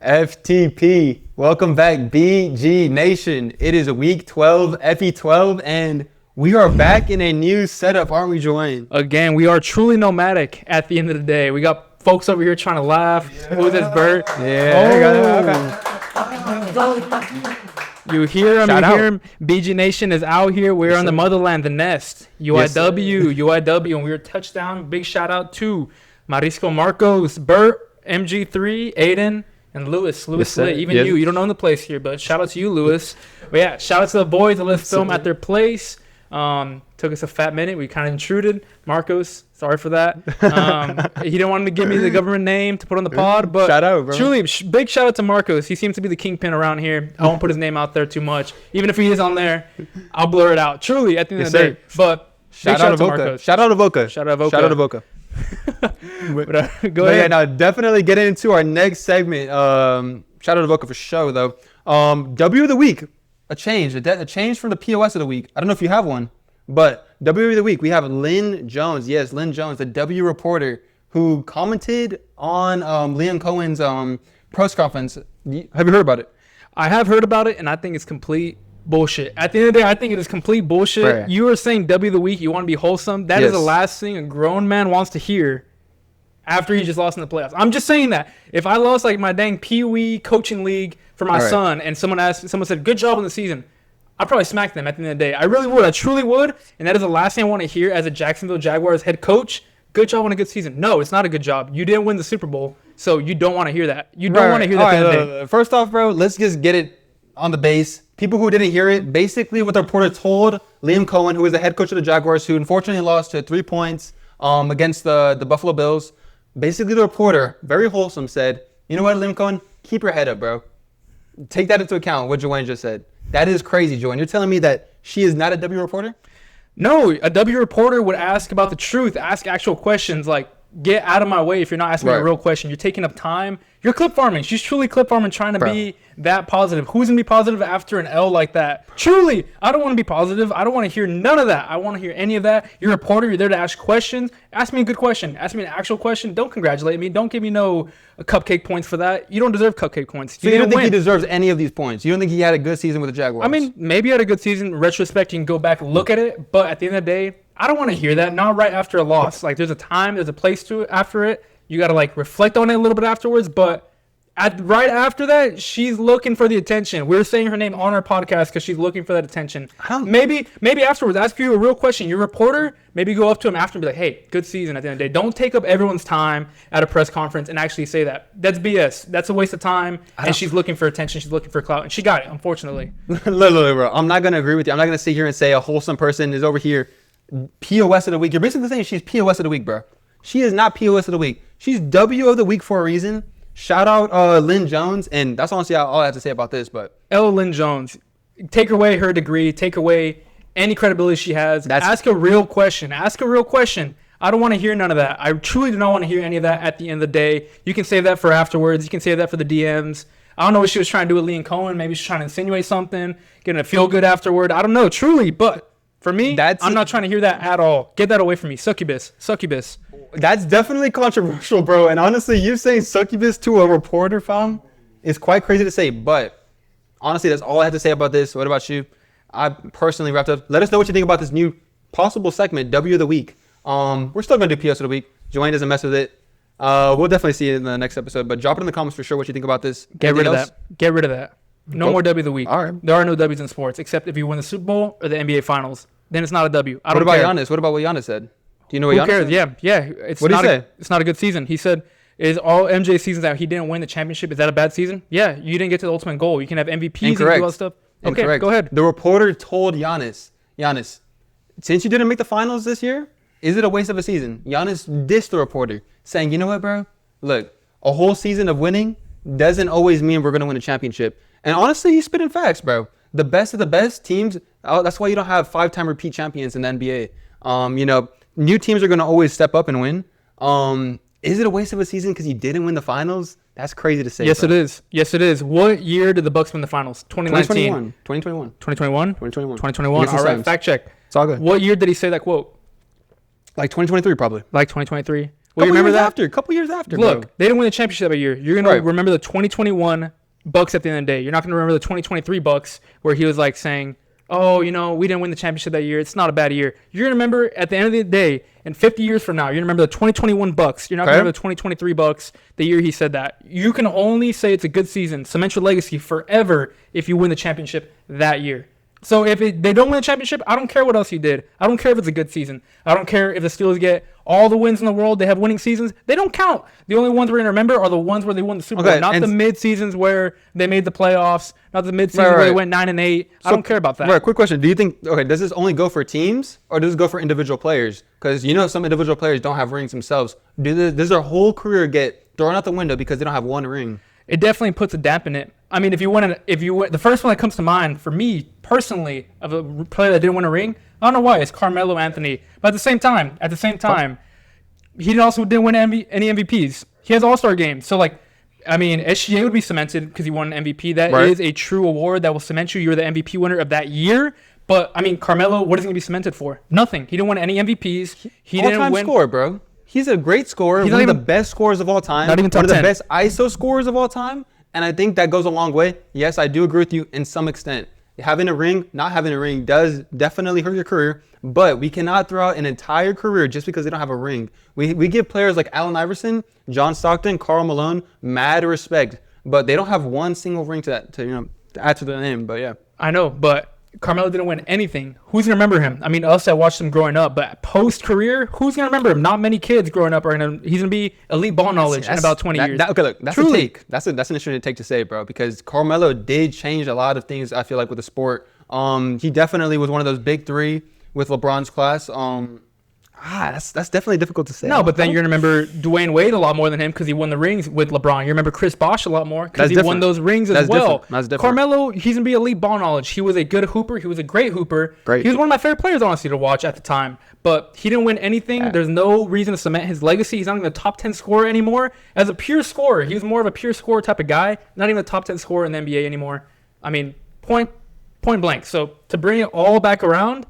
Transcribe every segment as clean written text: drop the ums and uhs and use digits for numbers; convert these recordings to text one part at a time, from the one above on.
FTP. Welcome back, BG Nation. It is week 12, FE12, and we are back in a new setup, aren't we, Joanne? Again, we are truly nomadic at the end of the day. We got folks over here trying to laugh. Yeah. Who's this, Bert? Yeah. You hear him, BG Nation is out here. We're on the motherland, the nest. UIW, and we were touchdown. Big shout out to Marisco Marcos, Bert, MG3, Aiden, and Lewis Lit. Even you don't own the place here, but shout out to you, Lewis. But yeah, shout out to the boys that live film at their place. Took us a fat minute. We kind of intruded. Marcos, sorry for that. He didn't want to give me the government name to put on the pod, but shout out, bro. Truly, big shout out to Marcos. He seems to be the kingpin around here. I won't put his name out there too much. Even if he is on there, I'll blur it out. Truly, at the end of the day. But shout out to Avoca. Shout out to Avoca. Shout out to Avoca. Go ahead. Yeah, now definitely getting into our next segment. Shout out to Avoca for show though. W of the week, a change from the POS of the week. I don't know if you have one, but W of the week we have Lynn Jones. Yes, Lynn Jones, the W reporter who commented on Liam Cohen's press conference. Have you heard about it? I have heard about it, and I think it's complete bullshit. At the end of the day, I think it is complete bullshit. Right. You were saying W of the week, you want to be wholesome. That is the last thing a grown man wants to hear after he just lost in the playoffs. I'm just saying that. If I lost like my dang Pee-wee coaching league for my son, and someone said, good job in the season, I'd probably smack them at the end of the day. I really would. I truly would. And that is the last thing I want to hear as a Jacksonville Jaguars head coach. Good job on a good season. No, it's not a good job. You didn't win the Super Bowl, so you don't want to hear that. You don't want to hear that at the end of the day. First off, bro, let's just get it on the base. People who didn't hear it, basically what the reporter told Liam Cohen, who is the head coach of the Jaguars, who unfortunately lost to 3 points against the Buffalo Bills. Basically, the reporter, very wholesome, said, you know what, Liam Cohen? Keep your head up, bro. Take that into account, what Joanne just said. That is crazy, Joanne. You're telling me that she is not a W reporter? No, a W reporter would ask about the truth, ask actual questions, like, get out of my way if you're not asking me a real question. You're taking up time. You're clip farming. She's truly clip farming, trying to be that positive. Who's going to be positive after an L like that? Truly, I don't want to be positive. I don't want to hear none of that. I want to hear any of that. You're a reporter. You're there to ask questions. Ask me a good question. Ask me an actual question. Don't congratulate me. Don't give me no cupcake points for that. You don't deserve cupcake points. So you don't think he deserves any of these points? You don't think he had a good season with the Jaguars? I mean, maybe he had a good season. Retrospect, you can go back and look at it. But at the end of the day, I don't want to hear that. Not right after a loss. Like, there's a time, there's a place to it after it. You got to, like, reflect on it a little bit afterwards. But right after that, she's looking for the attention. We're saying her name on our podcast because she's looking for that attention. Maybe afterwards, ask you a real question. You're a reporter. Maybe go up to him after and be like, hey, good season at the end of the day. Don't take up everyone's time at a press conference and actually say that. That's BS. That's a waste of time. And she's looking for attention. She's looking for clout. And she got it, unfortunately. Literally, bro. I'm not going to agree with you. I'm not going to sit here and say a wholesome person is over here. POS of the week. You're basically saying she's POS of the week, bro. She is not POS of the week. She's W of the week for a reason. Shout out Lynn Jones, and that's honestly all I have to say about this. But Lynn Jones, take away her degree, take away any credibility she has. Ask a real question. Ask a real question. I don't want to hear none of that. I truly do not want to hear any of that at the end of the day. You can save that for afterwards. You can save that for the DMs. I don't know what she was trying to do with Liam Cohen. Maybe she's trying to insinuate something, getting a feel good afterward. I don't know, truly, but for me, I'm not trying to hear that at all. Get that away from me. Succubus. That's definitely controversial, bro. And honestly, you saying succubus to a reporter, fam, is quite crazy to say. But honestly, that's all I have to say about this. What about you? I personally wrapped up. Let us know what you think about this new possible segment, W of the week. We're still going to do PS of the week. Joanne doesn't mess with it. We'll definitely see it in the next episode. But drop it in the comments for sure what you think about this. Get rid of that. No more W of the week. All right. There are no W's in sports except if you win the Super Bowl or the NBA Finals. Then it's not a W. What about Giannis? What about what Giannis said? Do you know what Giannis said? Yeah. What did he say? It's not a good season. He said, is all MJ seasons that he didn't win the championship, is that a bad season? Yeah, you didn't get to the ultimate goal. You can have MVPs and do all that stuff. Okay, Incorrect. Go ahead. The reporter told Giannis, since you didn't make the finals this year, is it a waste of a season? Giannis dissed the reporter, saying, you know what, bro? Look, a whole season of winning doesn't always mean we're going to win a championship. And honestly, he's spitting facts, bro. The best of the best teams, that's why you don't have 5-time repeat champions in the NBA. New teams are going to always step up and win. Is it a waste of a season because you didn't win the finals? That's crazy to say. Yes, bro. It is. What year did the Bucks win the finals? 2019. 2021. 2021. All right, fact check. It's all good. What year did he say that quote? Like 2023, probably. Like 2023. Will you remember that? A couple years after, Look, bro. they didn't win the championship that year. You're going to remember the 2021 Bucks at the end of the day. You're not going to remember the 2023 Bucks where he was like saying, oh, we didn't win the championship that year. It's not a bad year. You're going to remember at the end of the day, and 50 years from now, you're going to remember the 2021 Bucks. You're not going to remember the 2023 Bucks, the year he said that. You can only say it's a good season, cement your legacy forever if you win the championship that year. So if they don't win the championship, I don't care what else you did. I don't care if it's a good season. I don't care if the Steelers get all the wins in the world. They have winning seasons. They don't count. The only ones we're going to remember are the ones where they won the Super Bowl, not the mid-seasons where they made the playoffs, not the mid-seasons where they went 9-8. I don't care about that. Right, quick question. Do you think, does this only go for teams or does it go for individual players? Because some individual players don't have rings themselves. Does their whole career get thrown out the window because they don't have one ring? It definitely puts a damp in it. I mean, the first one that comes to mind for me personally of a player that didn't win a ring, I don't know why, it's Carmelo Anthony. But at the same time, he also didn't win any MVPs. He has All-Star games. So, SGA would be cemented because he won an MVP. That is a true award that will cement you. You're the MVP winner of that year. But, Carmelo, what is he going to be cemented for? Nothing. He didn't win any MVPs. He didn't win. Scorer, bro. He's a great scorer. One of the best scorers of all time. Not even top 10. One of the best ISO scorers of all time. And I think that goes a long way. Yes, I do agree with you in some extent. Having a ring, not having a ring does definitely hurt your career. But we cannot throw out an entire career just because they don't have a ring. We give players like Allen Iverson, John Stockton, Karl Malone mad respect. But they don't have one single ring to add to their name. But yeah. I know, but Carmelo didn't win anything. Who's going to remember him? I mean, us that watched him growing up, but post-career, who's going to remember him? Not many kids growing up are going to – he's going to be elite ball knowledge in about 20 years. Look, that's a take. That's an interesting take to say, bro, because Carmelo did change a lot of things, I feel like, with the sport. He definitely was one of those big three with LeBron's class. That's definitely difficult to say. No, but then you're going to remember Dwayne Wade a lot more than him because he won the rings with LeBron. You remember Chris Bosh a lot more because he won those rings as well. That's different. Carmelo, he's going to be elite ball knowledge. He was a good hooper. He was a great hooper. He was one of my favorite players, honestly, to watch at the time. But he didn't win anything. There's no reason to cement his legacy. He's not even a top 10 scorer anymore. As a pure scorer, he was more of a pure scorer type of guy. Not even a top 10 scorer in the NBA anymore. I mean, point blank. So to bring it all back around,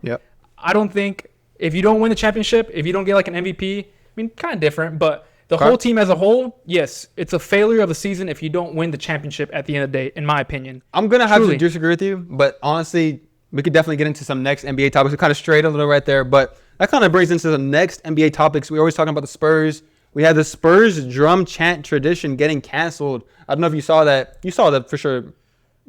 I don't think... If you don't win the championship, if you don't get like an MVP, I mean, kind of different, but the whole team as a whole, yes, it's a failure of the season if you don't win the championship at the end of the day, in my opinion. I'm going to have to disagree with you, but honestly, we could definitely get into some next NBA topics. We kind of strayed a little right there, but that kind of brings into the next NBA topics. We're always talking about the Spurs. We had the Spurs drum chant tradition getting canceled. I don't know if you saw that. You saw that for sure.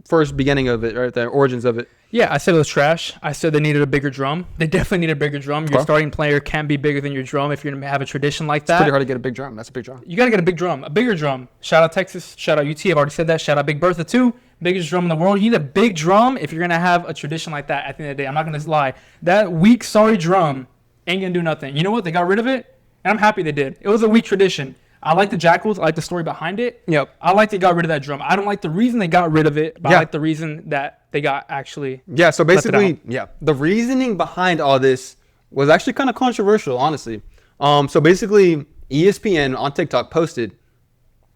First beginning of it, right there, origins of it. Yeah, I said it was trash. I said they needed a bigger drum. They definitely need a bigger drum. Your starting player can't be bigger than your drum if you're going to have a tradition like that. It's pretty hard to get a big drum. That's a big drum. You got to get a big drum, a bigger drum. Shout out Texas. Shout out UT. I've already said that. Shout out Big Bertha too. Biggest drum in the world. You need a big drum if you're going to have a tradition like that at the end of the day. I'm not going to lie. That weak, sorry drum ain't going to do nothing. You know what? They got rid of it, and I'm happy they did. It was a weak tradition. I like the Jackals. I like the story behind it. Yep. I like they got rid of that drum. I don't like the reason they got rid of it, but I like the reason that they got actually. Yeah, so basically, the reasoning behind all this was actually kind of controversial, honestly. So basically, ESPN on TikTok posted,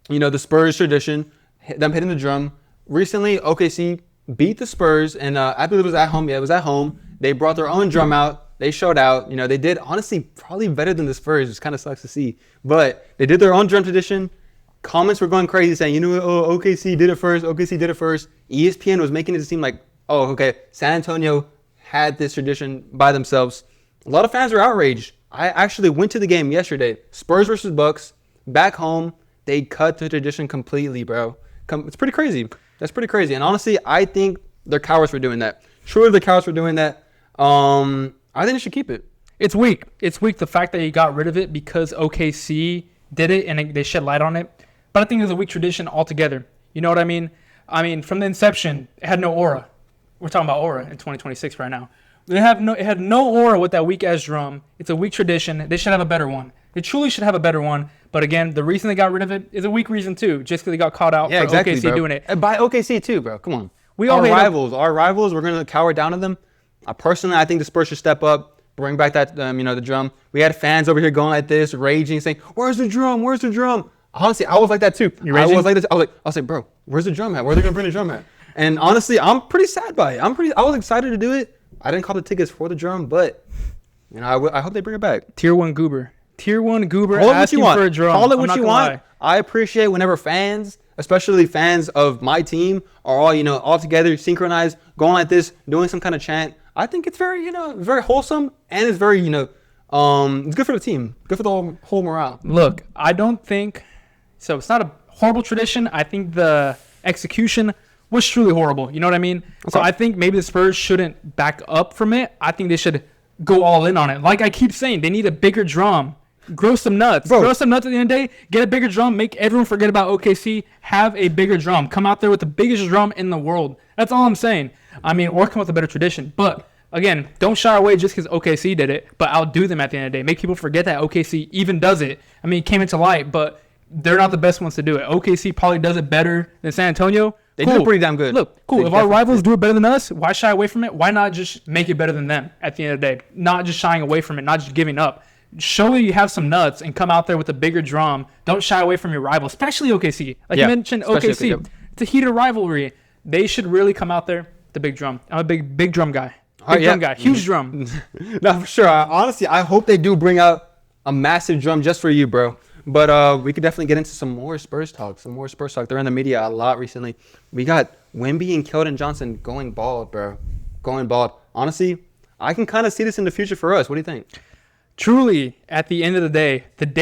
the Spurs tradition, them hitting the drum. Recently, OKC beat the Spurs, and I believe it was at home. Yeah, it was at home. They brought their own drum out. They showed out. They did, honestly, probably better than the Spurs, which kind of sucks to see. But they did their own drum tradition. Comments were going crazy saying, OKC did it first. OKC did it first. ESPN was making it seem like, San Antonio had this tradition by themselves. A lot of fans were outraged. I actually went to the game yesterday. Spurs versus Bucks. Back home, they cut the tradition completely, bro. It's pretty crazy. That's pretty crazy. And honestly, I think they're cowards for doing that. Truly, they're cowards for doing that. I think they should keep it. It's weak. It's weak, the fact that he got rid of it because OKC did it and they shed light on it. But I think it was a weak tradition altogether. You know what I mean? I mean, from the inception, it had no aura. We're talking about aura in 2026 right now. It had no aura with that weak-ass drum. It's a weak tradition. They should have a better one. They truly should have a better one. But again, the reason they got rid of it is a weak reason too, just because they got caught out for OKC bro. doing it. And by OKC too, bro. Come on. Our rivals, we're going to cower down to them. Personally, I think the Spurs should step up, bring back that, the drum. We had fans over here going like this, raging, saying, "Where's the drum? Where's the drum?" Honestly, I was like that too. You raging? I was like this. I was like, "Bro, where's the drum at? Where are they gonna bring the drum at?" And honestly, I'm pretty sad by it. I was excited to do it. I didn't call the tickets for the drum, but I hope they bring it back. Tier 1 goober. Tier 1 goober Call it what asking you want. for a drum. Call it I'm what not you gonna want. lie. I appreciate whenever fans, especially fans of my team, are all together, synchronized, going like this, doing some kind of chant. I think it's very, very wholesome, and it's very, it's good for the team, good for the whole morale. Look, I don't think so. It's not a horrible tradition. I think the execution was truly horrible. You know what I mean? Okay. So I think maybe the Spurs shouldn't back up from it. I think they should go all in on it. Like I keep saying, they need a bigger drum. Grow some nuts. Bro. Grow some nuts at the end of the day. Get a bigger drum. Make everyone forget about OKC. Have a bigger drum. Come out there with the biggest drum in the world. That's all I'm saying. I mean, or come with a better tradition. But, again, don't shy away just because OKC did it. But outdo them at the end of the day. Make people forget that OKC even does it. I mean, it came into light, but they're not the best ones to do it. OKC probably does it better than San Antonio. They do it pretty damn good. Look, cool. If our rivals do it better than us, why shy away from it? Why not just make it better than them at the end of the day? Not just shying away from it, not just giving up. Show that you have some nuts and come out there with a bigger drum. Don't shy away from your rival, especially OKC. Like you mentioned, OKC. It's a heated rivalry. They should really come out there with the big drum. I'm a big drum guy. Drum guy. Huge drum. No, for sure. Honestly, I hope they do bring out a massive drum just for you, bro. But we could definitely get into some more Spurs talk. They're in the media a lot recently. We got Wemby and Keldon Johnson going bald, bro. Going bald. Honestly, I can kind of see this in the future for us. What do you think? Truly, at the end of the day that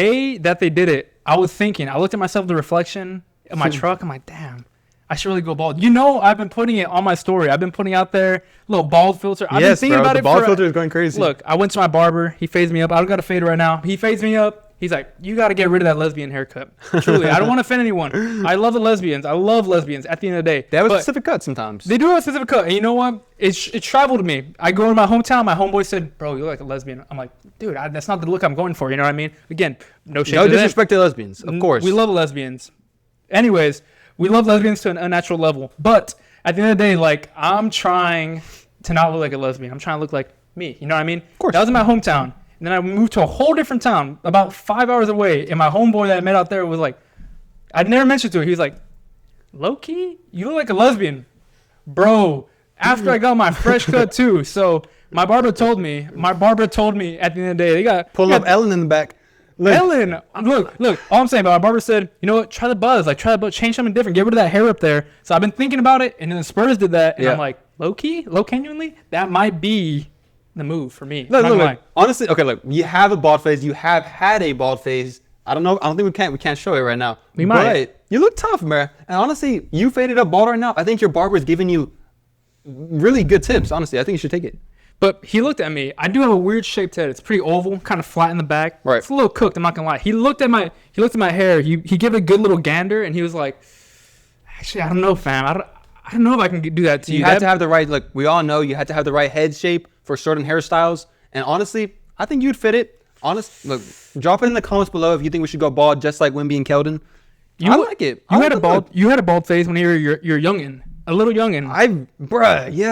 they did it, I was thinking, I looked at myself in the reflection in my truck. I'm like, damn, I should really go bald. I've been putting it on my story. I've been putting out there a little bald filter. I've been thinking about the it. Bald filter is going crazy. Look, I went to my barber. He phased me up. I don't got a fade right now. He phased me up. He's like, you got to get rid of that lesbian haircut. Truly, I don't want to offend anyone. I love the lesbians. I love lesbians at the end of the day. They have a specific cut sometimes. They do have a specific cut. And you know what? It traveled to me. I go to my hometown. My homeboy said, bro, you look like a lesbian. I'm like, dude, that's not the look I'm going for. You know what I mean? Again, no shade to disrespect to lesbians, of course. We love lesbians. Anyways, we love lesbians to an unnatural level. But at the end of the day, like, I'm trying to not look like a lesbian. I'm trying to look like me. You know what I mean? Of course. That was in my hometown. And then I moved to a whole different town about 5 hours away. And my homeboy that I met out there was like, I'd never mentioned to him. He was like, low-key, you look like a lesbian. Bro, after I got my fresh cut too. So my barber told me at the end of the day, they got up Ellen in the back. Look. Ellen, look, all I'm saying, but my barber said, you know what, try the buzz. Like, change something different. Get rid of that hair up there. So I've been thinking about it. And then the Spurs did that. And I'm like, genuinely, that might be the move for me. Look. Honestly, okay, look, you have a bald phase. You have had a bald phase. I don't know. I don't think we can't show it right now. We might. But you look tough, man. And honestly, you faded up bald right now. I think your barber is giving you really good tips. Honestly, I think you should take it. But he looked at me. I do have a weird shaped head. It's pretty oval, kind of flat in the back. Right. It's a little cooked. I'm not gonna lie. He looked at my hair. He gave it a good little gander, and he was like, "Actually, I don't know, fam. I don't know if I can do that to you." You had to have the right. Look, we all know you had to have the right head shape for certain hairstyles. And honestly, I think you'd fit it. Look, drop it in the comments below if you think we should go bald, just like Wemby and Keldon. I like it. You had a bald phase when you were your youngin, a little youngin.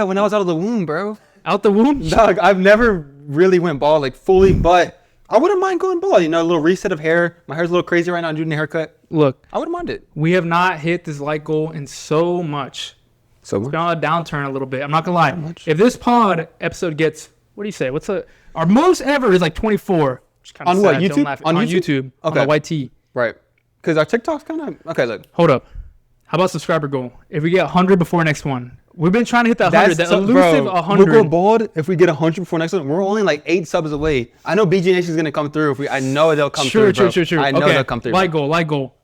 When I was out of the womb, bro. Out the womb? Dog, I've never really went bald like fully, but I wouldn't mind going bald. A little reset of hair. My hair's a little crazy right now. I'm doing a haircut. Look, I wouldn't mind it. We have not hit this like goal in so much. It's been on a downturn a little bit. I'm not gonna lie. If this pod episode gets, what do you say? Our most ever is like 24. On what, YouTube? On YouTube. Okay. On the YT. Right. Because our TikTok's kind of... Okay, look. Hold up. How about subscriber goal? If we get 100 before next one. We've been trying to hit that 100. That elusive 100. We'll go bald if we get 100 before next one. We're only like 8 subs away. I know BG Nation's going to come through. I know they'll come through, bro. True. I know they'll come through. Like goal.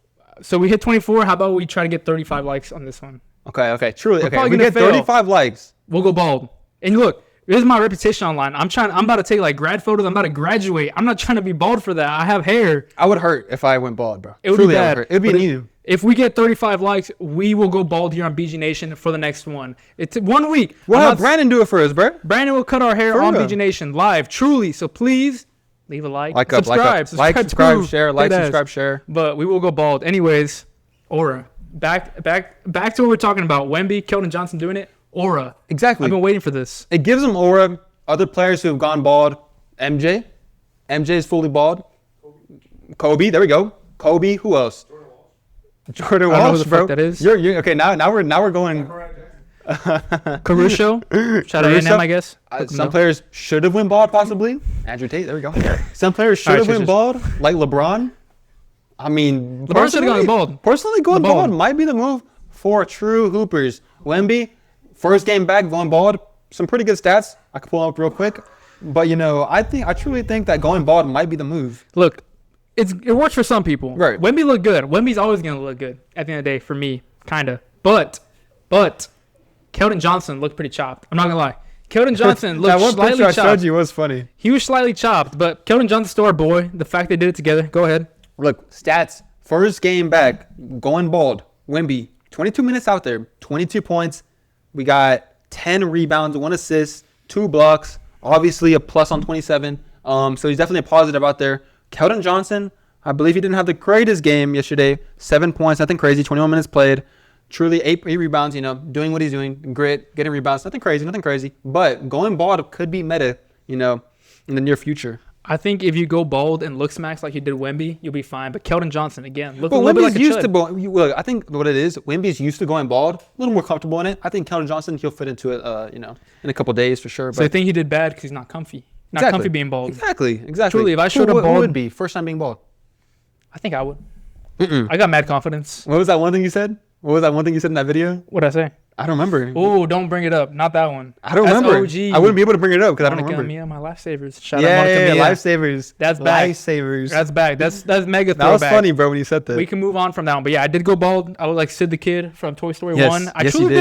So we hit 24. How about we try to get 35 likes on this one? Okay. Truly. Okay. If we get 35 likes. We'll go bald. And look. This is my reputation online. I'm about to take like grad photos. I'm about to graduate. I'm not trying to be bald for that. I have hair. I would hurt if I went bald, bro. It would be bad. It would be new. If we get 35 likes, we will go bald here on BG Nation for the next one. It's 1 week. We'll have Brandon do it for us, bro. Brandon will cut our hair on BG Nation live, truly. So please leave a subscribe, share. But we will go bald. Anyways, Aura. Back to what we're talking about. Wemby, Keldon Johnson doing it. Aura. Exactly. I've been waiting for this. It gives them aura. Other players who have gone bald. MJ is fully bald. Kobe. There we go. Kobe. Who else? Jordan Walsh, I don't know who the bro. fuck that is. You're okay. Now we're going. Caruso. Shout out A&M, I guess. Some players should have went bald, possibly. Andrew Tate, there we go. Some players should have went bald, like LeBron. I mean, LeBron should have gone bald. Personally, going bald might be the move for true hoopers. Wemby, first game back, going bald. Some pretty good stats. I could pull up real quick. But, I truly think that going bald might be the move. Look, it works for some people. Right. Wemby looked good. Wemby's always going to look good at the end of the day for me, kind of. But Keldon Johnson looked pretty chopped. I'm not going to lie. Keldon Johnson looked slightly chopped. I showed you was funny. He was slightly chopped, but Keldon Johnson's still our boy. The fact they did it together. Go ahead. Look, stats. First game back, going bald. Wemby, 22 minutes out there, 22 points. We got 10 rebounds, 1 assist, 2 blocks. Obviously a plus on 27. So he's definitely a positive out there. Keldon Johnson, I believe he didn't have the greatest game yesterday. 7 points, nothing crazy. 21 minutes played. Truly 8 rebounds, doing what he's doing. Grit, getting rebounds. Nothing crazy. But going bald could be meta, in the near future. I think if you go bald and look smacks like you did Wemby, you'll be fine. But Keldon Johnson, again, look a little bit like a chud. Look, I think what it is, Wemby's used to going bald, a little more comfortable in it. I think Keldon Johnson, he'll fit into it, in a couple days for sure. So I think he did bad because he's not comfy. Not comfy being bald. Exactly. Truly, if I showed up bald, who would be first time being bald? I think I would. I got mad confidence. What was that one thing you said? What was that one thing you said in that video? What'd I say? I don't remember. Oh, don't bring it up. Not that one. I don't remember. I wouldn't be able to bring it up because I don't remember. Monica Mia, my lifesavers. Shout out Monica Mia. Lifesavers. That's back. Lifesavers. That's back. That's mega throwback. That was funny, bro, when you said that. We can move on from that one. But yeah, I did go bald. I was like Sid the Kid from Toy Story 1. I truly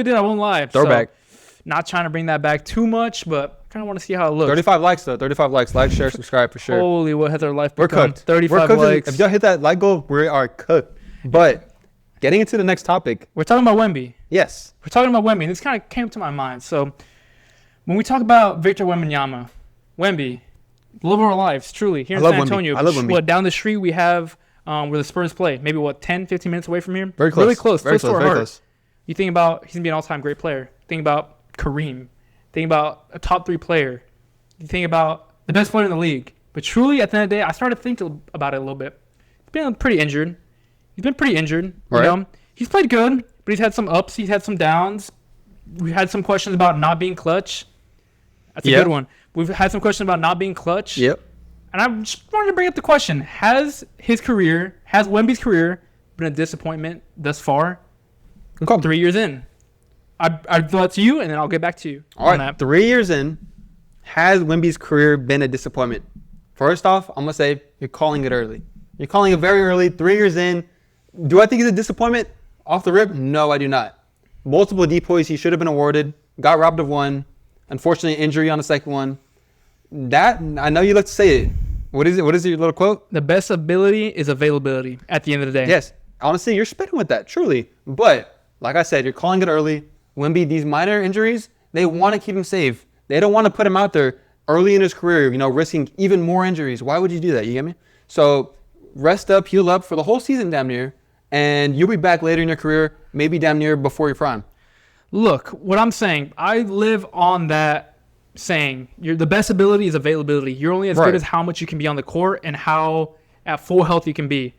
did. I won't lie. Throwback. So, not trying to bring that back too much, but kind of want to see how it looks. 35 likes, though. 35 likes. Like, share, subscribe for sure. Holy, what has our life become? We're cooked. 35 likes. If y'all hit that like goal, we are cooked. But getting into the next topic. We're talking about Wemby. Yes. We're talking about Wemby. And this kind of came to my mind. So when we talk about Victor Wembanyama, Wemby, the love of our lives, truly, here in San Antonio. I love Wemby. Down the street we have where the Spurs play. Maybe, 10, 15 minutes away from here? Very close. Really close. Very close. You think about, he's going to be an all-time great player. Think about Kareem. Think about a top 3 player. You think about the best player in the league. But truly, at the end of the day, I started thinking about it a little bit. He's been pretty injured. Right. He's played good, but he's had some ups. He's had some downs. We've had some questions about not being clutch. That's a good one. We've had some questions about not being clutch. Yep. And I just wanted to bring up the question. Has Wemby's career been a disappointment thus far? Okay. 3 years in. I'd throw it to you, and then I'll get back to you. All right. 3 years in, has Wemby's career been a disappointment? First off, I'm going to say you're calling it early. You're calling it very early. 3 years in. Do I think it's a disappointment off the rip? No, I do not. Multiple depoys he should have been awarded. Got robbed of one. Unfortunately, injury on the second one. That, I know you like to say it. What is it? What is your little quote? The best ability is availability at the end of the day. Yes. Honestly, you're spitting with that, truly. But, like I said, you're calling it early. Wemby, these minor injuries, they want to keep him safe. They don't want to put him out there early in his career, risking even more injuries. Why would you do that? You get me? So, rest up, heal up for the whole season damn near. And you'll be back later in your career, maybe damn near before your prime. Look, what I'm saying, I live on that saying, the best ability is availability. You're only as good as how much you can be on the court and how at full health you can be.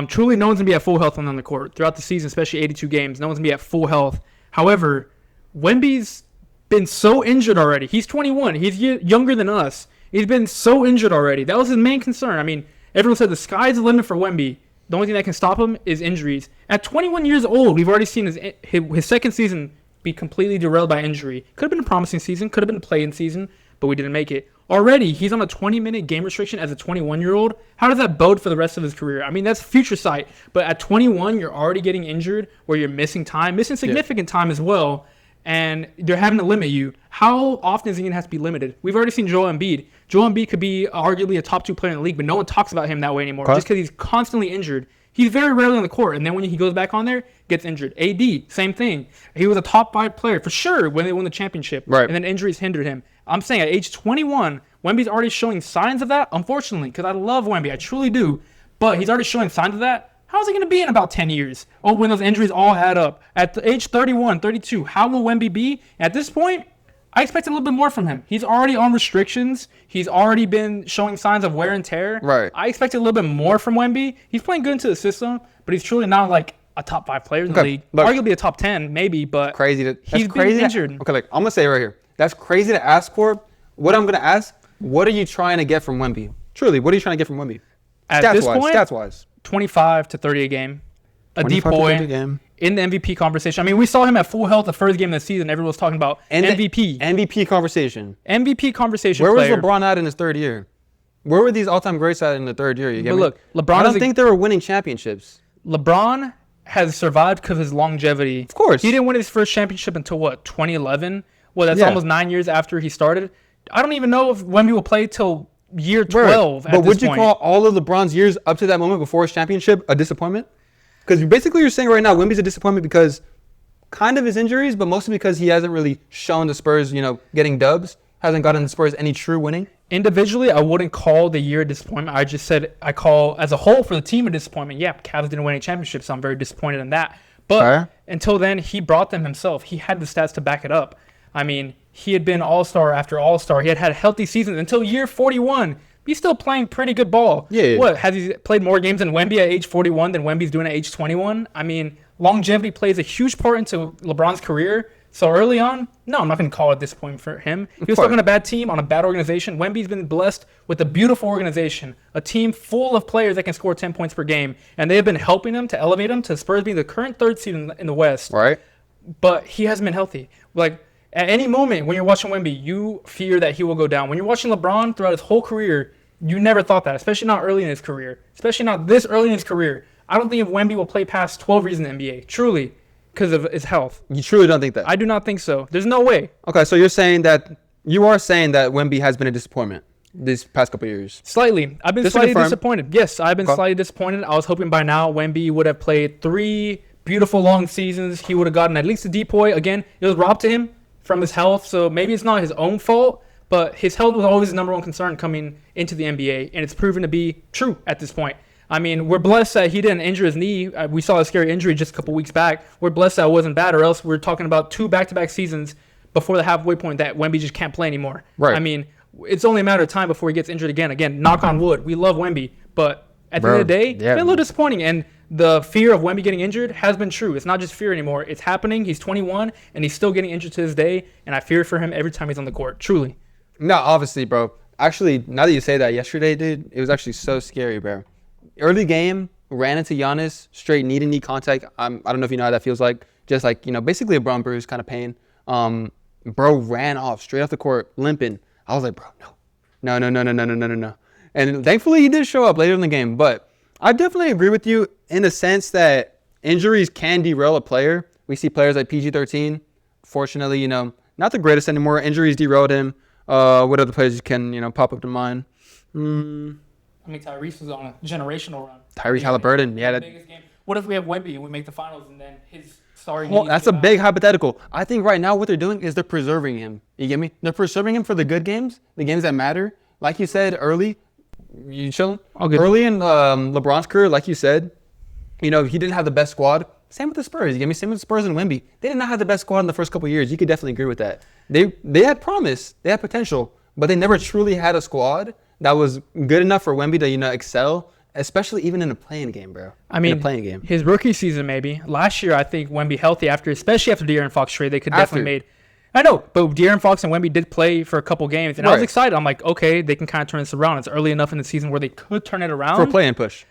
Truly, no one's going to be at full health on the court. Throughout the season, especially 82 games, no one's going to be at full health. However, Wemby's been so injured already. He's 21. He's younger than us. He's been so injured already. That was his main concern. I mean, everyone said the sky's the limit for Wemby. The only thing that can stop him is injuries. At 21 years old, we've already seen his second season be completely derailed by injury. Could have been a promising season, could have been a play-in season, but we didn't make it. Already, he's on a 20-minute game restriction as a 21-year-old. How does that bode for the rest of his career? I mean, that's future sight. But at 21, you're already getting injured where you're missing significant time as well, and they're having to limit you. How often is he going to have to be limited? We've already seen Joel Embiid. Joel Embiid could be arguably a top 2 player in the league, but no one talks about him that way anymore just because he's constantly injured. He's very rarely on the court, and then when he goes back on there, gets injured. AD, same thing. He was a top 5 player for sure when they won the championship, and then injuries hindered him. I'm saying at age 21, Wemby's already showing signs of that, unfortunately, because I love Wemby. I truly do. But he's already showing signs of that. How is he going to be in about 10 years? Oh, when those injuries all add up. At the age 31, 32, how will Wemby be? At this point, I expect a little bit more from him. He's already on restrictions. He's already been showing signs of wear and tear. Right. I expect a little bit more from Wemby. He's playing good into the system, but he's truly not like a top 5 player in the league. Look, arguably a top 10, maybe, but he's been injured. Okay, look, I'm going to say it right here. That's crazy to ask for. What I'm going to ask, what are you trying to get from Wemby? Truly, what are you trying to get from Wemby? At this point, stats-wise. 25 to 30 a game. A depoy in the MVP conversation. I mean, we saw him at full health the first game of the season. Everyone was talking about MVP. MVP conversation. MVP conversation Where player. was LeBron at in his third year? Where were these all-time greats at in the third year? You get me? Look, LeBron I don't think they were winning championships. LeBron has survived because of his longevity. Of course. He didn't win his first championship until, 2011? Well, that's almost 9 years after he started. I don't even know if Wemby will play till year 12 But would you call all of LeBron's years up to that moment before his championship a disappointment? Because basically you're saying right now Wemby's a disappointment because kind of his injuries, but mostly because he hasn't really shown the Spurs, getting dubs. Hasn't gotten the Spurs any true winning. Individually, I wouldn't call the year a disappointment. I just said I call as a whole for the team a disappointment. Yeah, Cavs didn't win any championships, so I'm very disappointed in that. But until then, he brought them himself. He had the stats to back it up. I mean, he had been all-star after all-star. He had healthy seasons until year 41. He's still playing pretty good ball. Yeah. What, has he played more games than Wemby at age 41 than Wemby's doing at age 21? I mean, longevity plays a huge part into LeBron's career. So early on, no, I'm not going to call it disappointment for him. He was stuck on a bad team, on a bad organization. Wemby's been blessed with a beautiful organization, a team full of players that can score 10 points per game. And they have been helping him to elevate him to Spurs being the current third seed in the West. Right. But he hasn't been healthy. Like, at any moment when you're watching Wemby, you fear that he will go down. When you're watching LeBron throughout his whole career, you never thought that, especially not early in his career. Especially not this early in his career. I don't think if Wemby will play past 12 years in the NBA, truly, because of his health. You truly don't think that? I do not think so. There's no way. Okay, so you are saying that Wemby has been a disappointment these past couple of years? Slightly. I've been slightly disappointed. Yes, I've been slightly disappointed. I was hoping by now Wemby would have played 3 beautiful long seasons. He would have gotten at least a depoy. Again, it was robbed to him from his health, so maybe it's not his own fault. But his health was always his number one concern coming into the NBA, and it's proven to be true at this point. I mean, we're blessed that he didn't injure his knee. We saw a scary injury just a couple weeks back. We're blessed that it wasn't bad, or else we're talking about 2 back-to-back seasons before the halfway point that Wemby just can't play anymore. Right. I mean, it's only a matter of time before he gets injured again. Again, knock on wood. We love Wemby, but at the end of the day, it's been a little disappointing. And the fear of Wemby getting injured has been true. It's not just fear anymore. It's happening. He's 21, and he's still getting injured to this day, and I fear for him every time he's on the court, truly. No, obviously, bro. Actually, now that you say that, yesterday, dude, it was actually so scary, bro. Early game, ran into Giannis, straight knee-to-knee contact. I don't know if you know how that feels like. Just like, basically a bum bruise kind of pain. Bro ran off, straight off the court, limping. I was like, bro, no. And thankfully, he did show up later in the game. But I definitely agree with you in the sense that injuries can derail a player. We see players like PG-13. Fortunately, not the greatest anymore. Injuries derailed him. What other players can, pop up to mind? I mean, Tyrese was on a generational run. Tyrese Halliburton, yeah. Biggest game. What if we have Wemby and we make the finals and then his starring? Well, that's a big hypothetical. I think right now what they're doing is they're preserving him. You get me? They're preserving him for the good games, the games that matter. Like you said early, you chilling? Early in LeBron's career, like you said, he didn't have the best squad. Same with the Spurs. You get me? Same with the Spurs and Wemby. They did not have the best squad in the first couple of years. You could definitely agree with that. They had promise, they had potential, but they never truly had a squad that was good enough for Wemby to excel, especially even in a playing game, bro. I mean, in a playing game. His rookie season maybe. Last year, I think Wemby healthy especially after the De'Aaron Fox trade, they could definitely made. I know, but De'Aaron Fox and Wemby did play for a couple games, and I was excited. I'm like, okay, they can kind of turn this around. It's early enough in the season where they could turn it around. For a play and push.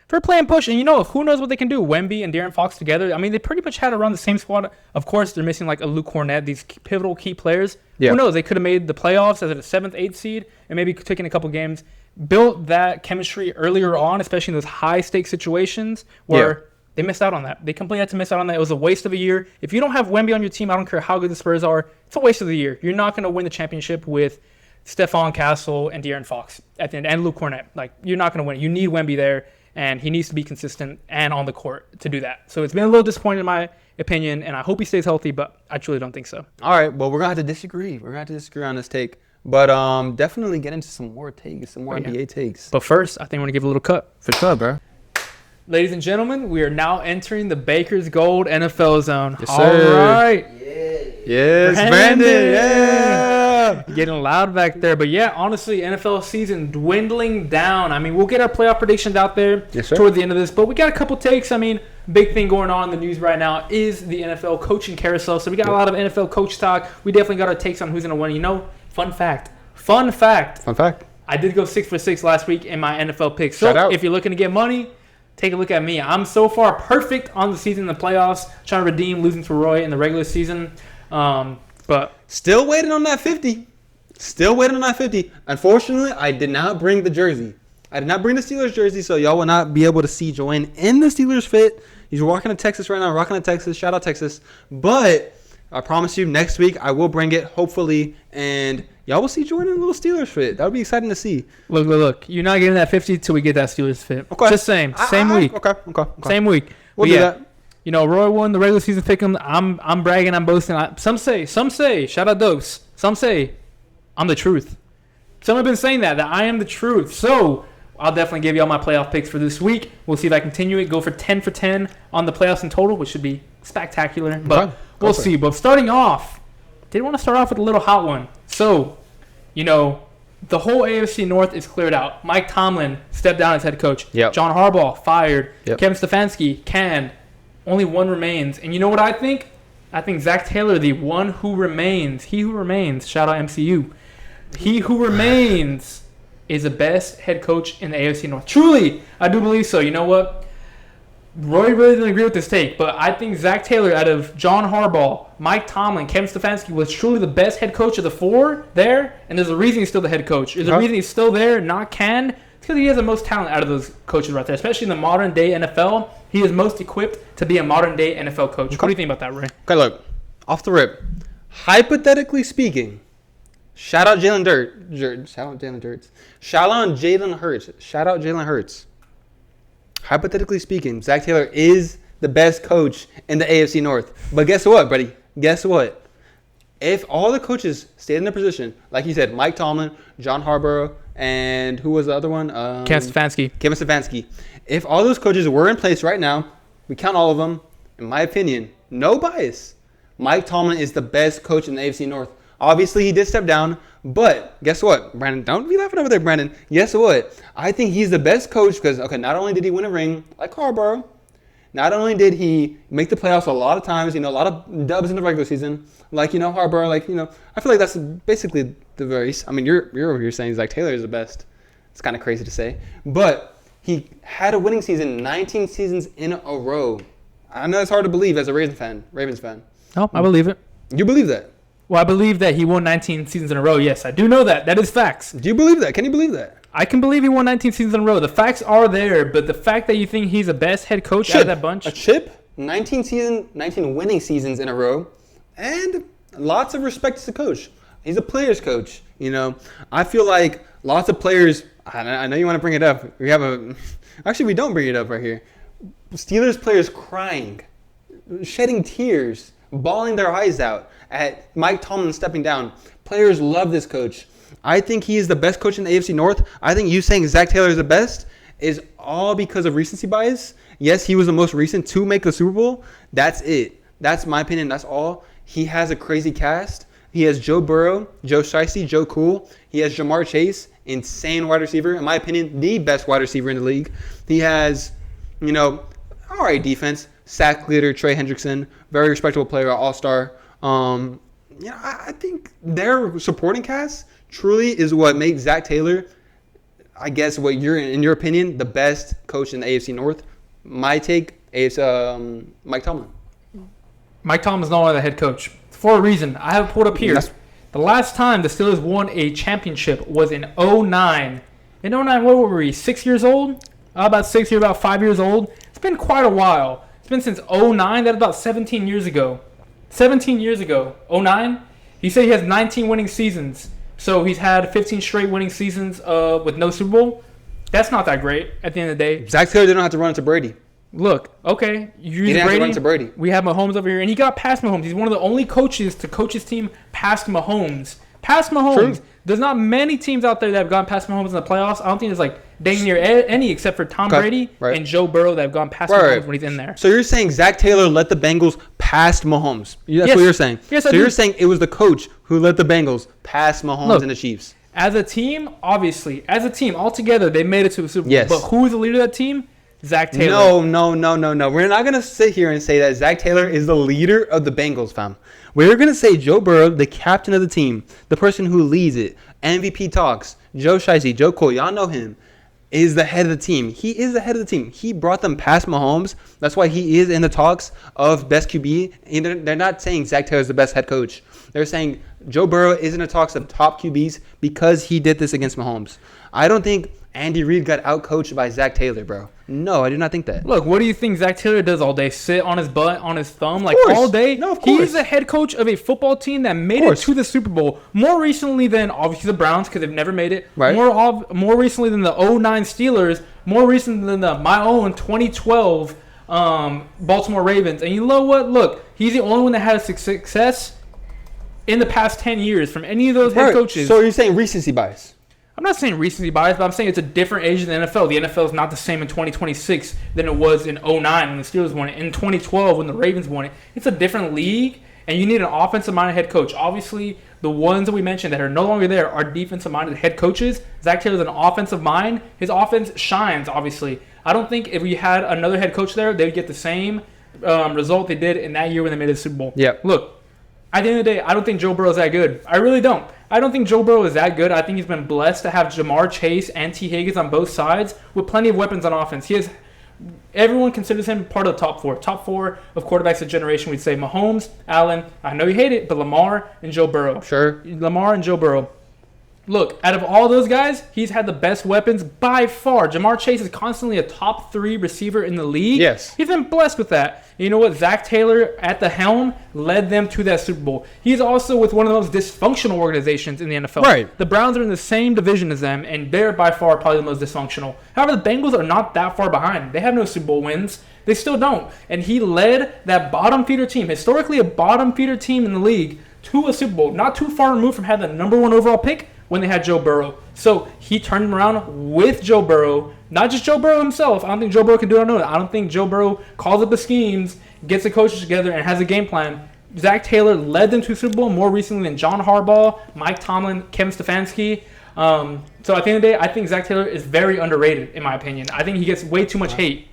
And who knows what they can do. Wemby and De'Aaron Fox together, I mean, they pretty much had around the same squad. Of course, they're missing like a Luke Cornett, these pivotal key players. Yeah. Who knows? They could have made the playoffs as a 7th, 8th seed, and maybe taken a couple games. Built that chemistry earlier on, especially in those high-stakes situations where they missed out on that. They completely had to miss out on that. It was a waste of a year. If you don't have Wemby on your team, I don't care how good the Spurs are, it's a waste of the year. You're not going to win the championship with Stephon Castle and De'Aaron Fox at the end, and Luke Cornett. Like, you're not going to win. You need Wemby there, and he needs to be consistent and on the court to do that. So it's been a little disappointing in my opinion, and I hope he stays healthy, but I truly don't think so. All right, well, we're going to have to disagree. We're going to have to disagree on this take. But definitely get into some more takes, some more NBA takes. But first, I think we're going to give a little cut. For sure, bro. Ladies and gentlemen, we are now entering the Baker's Gold NFL Zone. Yes, sir. All right. Yes, Brandon. Yeah. Getting loud back there. But, yeah, honestly, NFL season dwindling down. I mean, we'll get our playoff predictions out there towards the end of this. But we got a couple takes. I mean, big thing going on in the news right now is the NFL coaching carousel. So we got a lot of NFL coach talk. We definitely got our takes on who's going to win. You know, fun fact. I did go 6 for 6 last week in my NFL picks. So if you're looking to get money, take a look at me. I'm so far perfect on the season in the playoffs, trying to redeem losing to Roy in the regular season. But still waiting on that 50. Unfortunately, I did not bring the jersey. I did not bring the Steelers jersey, so y'all will not be able to see Joanne in the Steelers fit. He's walking to Texas right now, rocking to Texas. Shout out Texas. But I promise you, next week I will bring it, hopefully, and y'all will see Joanne in a little Steelers fit. That would be exciting to see. Look. You're not getting that 50 till we get that Steelers fit. Okay. Just saying. Same week. Okay. Same week. We'll do that. You know, Roy won the regular season pick'em. I'm bragging. I'm boasting. Some say. Shout out Dopes. Some say I'm the truth. Some have been saying that I am the truth. So I'll definitely give you all my playoff picks for this week. We'll see if I continue it. Go for 10 for 10 on the playoffs in total, which should be spectacular. But we'll see. But starting off, did want to start off with a little hot one. So, you know, the whole AFC North is cleared out. Mike Tomlin stepped down as head coach. Yep. John Harbaugh fired. Yep. Kevin Stefanski canned. Only one remains. And you know what I think? I think Zach Taylor, the one who remains, he who remains, shout out MCU, he who remains is the best head coach in the AFC North. Truly, I do believe so. You know what? Roy really didn't agree with this take, but I think Zach Taylor, out of John Harbaugh, Mike Tomlin, Kevin Stefanski, was truly the best head coach of the four there, and there's a reason he's still the head coach. There's a reason he's still there, not canned. It's because he has the most talent out of those coaches right there, especially in the modern-day NFL. He is most equipped to be a modern-day NFL coach. What do you think about that, Ray? Okay, look, off the rip. Hypothetically speaking, shout out Jalen Hurts. Hypothetically speaking, Zach Taylor is the best coach in the AFC North. But guess what, buddy? Guess what? If all the coaches stayed in their position, like you said, Mike Tomlin, John Harbaugh, and who was the other one? Kevin Stefanski. If all those coaches were in place right now, we count all of them, in my opinion, no bias, Mike Tomlin is the best coach in the AFC North. Obviously, he did step down, but guess what? Brandon, don't be laughing over there, Brandon. Guess what? I think he's the best coach because, okay, not only did he win a ring like Harbaugh, not only did he make the playoffs a lot of times, you know, a lot of dubs in the regular season, like, you know, Harbaugh, like, you know, I feel like that's basically the very, I mean, you're over here saying Zach Taylor is the best. It's kind of crazy to say, but he had a winning season 19 seasons in a row. I know it's hard to believe as a Ravens fan. Oh, I believe it. You believe that? Well, I believe that he won 19 seasons in a row. Yes, I do know that. That is facts. Do you believe that? Can you believe that? I can believe he won 19 seasons in a row. The facts are there, but the fact that you think he's the best head coach out of that bunch. A chip, 19 winning seasons in a row, and lots of respect as a coach. He's a player's coach. You know, I feel like lots of players, I know you want to bring it up. Actually, we don't bring it up right here. Steelers players crying, shedding tears, bawling their eyes out at Mike Tomlin stepping down. Players love this coach. I think he is the best coach in the AFC North. I think you saying Zach Taylor is the best is all because of recency bias. Yes, he was the most recent to make the Super Bowl. That's it. That's my opinion. That's all. He has a crazy cast. He has Joe Burrow, Joe Shiesty, Joe Cool. He has Jamar Chase, insane wide receiver. In my opinion, the best wide receiver in the league. He has, you know, all right defense. Sack leader Trey Hendrickson, very respectable player, all-star. You know, I think their supporting cast truly is what makes Zach Taylor, I guess, what you're in your opinion, the best coach in the AFC North. My take is Mike Tomlin. Mike Tomlin's not only the head coach for a reason. I have it pulled up here. The last time the Steelers won a championship was in 2009. In 2009, what were we? 6 years old? About 6 years, about 5 years old. It's been quite a while. It's been since 2009. That's about 17 years ago. 17 years ago. 2009? He said he has 19 winning seasons. So he's had 15 straight winning seasons with no Super Bowl. That's not that great at the end of the day. Zach Taylor didn't have to run into Brady. Look, okay, you use He didn't have to run into Brady. We have Mahomes over here, and he got past Mahomes. He's one of the only coaches to coach his team past Mahomes. Past Mahomes. True. There's not many teams out there that have gone past Mahomes in the playoffs. I don't think there's like dang near any except for Tom Brady and Joe Burrow that have gone past Mahomes when he's in there. So you're saying Zach Taylor let the Bengals past Mahomes? That's what you're saying. Yes, so you're saying it was the coach who let the Bengals past Mahomes and the Chiefs? As a team, obviously, as a team altogether, they made it to the Super Bowl. Yes. But who was the leader of that team? Zach Taylor. No. We're not going to sit here and say that Zach Taylor is the leader of the Bengals, fam. We're going to say Joe Burrow, the captain of the team, the person who leads it, MVP talks, Joe Shiesty, Joe Cole, y'all know him, is the head of the team. He is the head of the team. He brought them past Mahomes. That's why he is in the talks of best QB. And they're not saying Zach Taylor is the best head coach. They're saying Joe Burrow is in the talks of top QBs because he did this against Mahomes. I don't think Andy Reid got outcoached by Zach Taylor, bro. No, I do not think that. Look, what do you think Zach Taylor does all day? Sit on his butt, on his thumb, like all day? No, of course. He's the head coach of a football team that made it to the Super Bowl more recently than obviously the Browns because they've never made it. Right. More recently than the 09 Steelers. More recently than my own 2012 Baltimore Ravens. And you know what? Look, he's the only one that had success in the past 10 years from any of those head coaches. So you're saying recency bias? I'm not saying recency bias, but I'm saying it's a different age than the NFL. The NFL is not the same in 2026 than it was in 09 when the Steelers won it. In 2012 when the Ravens won it. It's a different league, and you need an offensive-minded head coach. Obviously, the ones that we mentioned that are no longer there are defensive-minded head coaches. Zach Taylor's an offensive mind. His offense shines, obviously. I don't think if we had another head coach there, they would get the same result they did in that year when they made the Super Bowl. Yeah. Look, at the end of the day, I don't think Joe Burrow is that good. I really don't. I don't think Joe Burrow is that good. I think he's been blessed to have Jamar Chase and T. Higgins on both sides with plenty of weapons on offense. Everyone considers him part of the top four. Top four of quarterbacks of the generation, we'd say Mahomes, Allen, I know you hate it, but Lamar and Joe Burrow. Sure. Lamar and Joe Burrow. Look, out of all those guys, he's had the best weapons by far. Jamar Chase is constantly a top 3 receiver in the league. Yes. He's been blessed with that. You know what? Zach Taylor at the helm led them to that Super Bowl. He's also with one of the most dysfunctional organizations in the NFL. Right. The Browns are in the same division as them, and they're by far probably the most dysfunctional. However, the Bengals are not that far behind. They have no Super Bowl wins. They still don't. And he led that bottom feeder team, historically a bottom feeder team in the league, to a Super Bowl. Not too far removed from having the number 1 overall pick when they had Joe Burrow. So he turned them around with Joe Burrow. Not just Joe Burrow himself. I don't think Joe Burrow can do it on his own. I don't think Joe Burrow calls up the schemes, gets the coaches together, and has a game plan. Zach Taylor led them to Super Bowl more recently than John Harbaugh, Mike Tomlin, Kevin Stefanski. So at the end of the day, I think Zach Taylor is very underrated, in my opinion. I think he gets way too much hate.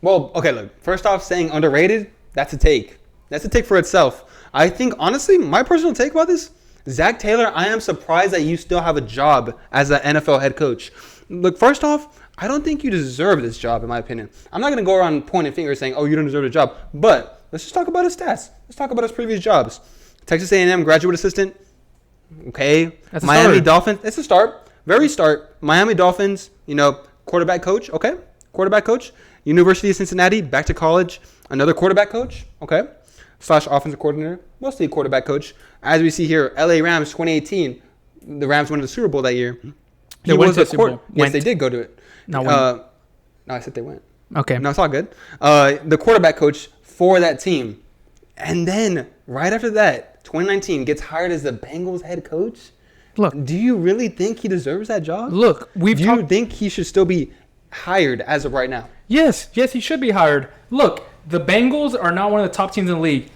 Well, okay, look. First off, saying underrated, that's a take. That's a take for itself. I think, honestly, my personal take about this, Zach Taylor, I am surprised that you still have a job as an NFL head coach. Look, first off, I don't think you deserve this job, in my opinion. I'm not going to go around pointing fingers saying, oh, you don't deserve the job. But let's just talk about his stats. Let's talk about his previous jobs. Texas A&M graduate assistant. Okay. That's a Miami start. Dolphins. It's a start. Very start. Miami Dolphins, quarterback coach. Okay. Quarterback coach. University of Cincinnati, back to college. Another quarterback coach. Okay. / offensive coordinator. Mostly a quarterback coach. As we see here, LA Rams 2018. The Rams went to the Super Bowl that year. They went to the Super Bowl. Yes, they did go to it. No, I said they went. Okay. No, it's all good. The quarterback coach for that team. And then, right after that, 2019, gets hired as the Bengals head coach. Look. Do you really think he deserves that job? Look, Do you think he should still be hired as of right now? Yes, he should be hired. Look, the Bengals are not one of the top teams in the league.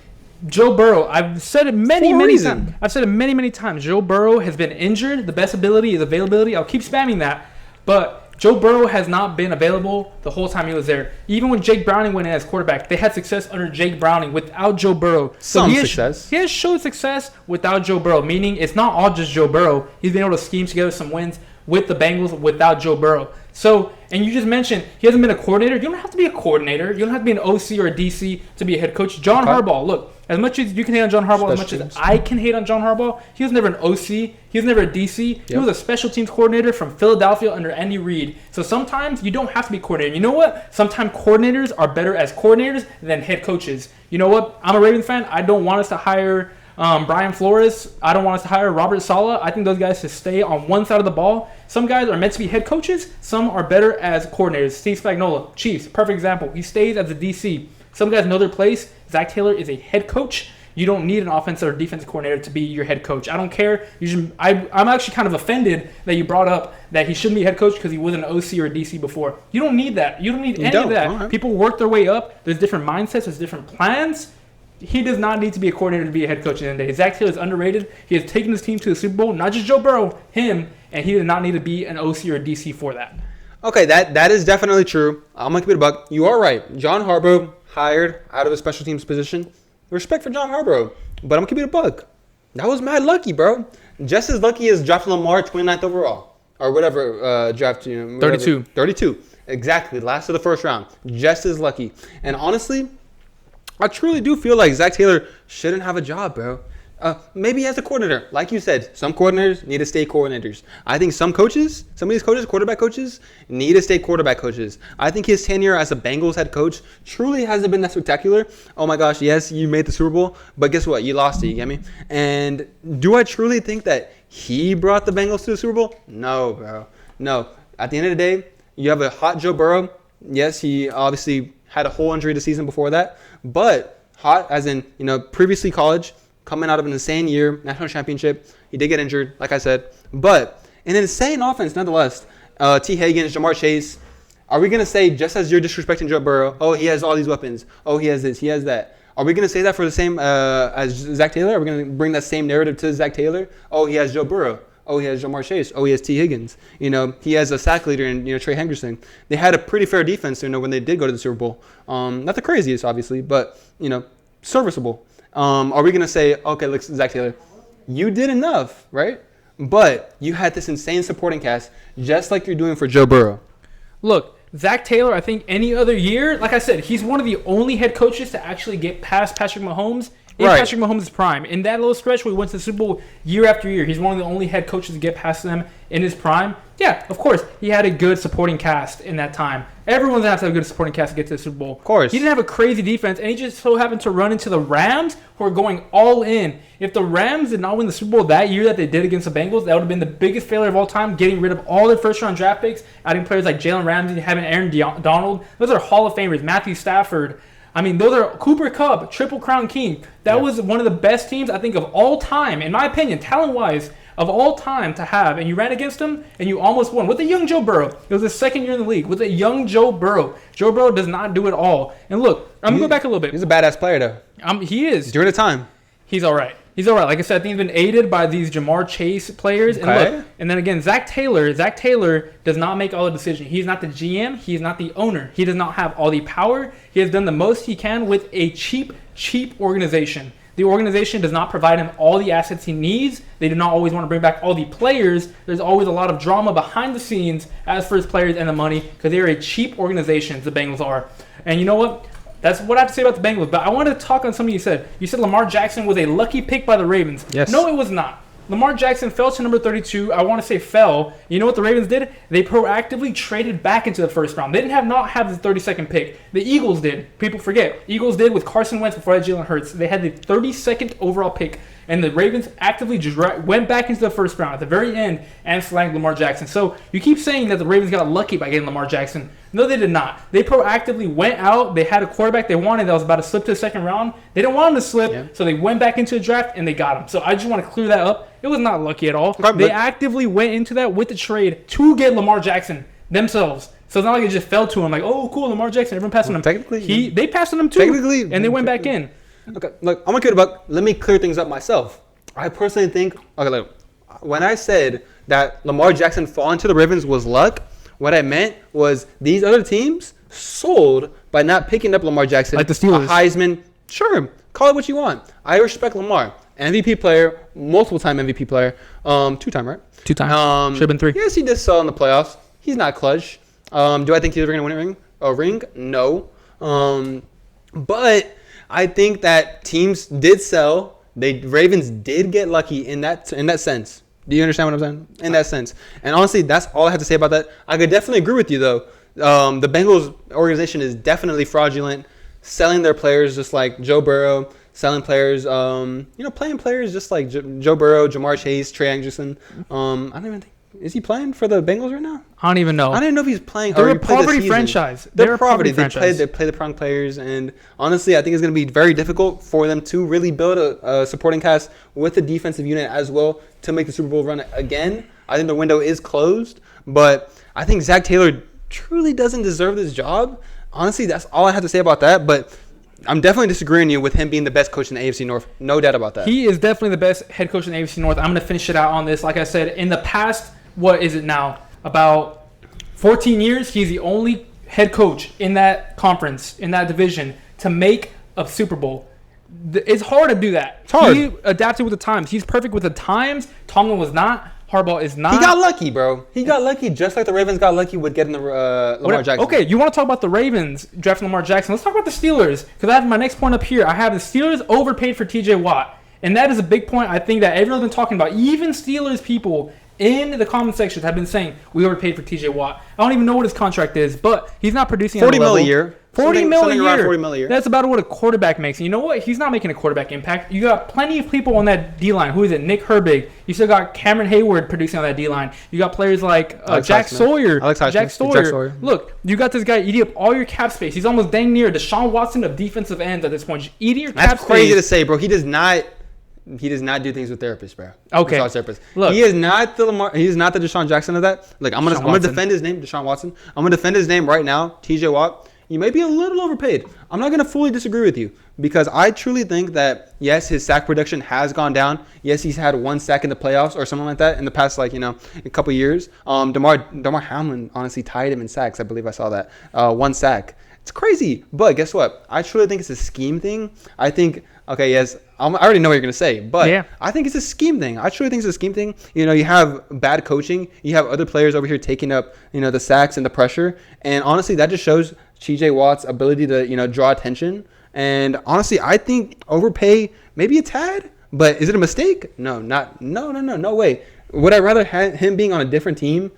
Joe Burrow, I've said it many times. I've said it many times. Joe Burrow has been injured. The best ability is availability. I'll keep spamming that. But Joe Burrow has not been available the whole time he was there. Even when Jake Browning went in as quarterback, they had success under Jake Browning without Joe Burrow. Success. He has showed success without Joe Burrow, meaning it's not all just Joe Burrow. He's been able to scheme together some wins with the Bengals without Joe Burrow. So, and you just mentioned he hasn't been a coordinator. You don't have to be a coordinator. You don't have to be an OC or a DC to be a head coach. John Harbaugh, look, as much as you can hate on John Harbaugh, as much as I can hate on John Harbaugh, he was never an OC. He was never a DC. He was a special teams coordinator from Philadelphia under Andy Reid. So sometimes you don't have to be a coordinator. You know what? Sometimes coordinators are better as coordinators than head coaches. You know what? I'm a Ravens fan. I don't want us to hire Brian Flores. I don't want us to hire Robert Saleh. I think those guys should stay on one side of the ball. Some guys are meant to be head coaches. Some are better as coordinators. Steve Spagnuolo, Chiefs, perfect example. He stays as a DC. Some guys know their place. Zach Taylor is a head coach. You don't need an offensive or defensive coordinator to be your head coach. I don't care. I'm actually kind of offended that you brought up that he shouldn't be a head coach because he wasn't an OC or a DC before. You don't need that. You don't need any of that. Right. People work their way up. There's different mindsets. There's different plans. He does not need to be a coordinator to be a head coach at the end of the day. Zach Taylor is underrated. He has taken his team to the Super Bowl, not just Joe Burrow, him, and he does not need to be an OC or a DC for that. Okay, that is definitely true. I'm gonna keep it a buck. You are right. John Harbaugh hired out of a special teams position. Respect for John Harbaugh, but I'm gonna keep it a buck. That was mad lucky, bro. Just as lucky as drafting Lamar 29th overall or whatever draft. 32. 32. Exactly. Last of the first round. Just as lucky. And honestly, I truly do feel like Zach Taylor shouldn't have a job, bro. Maybe as a coordinator. Like you said, some coordinators need to stay coordinators. I think some of these coaches, quarterback coaches, need to stay quarterback coaches. I think his tenure as a Bengals head coach truly hasn't been that spectacular. Oh my gosh, yes, you made the Super Bowl, but guess what? You lost it, you get me? And do I truly think that he brought the Bengals to the Super Bowl? No, bro. No. At the end of the day, you have a hot Joe Burrow. Yes, he obviously had a whole injury the season before that, but hot as in, previously college, coming out of an insane year, national championship. He did get injured, like I said. But an insane offense, nonetheless. T. Higgins, Jamar Chase. Are we going to say, just as you're disrespecting Joe Burrow, oh, he has all these weapons. Oh, he has this, he has that. Are we going to say that for the same as Zach Taylor? Are we going to bring that same narrative to Zach Taylor? Oh, he has Joe Burrow. Oh, he has Jamar Chase. Oh, he has T. Higgins. He has a sack leader in Trey Henderson. They had a pretty fair defense, when they did go to the Super Bowl. Not the craziest, obviously, but, serviceable. Are we going to say, okay, look, Zach Taylor, you did enough, right? But you had this insane supporting cast, just like you're doing for Joe Burrow. Look, Zach Taylor, I think any other year, like I said, he's one of the only head coaches to actually get past Patrick Mahomes in Patrick Mahomes' prime. In that little stretch where he went to the Super Bowl year after year, he's one of the only head coaches to get past them in his prime. Yeah, of course, he had a good supporting cast in that time. Everyone's going to have a good supporting cast to get to the Super Bowl. Of course. He didn't have a crazy defense, and he just so happened to run into the Rams, who are going all in. If the Rams did not win the Super Bowl that year that they did against the Bengals, that would have been the biggest failure of all time, getting rid of all their first-round draft picks, adding players like Jalen Ramsey, having Aaron Donald. Those are Hall of Famers. Matthew Stafford. I mean, those are Cooper Kupp, Triple Crown King. That was one of the best teams, I think, of all time, in my opinion, talent-wise, of all time to have. And you ran against them, and you almost won. With a young Joe Burrow. It was his second year in the league. With a young Joe Burrow. Joe Burrow does not do it all. And look, I'm going to go back a little bit. He's a badass player, though. He is. During the time. He's all right. He's all right. Like I said, I think he's been aided by these Jamar Chase players. And look, and then again, Zach Taylor does not make all the decisions. He's not the GM. He's not the owner. He does not have all the power. He has done the most he can with a cheap organization. The organization does not provide him all the assets he needs. They do not always want to bring back all the players. There's always a lot of drama behind the scenes as for his players and the money because they are a cheap organization, the Bengals are. And you know what? That's what I have to say about the Bengals. But I wanted to talk on something you said. You said Lamar Jackson was a lucky pick by the Ravens. Yes. No, it was not. Lamar Jackson fell to number 32. I want to say fell. You know what the Ravens did? They proactively traded back into the first round. They didn't not have the 32nd pick. The Eagles did. People forget. Eagles did with Carson Wentz before that Jalen Hurts. They had the 32nd overall pick. And the Ravens actively just went back into the first round at the very end and slagged Lamar Jackson. So you keep saying that the Ravens got lucky by getting Lamar Jackson. No, they did not. They proactively went out. They had a quarterback they wanted that was about to slip to the second round. They didn't want him to slip, so they went back into the draft and they got him. So I just want to clear that up. It was not lucky at all. They actively went into that with the trade to get Lamar Jackson themselves. So it's not like it just fell to him like, oh, cool, Lamar Jackson. Everyone passed on him. Technically, they passed on him too. Technically, and they went back in. Okay, look, I'm gonna let me clear things up myself. I personally think, when I said that Lamar Jackson falling to the Ravens was luck, what I meant was these other teams sold by not picking up Lamar Jackson. Like the Steelers. A Heisman, sure, call it what you want. I respect Lamar. MVP player, multiple-time MVP player. Two-time, right? Two-time. Should have been 3. Yes, he did sell in the playoffs. He's not clutch. Do I think he's ever going to win a ring? No. But I think that teams did sell. Ravens did get lucky in that sense. Do you understand what I'm saying? In that sense. And honestly, that's all I have to say about that. I could definitely agree with you, though. The Bengals organization is definitely fraudulent, selling their players just like Joe Burrow, selling players, playing players just like Joe Burrow, Jamar Chase, Trey Henderson. I don't even think. Is he playing for the Bengals right now? I don't even know. I don't even know if he's playing. They're a poverty franchise. They're a poverty franchise. They play the prong players, and honestly, I think it's going to be very difficult for them to really build a supporting cast with the defensive unit as well to make the Super Bowl run again. I think the window is closed, but I think Zach Taylor truly doesn't deserve this job. Honestly, that's all I have to say about that, but I'm definitely disagreeing with him being the best coach in the AFC North. No doubt about that. He is definitely the best head coach in the AFC North. I'm going to finish it out on this. Like I said, in the past, what is it now? About 14 years, he's the only head coach in that conference, in that division, to make a Super Bowl. It's hard to do that. It's hard. He adapted with the times. He's perfect with the times. Tomlin was not. Harbaugh is not. He got lucky, bro. He got lucky just like the Ravens got lucky with getting the Lamar Jackson. Okay, you want to talk about the Ravens drafting Lamar Jackson. Let's talk about the Steelers, because I have my next point up here. I have the Steelers overpaid for T.J. Watt. And that is a big point I think that everyone's been talking about. Even Steelers people in the comment sections have been saying, we overpaid for T.J. Watt. I don't even know what his contract is, but he's not producing at a level. $40 million a year. 40 mil a year. Around 40 mil a year. That's about what a quarterback makes. And you know what? He's not making a quarterback impact. You got plenty of people on that D-line. Who is it? Nick Herbig. You still got Cameron Hayward producing on that D-line. You got players like Jack Sawyer. Jack Sawyer. Look, you got this guy eating up all your cap space. He's almost dang near Deshaun Watson of defensive ends at this point. Just eating your cap space. That's crazy to say, bro. He does not do things with therapists, bro. Okay. Look, he is not the Lamar. He is not the Deshaun Jackson of that. Like, I'm gonna defend his name, Deshaun Watson. I'm gonna defend his name right now, T.J. Watt. You may be a little overpaid. I'm not going to fully disagree with you because I truly think that, yes, his sack production has gone down. Yes, he's had 1 sack in the playoffs or something like that in the past, a couple years. Damar Hamlin honestly tied him in sacks. I believe I saw that. 1 sack. It's crazy. But guess what? I truly think it's a scheme thing. I think, okay, yes, I already know what you're going to say, but yeah. I think it's a scheme thing. I truly think it's a scheme thing. You have bad coaching. You have other players over here taking up, the sacks and the pressure. And honestly, that just shows T.J. Watt's ability to, draw attention. And honestly, I think overpay maybe a tad, but is it a mistake? No way. Would I rather have him being on a different team?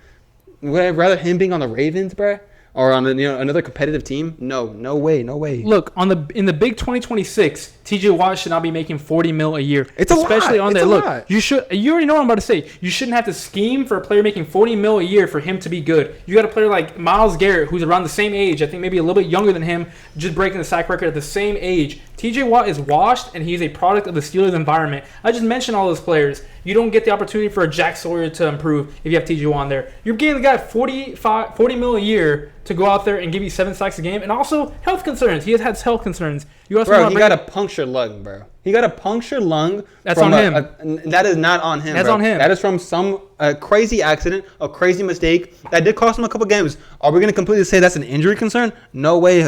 Would I rather him being on the Ravens, bruh? Or on another competitive team? No way. Look, in the big 2026, T.J. Watt should not be making $40 million a year. It's especially on there. Look, you already know what I'm about to say. You shouldn't have to scheme for a player making $40 million a year for him to be good. You got a player like Myles Garrett, who's around the same age. I think maybe a little bit younger than him, just breaking the sack record at the same age. T.J. Watt is washed, and he's a product of the Steelers environment. I just mentioned all those players. You don't get the opportunity for a Jack Sawyer to improve if you have T.J. Watt on there. You're getting the guy $40 million a year to go out there and give you 7 sacks a game, and also health concerns. He has had health concerns. He got a punctured lung, bro. He got a punctured lung. That's on him. That is not on him. That's bro. on him. That is from some crazy accident, a crazy mistake that did cost him a couple games. Are we going to completely say that's an injury concern? No way.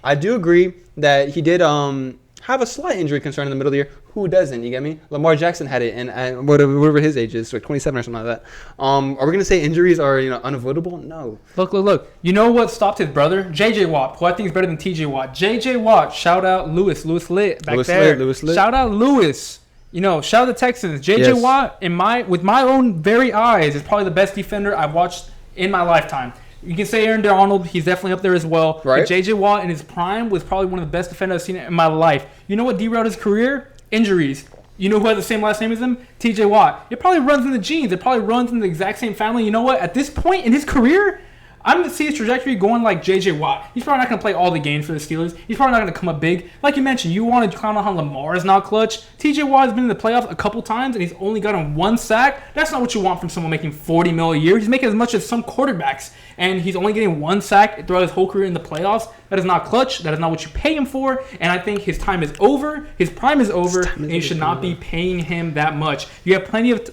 I do agree that he did have a slight injury concern in the middle of the year. Who doesn't? You get me? Lamar Jackson had it, and whatever his age is, 27 or something like that. Are we going to say injuries are unavoidable? No. Look. You know what stopped his brother? J.J. Watt, who I think is better than T.J. Watt. J.J. Watt, shout out Lewis Litt back there. Lewis Litt. Shout out Lewis. Shout out the Texans. J.J. Watt, with my own very eyes, is probably the best defender I've watched in my lifetime. You can say Aaron Donald, he's definitely up there as well. Right. But J.J. Watt in his prime was probably one of the best defenders I've seen in my life. You know what derailed his career? Injuries. You know who has the same last name as him? T.J. Watt. It probably runs in the genes. It probably runs in the exact same family. You know what? At this point in his career, I'm going to see his trajectory going like J.J. Watt. He's probably not going to play all the games for the Steelers. He's probably not going to come up big. Like you mentioned, you want to clown on how Lamar is not clutch. T.J. Watt has been in the playoffs a couple times, and he's only gotten 1 sack. That's not what you want from someone making $40 million a year. He's making as much as some quarterbacks, and he's only getting 1 sack throughout his whole career in the playoffs. That is not clutch. That is not what you pay him for, and I think his time is over. His prime is over, and you should not be paying him that much. You have plenty of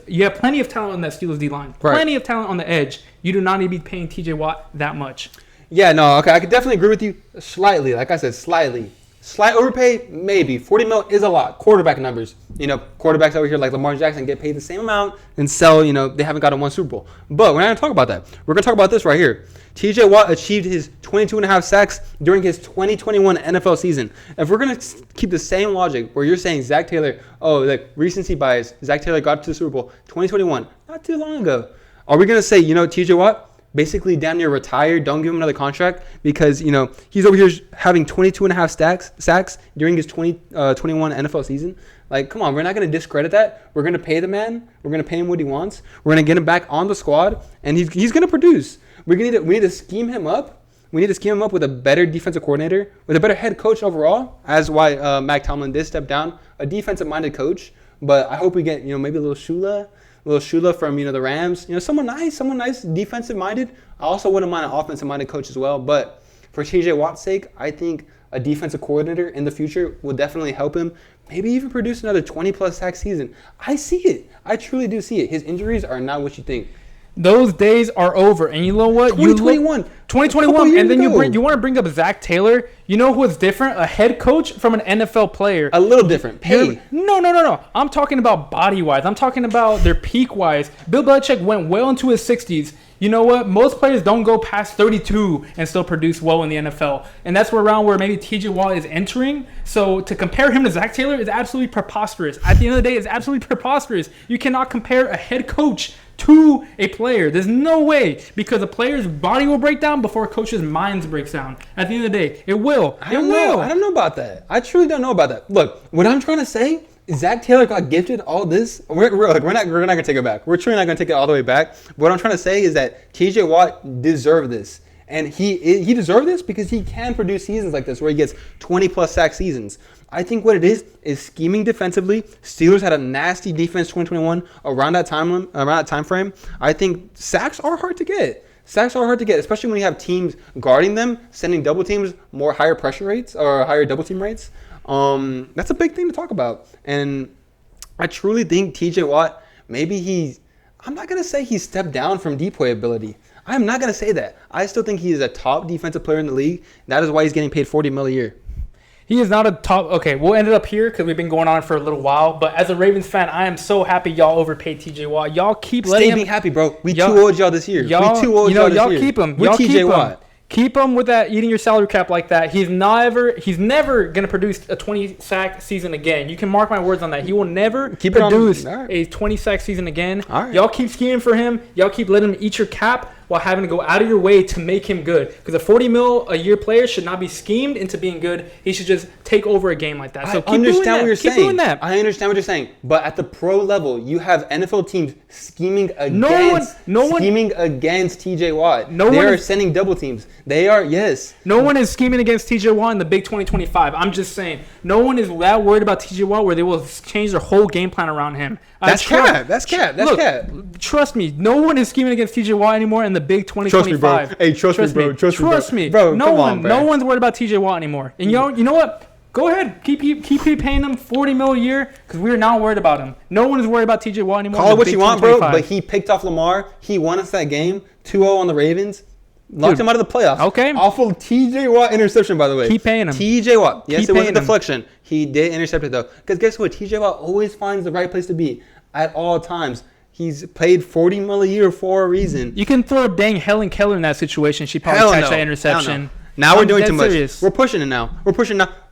talent on that Steelers D-line. Right. Plenty of talent on the edge. You do not need to be paying T.J. Watt that much. Yeah, no, okay, I could definitely agree with you slightly. Like I said, slightly. Slight overpay, maybe. $40 million is a lot. Quarterback numbers. Quarterbacks over here like Lamar Jackson get paid the same amount and sell, they haven't gotten 1 Super Bowl. But we're not going to talk about that. We're going to talk about this right here. T.J. Watt achieved his 22.5 sacks during his 2021 NFL season. If we're going to keep the same logic where you're saying Zach Taylor, recency bias, Zach Taylor got to the Super Bowl 2021, not too long ago. Are we going to say, T.J. Watt basically damn near retired, don't give him another contract because, he's over here having 22.5 sacks during his 2021 NFL season? Like, come on, we're not going to discredit that. We're going to pay the man. We're going to pay him what he wants. We're going to get him back on the squad, and he's going to produce. We need to scheme him up. We need to scheme him up with a better defensive coordinator, with a better head coach overall, as why Mac Tomlin did step down, a defensive-minded coach. But I hope we get, maybe a little Shula from, the Rams. Someone nice, defensive-minded. I also wouldn't mind an offensive-minded coach as well. But for T.J. Watt's sake, I think a defensive coordinator in the future will definitely help him. Maybe even produce another 20-plus sack season. I see it. I truly do see it. His injuries are not what you think. Those days are over. And you know what? 2021. 2021. And then you want to bring up Zach Taylor. You know what's different? A head coach from an NFL player. A little different. Pay. No. I'm talking about body-wise. I'm talking about their peak-wise. Bill Belichick went well into his 60s. You know what? Most players don't go past 32 and still produce well in the NFL. And that's around where maybe TJ Watt is entering. So to compare him to Zach Taylor is absolutely preposterous. At the end of the day, it's absolutely preposterous. You cannot compare a head coach to a player. There's no way, because a player's body will break down before a coach's mind breaks down. At the end of the day, it will. I don't know about that. I truly don't know about that. Look, what I'm trying to say, Zach Taylor got gifted all this. We're not gonna take it back. We're truly not gonna take it all the way back. What I'm trying to say is that TJ Watt deserved this, and he deserved this because he can produce seasons like this where he gets 20+ sack seasons. I think what it is scheming defensively. Steelers had a nasty defense 2021 around that time frame. I think sacks are hard to get. Sacks are hard to get, especially when you have teams guarding them, sending double teams, higher pressure rates or higher double team rates. That's a big thing to talk about. And I truly think TJ Watt, I'm not going to say he stepped down from decoy ability. I'm not going to say that. I still think he is a top defensive player in the league. That is why he's getting paid $40 million a year. He is not a top. Okay, we'll end it up here because we've been going on for a little while. But as a Ravens fan, I am so happy y'all overpaid TJ Watt. Y'all keep letting him. Stay happy, bro. We too owed y'all this year. Y'all keep him. With TJ Watt. Keep him with that, eating your salary cap like that. He's never going to produce a 20-sack season again. You can mark my words on that. He will never produce a 20-sack season again. Right. Y'all keep scheming for him. Y'all keep letting him eat your cap while having to go out of your way to make him good. Because a $40 million a year player should not be schemed into being good. He should just take over a game like that. So I understand what you're saying. Keep doing that. I understand what you're saying. But at the pro level, you have NFL teams scheming against TJ Watt. They are sending double teams. They are, yes. No one is scheming against TJ Watt in the big 2025. I'm just saying. No one is that worried about TJ Watt where they will change their whole game plan around him. That's cap. That's cap. Trust me. No one is scheming against TJ Watt anymore in the big 2025. Trust me, bro. Hey, trust me, bro. No one's worried about TJ Watt anymore. And you know what? Go ahead. Keep paying him $40 million a year because we are not worried about him. No one is worried about TJ Watt anymore. Call it what you want, bro. But he picked off Lamar. He won us that game 2-0 on the Ravens. Locked him out of the playoffs. Okay. Off of TJ Watt interception, by the way. Keep paying him. TJ Watt. Yes, it was a deflection. He did intercept it, though. Because guess what? TJ Watt always finds the right place to be at all times. He's paid $40 million a year for a reason. You can throw dang Helen Keller in that situation. She probably catch that interception. Now we're doing too much. We're pushing it now.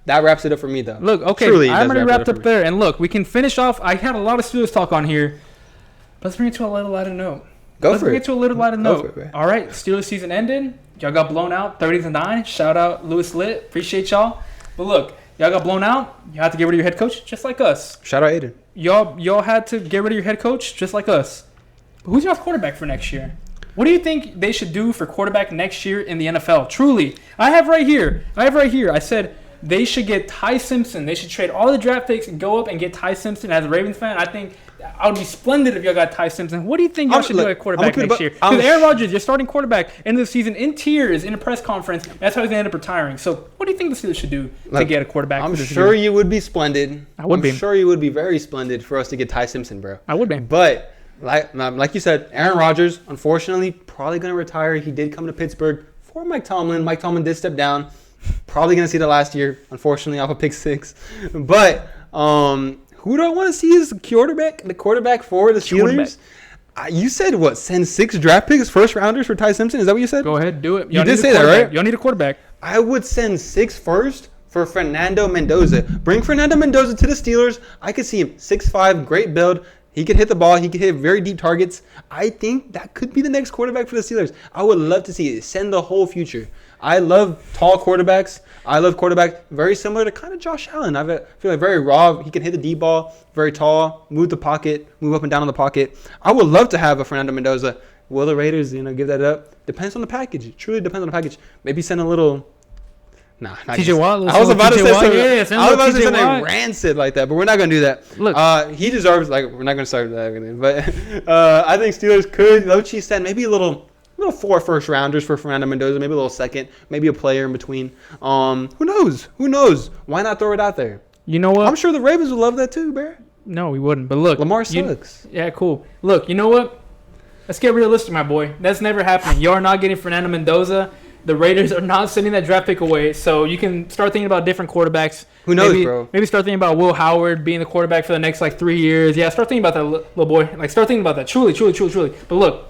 That wraps it up for me, though. Look, okay. Truly, I'm already wrapped up there. And look, we can finish off. I had a lot of Steelers talk on here. Let's bring it to a little lighter note. Let's bring it to a little lighter note. All right, Steelers season ended. Y'all got blown out 30-9. Shout out Lewis Litt. Appreciate y'all. But look, y'all got blown out. You had to get rid of your head coach just like us. Shout out Aiden. Y'all had to get rid of your head coach just like us. But who's your quarterback for next year? What do you think they should do for quarterback next year in the NFL? Truly. I have right here. I said they should get Ty Simpson. They should trade all the draft picks and go up and get Ty Simpson. As a Ravens fan, I think I would be splendid if y'all got Ty Simpson. What do you think y'all should do at quarterback next year? Because Aaron Rodgers, your starting quarterback, end of the season in tears in a press conference. That's how he's going to end up retiring. So what do you think the Steelers should do to get a quarterback? I'm sure you would be splendid. I'm sure you would be very splendid for us to get Ty Simpson, bro. I would be. But like you said, Aaron Rodgers, unfortunately, probably going to retire. He did come to Pittsburgh for Mike Tomlin. Mike Tomlin did step down. Probably going to see that last year, unfortunately, off of pick 6. But who do I want to see as the quarterback for the Steelers? You said what? Send 6 draft picks, first rounders for Ty Simpson? Is that what you said? Go ahead, do it. You did say that, right? Y'all need a quarterback. I would send 6 first for Fernando Mendoza. Bring Fernando Mendoza to the Steelers. I could see him 6'5", great build. He could hit the ball. He could hit very deep targets. I think that could be the next quarterback for the Steelers. I would love to see it. Send the whole future. I love tall quarterbacks. I love quarterbacks very similar to kind of Josh Allen. I feel like very raw. He can hit the deep ball, very tall, move the pocket, move up and down in the pocket. I would love to have a Fernando Mendoza. Will the Raiders, give that up? Depends on the package. It truly depends on the package. Maybe send a little. Nah, TJ Watt. I was about to say something rancid like that, but we're not going to do that. Look, he deserves. We're not going to start that, but I think Steelers could. Lochi said maybe a little 4 first rounders for Fernando Mendoza, maybe a little second, maybe a player in between. Who knows? Why not throw it out there? You know what? I'm sure the Ravens would love that too, Bear. No, we wouldn't. But look, Lamar sucks. Yeah, cool. Look, you know what? Let's get realistic, my boy. That's never happening. You are not getting Fernando Mendoza. The Raiders are not sending that draft pick away, so you can start thinking about different quarterbacks. Who knows, bro? Maybe start thinking about Will Howard being the quarterback for the next 3 years. Yeah, start thinking about that, little boy. Start thinking about that. Truly. But look,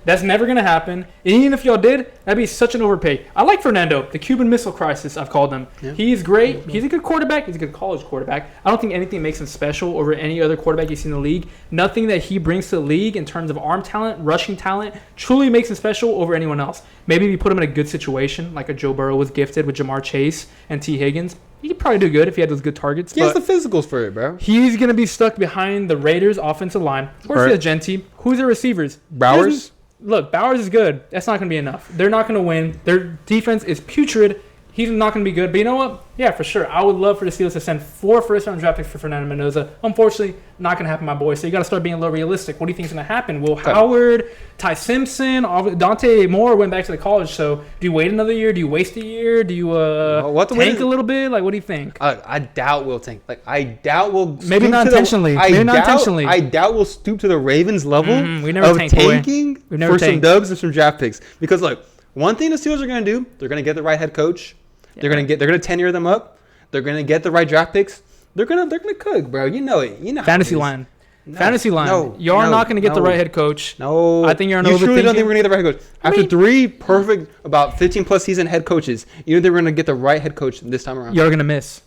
that's never gonna happen. And even if y'all did, that'd be such an overpay. I like Fernando, the Cuban Missile Crisis. I've called him. Yeah. He's great. He's a good quarterback. He's a good college quarterback. I don't think anything makes him special over any other quarterback you see in the league. Nothing that he brings to the league in terms of arm talent, rushing talent, truly makes him special over anyone else. Maybe if you put him in a good situation, like a Joe Burrow was gifted with Jamar Chase and T. Higgins, he could probably do good if he had those good targets. He has the physicals for it, bro. He's going to be stuck behind the Raiders' offensive line. Of course, he has Genty. Who's their receivers? Bowers? Look, Bowers is good. That's not going to be enough. They're not going to win. Their defense is putrid. He's not going to be good. But you know what? Yeah, for sure. I would love for the Steelers to send 4 first-round draft picks for Fernando Mendoza. Unfortunately, not going to happen, my boy. So you got to start being a little realistic. What do you think is going to happen? Will Howard, Ty Simpson, Dante Moore went back to the college. So do you wait another year? Do you waste a year? Do you tank a little bit? What do you think? I doubt we'll tank. I doubt we'll. Maybe not intentionally. I doubt we'll stoop to the Ravens level we never of tanked, tanking for some tanked. dubs and some draft picks. Because look, one thing the Steelers are going to do, they're going to get the right head coach. They're gonna tenure them up. They're gonna get the right draft picks. They're gonna cook, bro. You know it. You know fantasy line. Fantasy line. You're not gonna get the right head coach. No, I think you're overthinking. You truly don't think we're gonna get the right head coach after 3 perfect, about 15+ season head coaches. You don't think we're gonna get the right head coach this time around? You're gonna miss.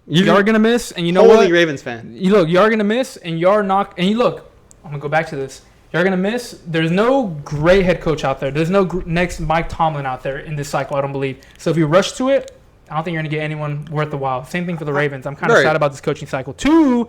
You're gonna miss, and you know what? Holy Ravens fan. You're gonna miss, and you're not. And I'm gonna go back to this. You're gonna miss. There's no great head coach out there. There's no next Mike Tomlin out there in this cycle. I don't believe. So if you rush to it, I don't think you're gonna get anyone worth the while. Same thing for the Ravens. I'm kind of sad about this coaching cycle. 2,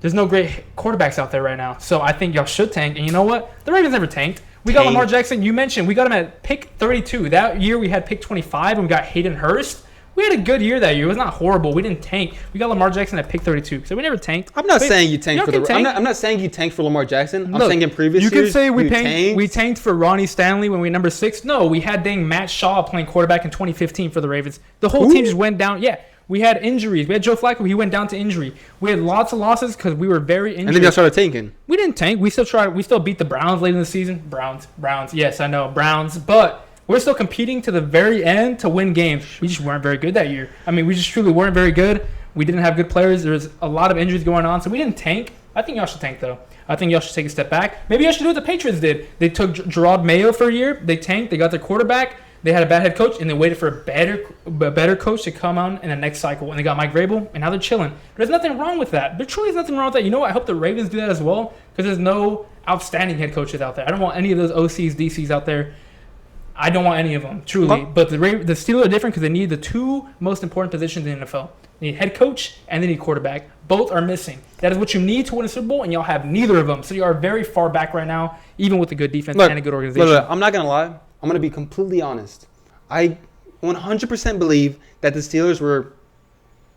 there's no great quarterbacks out there right now. So I think y'all should tank. And you know what? The Ravens never tanked. We got Lamar Jackson. You mentioned we got him at pick 32. That year we had pick 25 and we got Hayden Hurst. We had a good year that year. It was not horrible. We didn't tank. We got Lamar Jackson at pick 32. So we never tanked. I'm not saying you tanked for the. I'm not saying you tanked for Lamar Jackson. I'm saying in previous years. You can say we tanked for Ronnie Stanley when we were number 6. No, we had Matt Shaw playing quarterback in 2015 for the Ravens. The whole team just went down. Yeah, we had injuries. We had Joe Flacco. He went down to injury. We had lots of losses because we were very injured. And then y'all started tanking. We didn't tank. We still beat the Browns late in the season. Browns. Yes, I know Browns, but. We're still competing to the very end to win games. We just weren't very good that year. I mean, we just truly weren't very good. We didn't have good players. There was a lot of injuries going on, so we didn't tank. I think y'all should tank, though. I think y'all should take a step back. Maybe y'all should do what the Patriots did. They took Gerard Mayo for a year. They tanked. They got their quarterback. They had a bad head coach, and they waited for a better coach to come on in the next cycle. And they got Mike Vrabel, and now they're chilling. There's nothing wrong with that. There truly is nothing wrong with that. You know what? I hope the Ravens do that as well because there's no outstanding head coaches out there. I don't want any of those OCs, DCs out there. I don't want any of them, truly. But the Steelers are different because they need the 2 most important positions in the NFL. They need head coach and they need quarterback. Both are missing. That is what you need to win a Super Bowl, and y'all have neither of them. So you are very far back right now, even with a good defense and a good organization. Look, I'm not going to lie. I'm going to be completely honest. I 100% believe that the Steelers were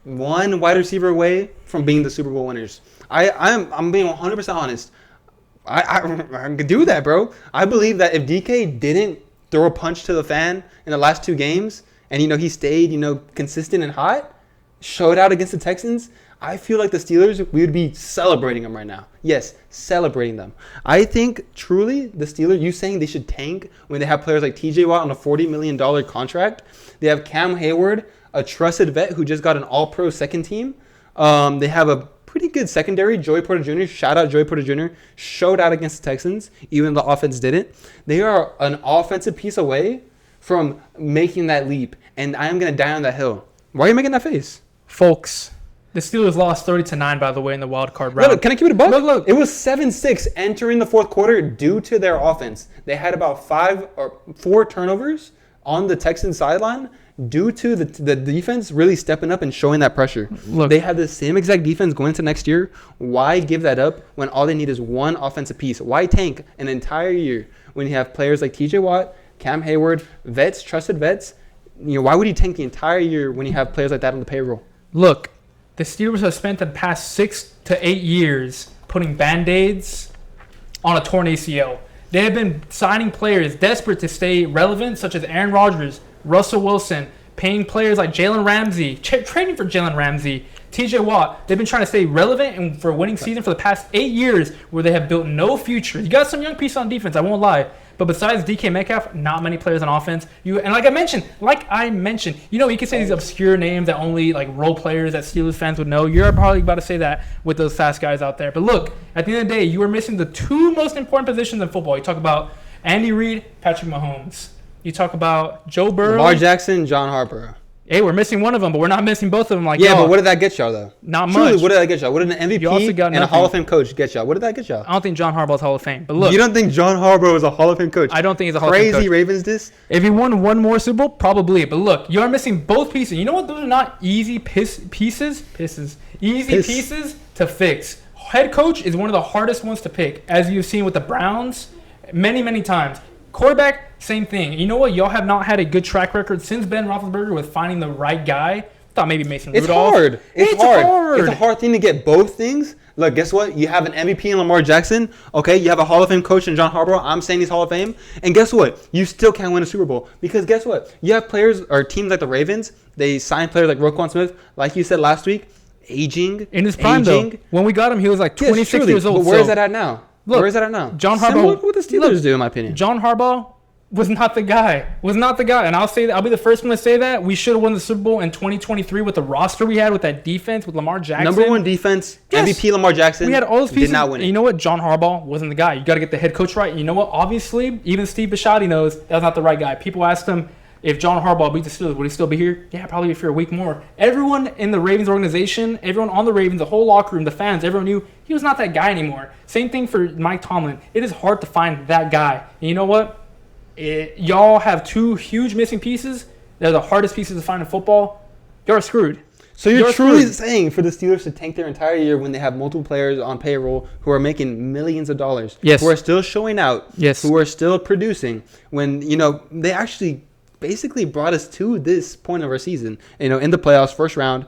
1 wide receiver away from being the Super Bowl winners. I'm being 100% honest. I can do that, bro. I believe that if DK didn't throw a punch to the fan in the last 2 games, and he stayed consistent and hot, showed out against the Texans, I feel like the Steelers, we would be celebrating them right now. Yes, celebrating them. I think truly the Steelers, you saying they should tank when they have players like TJ Watt on a $40 million contract. They have Cam Hayward, a trusted vet who just got an all-pro second team. They have a pretty good secondary. Joey Porter Jr., shout out Joey Porter Jr., showed out against the Texans, even though the offense didn't. They are an offensive piece away from making that leap, and I am going to die on that hill. Why are you making that face? Folks, the Steelers lost 30-9, by the way, in the wild card round. Look, can I keep it a buck? Look. It was 7-6 entering the fourth quarter due to their offense. They had about 5 or 4 turnovers on the Texans sideline due to the defense really stepping up and showing that pressure. Look, they have the same exact defense going into next year. Why give that up when all they need is 1 offensive piece? Why tank an entire year when you have players like TJ Watt, Cam Hayward, vets, trusted vets? Why would you tank the entire year when you have players like that on the payroll? Look, the Steelers have spent the past 6 to 8 years putting Band-Aids on a torn ACL. They have been signing players desperate to stay relevant, such as Aaron Rodgers, Russell Wilson, paying players like Jalen Ramsey, trading for Jalen Ramsey, TJ Watt, they've been trying to stay relevant and for a winning season for the past 8 years where they have built no future. You got some young pieces on defense, I won't lie. But besides DK Metcalf, not many players on offense. And like I mentioned, you can say these obscure names that only like role players that Steelers fans would know. You're probably about to say that with those fast guys out there. But look, at the end of the day, you are missing the two most important positions in football. You talk about Andy Reid, Patrick Mahomes. You talk about Joe Burrow. Lamar Jackson, John Harbaugh. Hey, we're missing one of them, but we're not missing both of them. But what did that get y'all, though? Not Truly, much. what did that get y'all? What did an MVP and a Hall of Fame coach get y'all? What did that get y'all? I don't think John Harbaugh's Hall of Fame. But look. You don't think John Harbaugh is a Hall of Fame coach? I don't think he's a Hall of Fame coach. Crazy Ravens this? If he won one more Super Bowl, probably. But look, you are missing both pieces. You know what? Those are not easy pieces to fix. Head coach is one of the hardest ones to pick, as you've seen with the Browns many, many times. Quarterback, same thing. You know what? Y'all have not had a good track record since Ben Roethlisberger with finding the right guy. Thought maybe Mason Rudolph. It's hard. It's a hard thing to get both things. Look, guess what? You have an MVP in Lamar Jackson. Okay, you have a Hall of Fame coach in John Harbaugh. I'm saying he's Hall of Fame. And guess what? You still can't win a Super Bowl. Because guess what? You have players or teams like the Ravens. They sign players like Roquan Smith, like you said last week, aging. In his prime, though. When we got him, he was like 26 years old. But where is that at now? Look, where is that at now? John Harbaugh. What the Steelers do, in my opinion. John Harbaugh was not the guy. And I'll say that. I'll be the first one to say that. We should have won the Super Bowl in 2023 with the roster we had with that defense with Lamar Jackson. Number one defense, yes. MVP Lamar Jackson. We had all those pieces. Did not win it. And you know what? John Harbaugh wasn't the guy. You got to get the head coach right. And you know what? Obviously, even Steve Bisciotti knows that was not the right guy. People asked him if John Harbaugh beat the Steelers, would he still be here? Yeah, probably for a week more. Everyone in the Ravens organization, everyone on the Ravens, the whole locker room, the fans, everyone knew he was not that guy anymore. Same thing for Mike Tomlin. It is hard to find that guy. And you know what? Y'all have two huge missing pieces. They're the hardest pieces to find in football. You're screwed. So you're truly saying for the Steelers to tank their entire year when they have multiple players on payroll who are making millions of dollars, yes, who are still showing out, yes, who are still producing, when they actually basically brought us to this point of our season. In the playoffs, first round,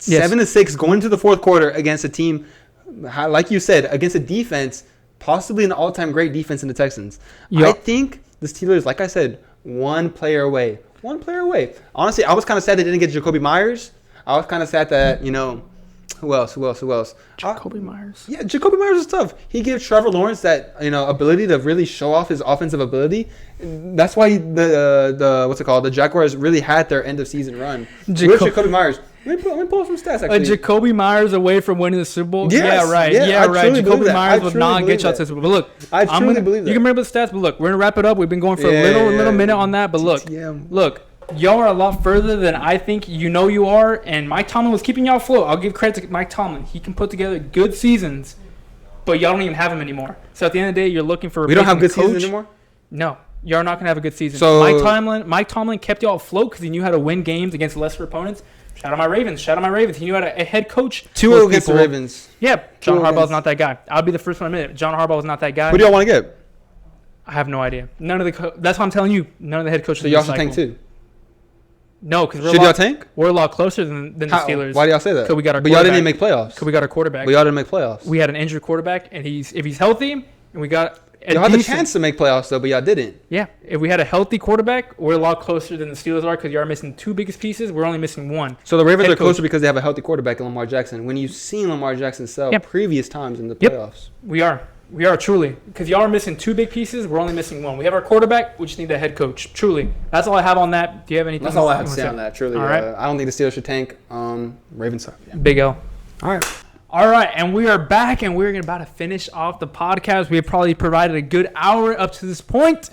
yes, 7-6, going to the fourth quarter against a team, like you said, against a defense, possibly an all-time great defense in the Texans. Yep. I think the Steelers, like I said, one player away. Honestly, I was kind of sad they didn't get Jacoby Myers. I was kind of sad that, who else? Jacoby Myers. Yeah, Jacoby Myers is tough. He gives Trevor Lawrence that, ability to really show off his offensive ability. That's why the Jaguars really had their end of season run. With Jacoby Myers. Let me pull some stats, actually. Jacoby Myers away from winning the Super Bowl? Yes, yeah, right. Jacoby Myers would not get you out to the Super Bowl. But look, I truly believe that. You can remember the stats, but look, we're going to wrap it up. We've been going for a little minute on that. But look, y'all are a lot further than I think you are. And Mike Tomlin was keeping y'all afloat. I'll give credit to Mike Tomlin. He can put together good seasons, but y'all don't even have him anymore. So at the end of the day, you're looking for a We don't have good seasons anymore? No. Y'all are not going to have a good season. So Mike Tomlin kept y'all afloat because he knew how to win games against lesser opponents. Shout out my Ravens. He knew how to a head coach. 2-0 against the Ravens. Yeah, John Harbaugh's not that guy. I'll be the first one to admit it. John Harbaugh was not that guy. Who do y'all want to get? I have no idea. That's what I'm telling you. None of the head coaches. So y'all should tank too? No, because y'all tank? We're a lot closer than the Steelers. Why do y'all say that? We got our but y'all didn't even make playoffs. Because we got our quarterback. But y'all didn't make playoffs. We had an injured quarterback, and if he's healthy, and we got y'all had the chance to make playoffs though, but y'all didn't. Yeah, if we had a healthy quarterback, we're a lot closer than the Steelers are because you are missing two biggest pieces. We're only missing one. So the Ravens are closer because they have a healthy quarterback in Lamar Jackson. When you've seen Lamar Jackson sell previous times in the playoffs. We are truly, because y'all are missing two big pieces. We're only missing one. We have our quarterback. We just need the head coach. Truly, that's all I have on that. Do you have anything? That's all I have to say on that. Truly, all right. I don't think the Steelers should tank. Ravens suck. Yeah. Big L. All right, and we are back, and we're about to finish off the podcast. We have probably provided a good hour up to this point,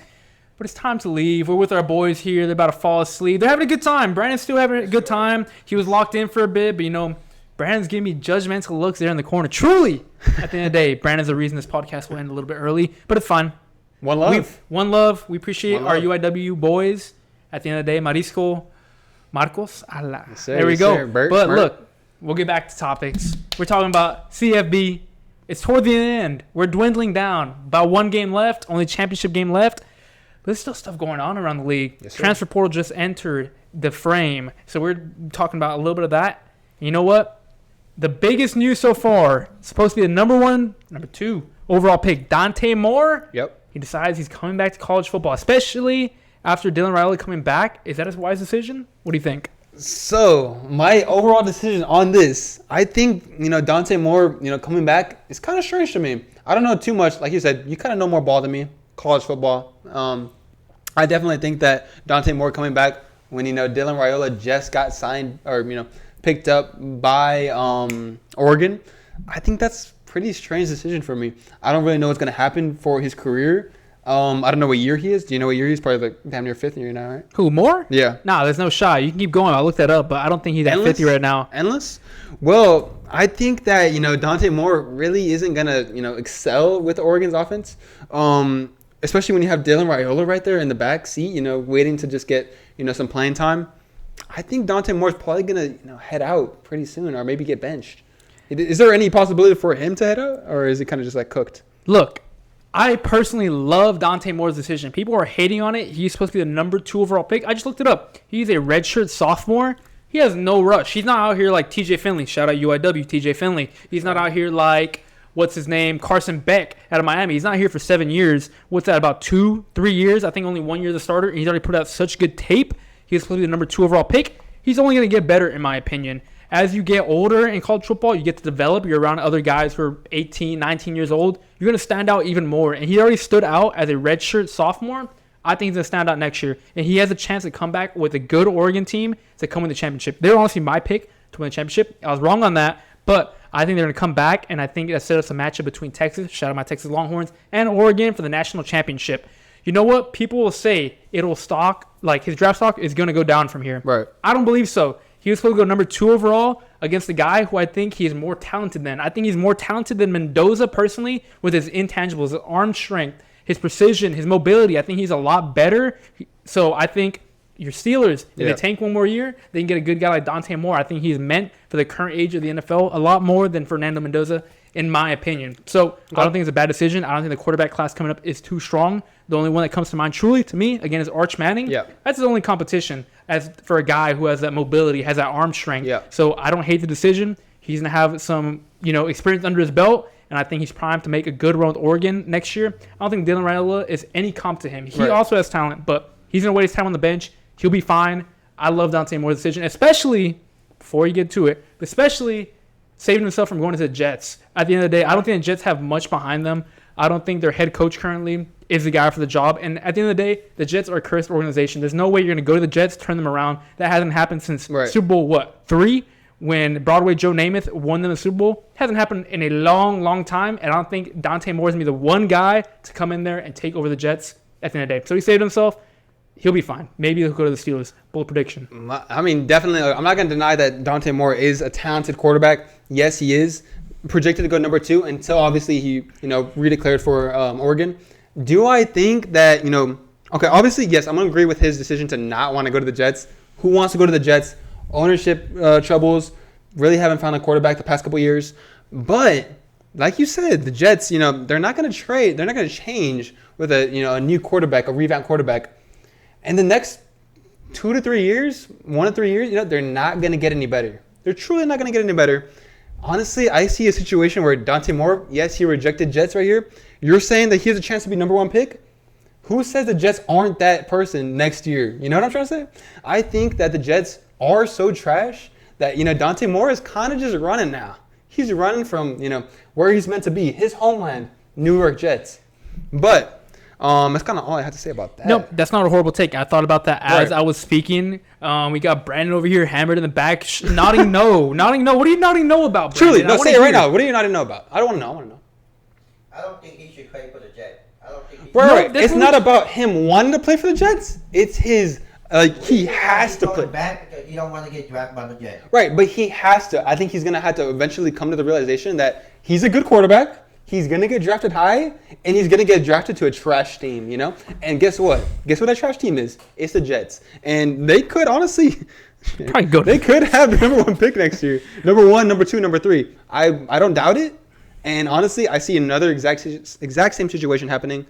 but it's time to leave. We're with our boys here. They're about to fall asleep. They're having a good time. Brandon's still having a good time. He was locked in for a bit, but Brandon's giving me judgmental looks there in the corner. Truly, at the end of the day, Brandon's the reason this podcast will end a little bit early, but it's fun. One love. We appreciate our UIW boys. At the end of the day, Marisco, Marcos, Allah. Yes, sir, there we go. Bert, but look, we'll get back to topics. We're talking about CFB. It's toward the end. We're dwindling down. About one game left, only championship game left. But there's still stuff going on around the league. Yes, Transfer portal just entered the frame. So we're talking about a little bit of that. And you know what? The biggest news so far, supposed to be the number 2 overall pick, Dante Moore. Yep. He decides he's coming back to college football, especially after Dylan Riley coming back. Is that a wise decision? What do you think? So my overall decision on this, I think Dante Moore, coming back is kind of strange to me. I don't know too much. Like you said, you kind of know more ball than me, college football. I definitely think that Dante Moore coming back when Dylan Raiola just got signed or picked up by Oregon. I think that's pretty strange decision for me. I don't really know what's going to happen for his career. I don't know what year he is. Do you know what year he's? Probably like damn near fifth year now, right? Who, Moore? Yeah. Nah, there's no shot. You can keep going. I'll look that up, but I don't think he's at 50 right now. Endless? Well, I think that, Dante Moore really isn't going to, excel with Oregon's offense. Especially when you have Dylan Raiola right there in the back seat, waiting to just get, some playing time. I think Dante Moore's probably going to, head out pretty soon or maybe get benched. Is there any possibility for him to head out, or is it kind of just like cooked? Look, I personally love Dante Moore's decision. People are hating on it. He's supposed to be the number 2 overall pick. I just looked it up. He's a redshirt sophomore. He has no rush. He's not out here like TJ Finley. Shout out UIW, TJ Finley. He's not out here like, what's his name, Carson Beck out of Miami. He's not here for 7 years. What's that, about 2-3 years? I think only 1 year as a starter. And he's already put out such good tape. He's supposed to be the number 2 overall pick. He's only going to get better, in my opinion. As you get older in college football, you get to develop. You're around other guys who are 18, 19 years old. You're going to stand out even more. And he already stood out as a redshirt sophomore. I think he's going to stand out next year. And he has a chance to come back with a good Oregon team to come win the championship. They're honestly my pick to win the championship. I was wrong on that. But I think they're going to come back. And I think that set us a matchup between Texas, shout out my Texas Longhorns, and Oregon for the national championship. You know what? People will say it'll stock, like his draft stock is going to go down from here. Right. I don't believe so. He was supposed to go number 2 overall against a guy who I think he's more talented than. I think he's more talented than Mendoza personally with his intangibles, his arm strength, his precision, his mobility. I think he's a lot better. So I think your Steelers, if they tank one more year, they can get a good guy like Dante Moore. I think he's meant for the current age of the NFL a lot more than Fernando Mendoza, in my opinion. So I don't think it's a bad decision. I don't think the quarterback class coming up is too strong. The only one that comes to mind truly, to me, again, is Arch Manning. Yeah. That's his only competition as for a guy who has that mobility, has that arm strength. Yeah. So I don't hate the decision. He's going to have some, experience under his belt, and I think he's primed to make a good run with Oregon next year. I don't think Dylan Raiola is any comp to him. He also has talent, but he's going to waste time on the bench. He'll be fine. I love Dante Moore's decision, especially, before you get to it, especially saving himself from going to the Jets. At the end of the day, I don't think the Jets have much behind them. I don't think their head coach currently is the guy for the job. And at the end of the day, the Jets are a cursed organization. There's no way you're going to go to the Jets, turn them around. That hasn't happened since Super Bowl, 3? When Broadway Joe Namath won them the Super Bowl. Hasn't happened in a long, long time. And I don't think Dante Moore is going to be the one guy to come in there and take over the Jets at the end of the day. So he saved himself. He'll be fine. Maybe he'll go to the Steelers. Bold prediction. I mean, definitely. I'm not going to deny that Dante Moore is a talented quarterback. Yes, he is. Projected to go number 2 until obviously he, redeclared for Oregon. Do I think that, okay, obviously, yes, I'm going to agree with his decision to not want to go to the Jets. Who wants to go to the Jets? Ownership troubles. Really haven't found a quarterback the past couple years. But like you said, the Jets, they're not going to trade. They're not going to change with a new quarterback, a revamped quarterback. And the next 2 to 3 years, 1 to 3 years, they're not going to get any better. They're truly not going to get any better. Honestly, I see a situation where Dante Moore, yes, he rejected Jets right here. You're saying that he has a chance to be number 1 pick? Who says the Jets aren't that person next year? You know what I'm trying to say? I think that the Jets are so trash that, Dante Moore is kind of just running now. He's running from, where he's meant to be, his homeland, New York Jets. But that's kind of all I have to say about that. No, that's not a horrible take. I thought about that as I was speaking. We got Brandon over here hammered in the back, nodding no. Nodding no. What do you nodding no about, Brandon? Truly, no, say it right now. What do you nodding no about? I don't want to know. I want to know. I don't think he should play for the Jets. I don't think he should. Right. It's not about him wanting to play for the Jets. It's his, he has to play. Back because you don't want to get drafted by the Jets. Right, but he has to. I think he's going to have to eventually come to the realization that he's a good quarterback. He's going to get drafted high, and he's going to get drafted to a trash team, And guess what? Guess what that trash team is? It's the Jets. And they could, honestly, they could have the number 1 pick next year. Number 1, number 2, number 3. I don't doubt it. And honestly, I see another exact same situation happening.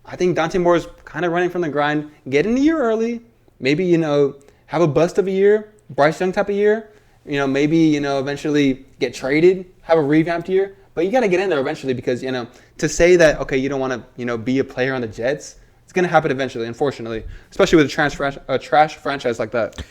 I think Dante Moore is kind of running from the grind. Get in a year early. Maybe, have a bust of a year. Bryce Young type of year. Maybe, eventually get traded. Have a revamped year. But you got to get in there eventually because, to say that, okay, you don't want to, be a player on the Jets, it's going to happen eventually, unfortunately, especially with a trash franchise like that.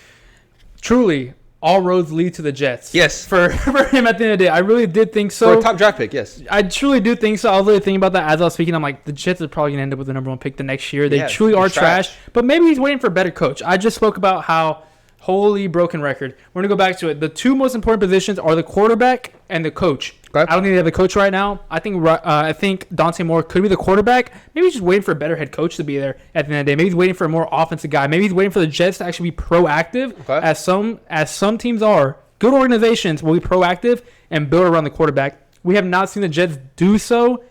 truly, all roads lead to the Jets. Yes. For him at the end of the day. I really did think so. For a top draft pick, yes. I truly do think so. I was really thinking about that as I was speaking. I'm like, the Jets are probably going to end up with the number 1 pick the next year. They truly are trash. But maybe he's waiting for a better coach. I just spoke about how holy broken record. We're going to go back to it. The 2 most important positions are the quarterback and the coach. Okay. I don't think they have a coach right now. I think Dante Moore could be the quarterback. Maybe he's just waiting for a better head coach to be there at the end of the day. Maybe he's waiting for a more offensive guy. Maybe he's waiting for the Jets to actually be proactive, as some teams are. Good organizations will be proactive and build around the quarterback. We have not seen the Jets do so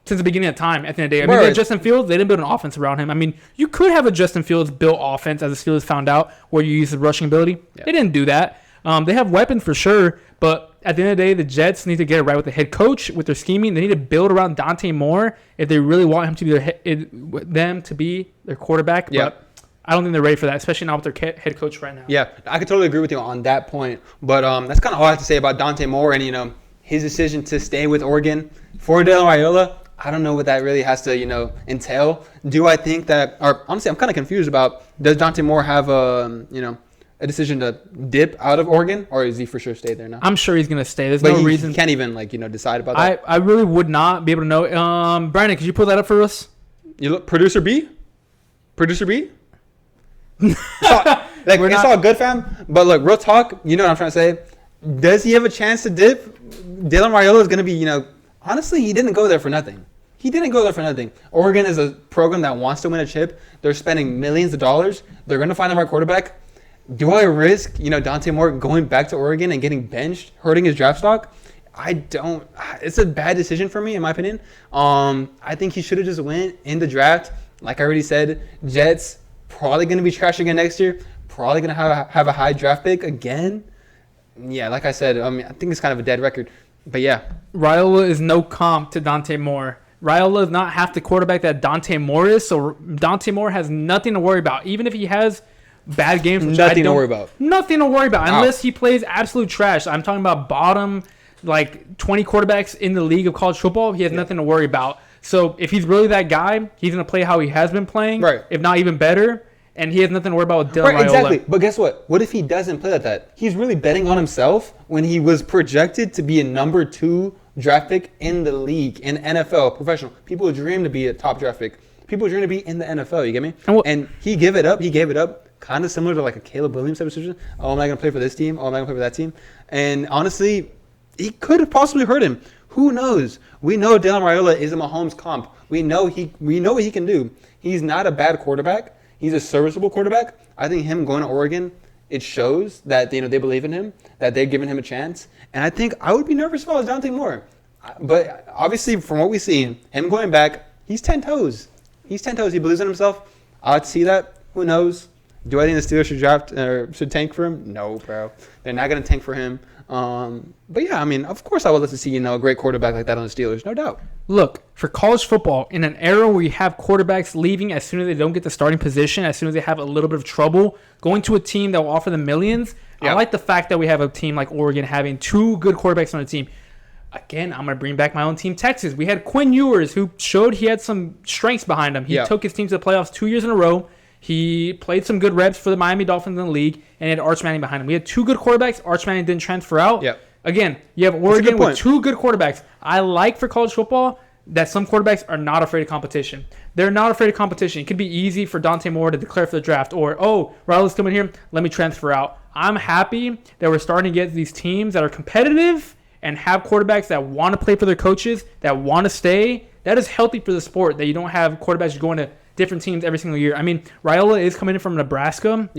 since the beginning of time at the end of the day. I mean, they had Justin Fields. They didn't build an offense around him. I mean, you could have a Justin Fields built offense, as the Steelers found out, where you use the rushing ability. Yeah. They didn't do that. They have weapons for sure, but at the end of the day, the Jets need to get it right with the head coach, with their scheming. They need to build around Dante Moore if they really want him to be their quarterback. Yeah. But I don't think they're ready for that, especially not with their head coach right now. Yeah, I could totally agree with you on that point. But that's kind of all I have to say about Dante Moore and, his decision to stay with Oregon. For Dylan Raiola, I don't know what that really has to, entail. Do I think that – or honestly, I'm kind of confused about, does Dante Moore have a decision to dip out of Oregon, or is he for sure stay there now? I'm sure he's going to stay. There's no reason. He can't even, decide about that. I really would not be able to know. Brandon, could you pull that up for us? You look, Producer B? It's all good, fam. But look, real talk, you know what I'm trying to say. Does he have a chance to dip? Dylan Raiola is going to be, honestly, he didn't go there for nothing. Oregon is a program that wants to win a chip. They're spending millions of dollars. They're going to find the right quarterback. Do I risk, Dante Moore going back to Oregon and getting benched, hurting his draft stock? I don't. It's a bad decision for me, in my opinion. I think he should have just went in the draft. Like I already said, Jets probably going to be trash again next year. Probably going to have a high draft pick again. Yeah, like I said, I think it's kind of a dead record. But yeah. Raiola is no comp to Dante Moore. Raiola is not half the quarterback that Dante Moore is, so Dante Moore has nothing to worry about. Even if he has bad games, nothing to worry about. Nothing to worry about, unless he plays absolute trash. I'm talking about bottom, 20 quarterbacks in the league of college football. He has nothing to worry about. So if he's really that guy, he's going to play how he has been playing, if not even better. And he has nothing to worry about with Dylan Raiola. Exactly. But guess what? What if he doesn't play like that? He's really betting on himself when he was projected to be a number 2 draft pick in the league, in NFL, professional. People dream to be a top draft pick. People dream to be in the NFL. You get me? And he gave it up. Kind of similar to a Caleb Williams type of situation. Oh, am I going to play for this team? Oh, am I going to play for that team? And honestly, he could have possibly hurt him. Who knows? We know Dylan Raiola is a Mahomes comp. We know what he can do. He's not a bad quarterback. He's a serviceable quarterback. I think him going to Oregon, it shows that they believe in him, that they've given him a chance. And I think I would be nervous if I was Dante Moore. But obviously, from what we see, him going back, he's 10 toes. He believes in himself. I'd see that. Who knows? Do I think the Steelers should tank for him? No, bro. They're not going to tank for him. But yeah, of course I would love to see, a great quarterback like that on the Steelers, no doubt. Look, for college football, in an era where you have quarterbacks leaving as soon as they don't get the starting position, as soon as they have a little bit of trouble, going to a team that will offer them millions, I like the fact that we have a team like Oregon having 2 good quarterbacks on the team. Again, I'm going to bring back my own team, Texas. We had Quinn Ewers, who showed he had some strengths behind him. He took his team to the playoffs 2 years in a row. He played some good reps for the Miami Dolphins in the league, and he had Arch Manning behind him. We had 2 good quarterbacks. Arch Manning didn't transfer out. Again, you have Oregon with 2 good quarterbacks. I like for college football that some quarterbacks are not afraid of competition. They're not afraid of competition. It could be easy for Dante Moore to declare for the draft, or, Raiola's coming here, let me transfer out. I'm happy that we're starting to get these teams that are competitive and have quarterbacks that want to play for their coaches, that want to stay. That is healthy for the sport, that you don't have quarterbacks going to different teams every single year. Raiola is coming in from Nebraska.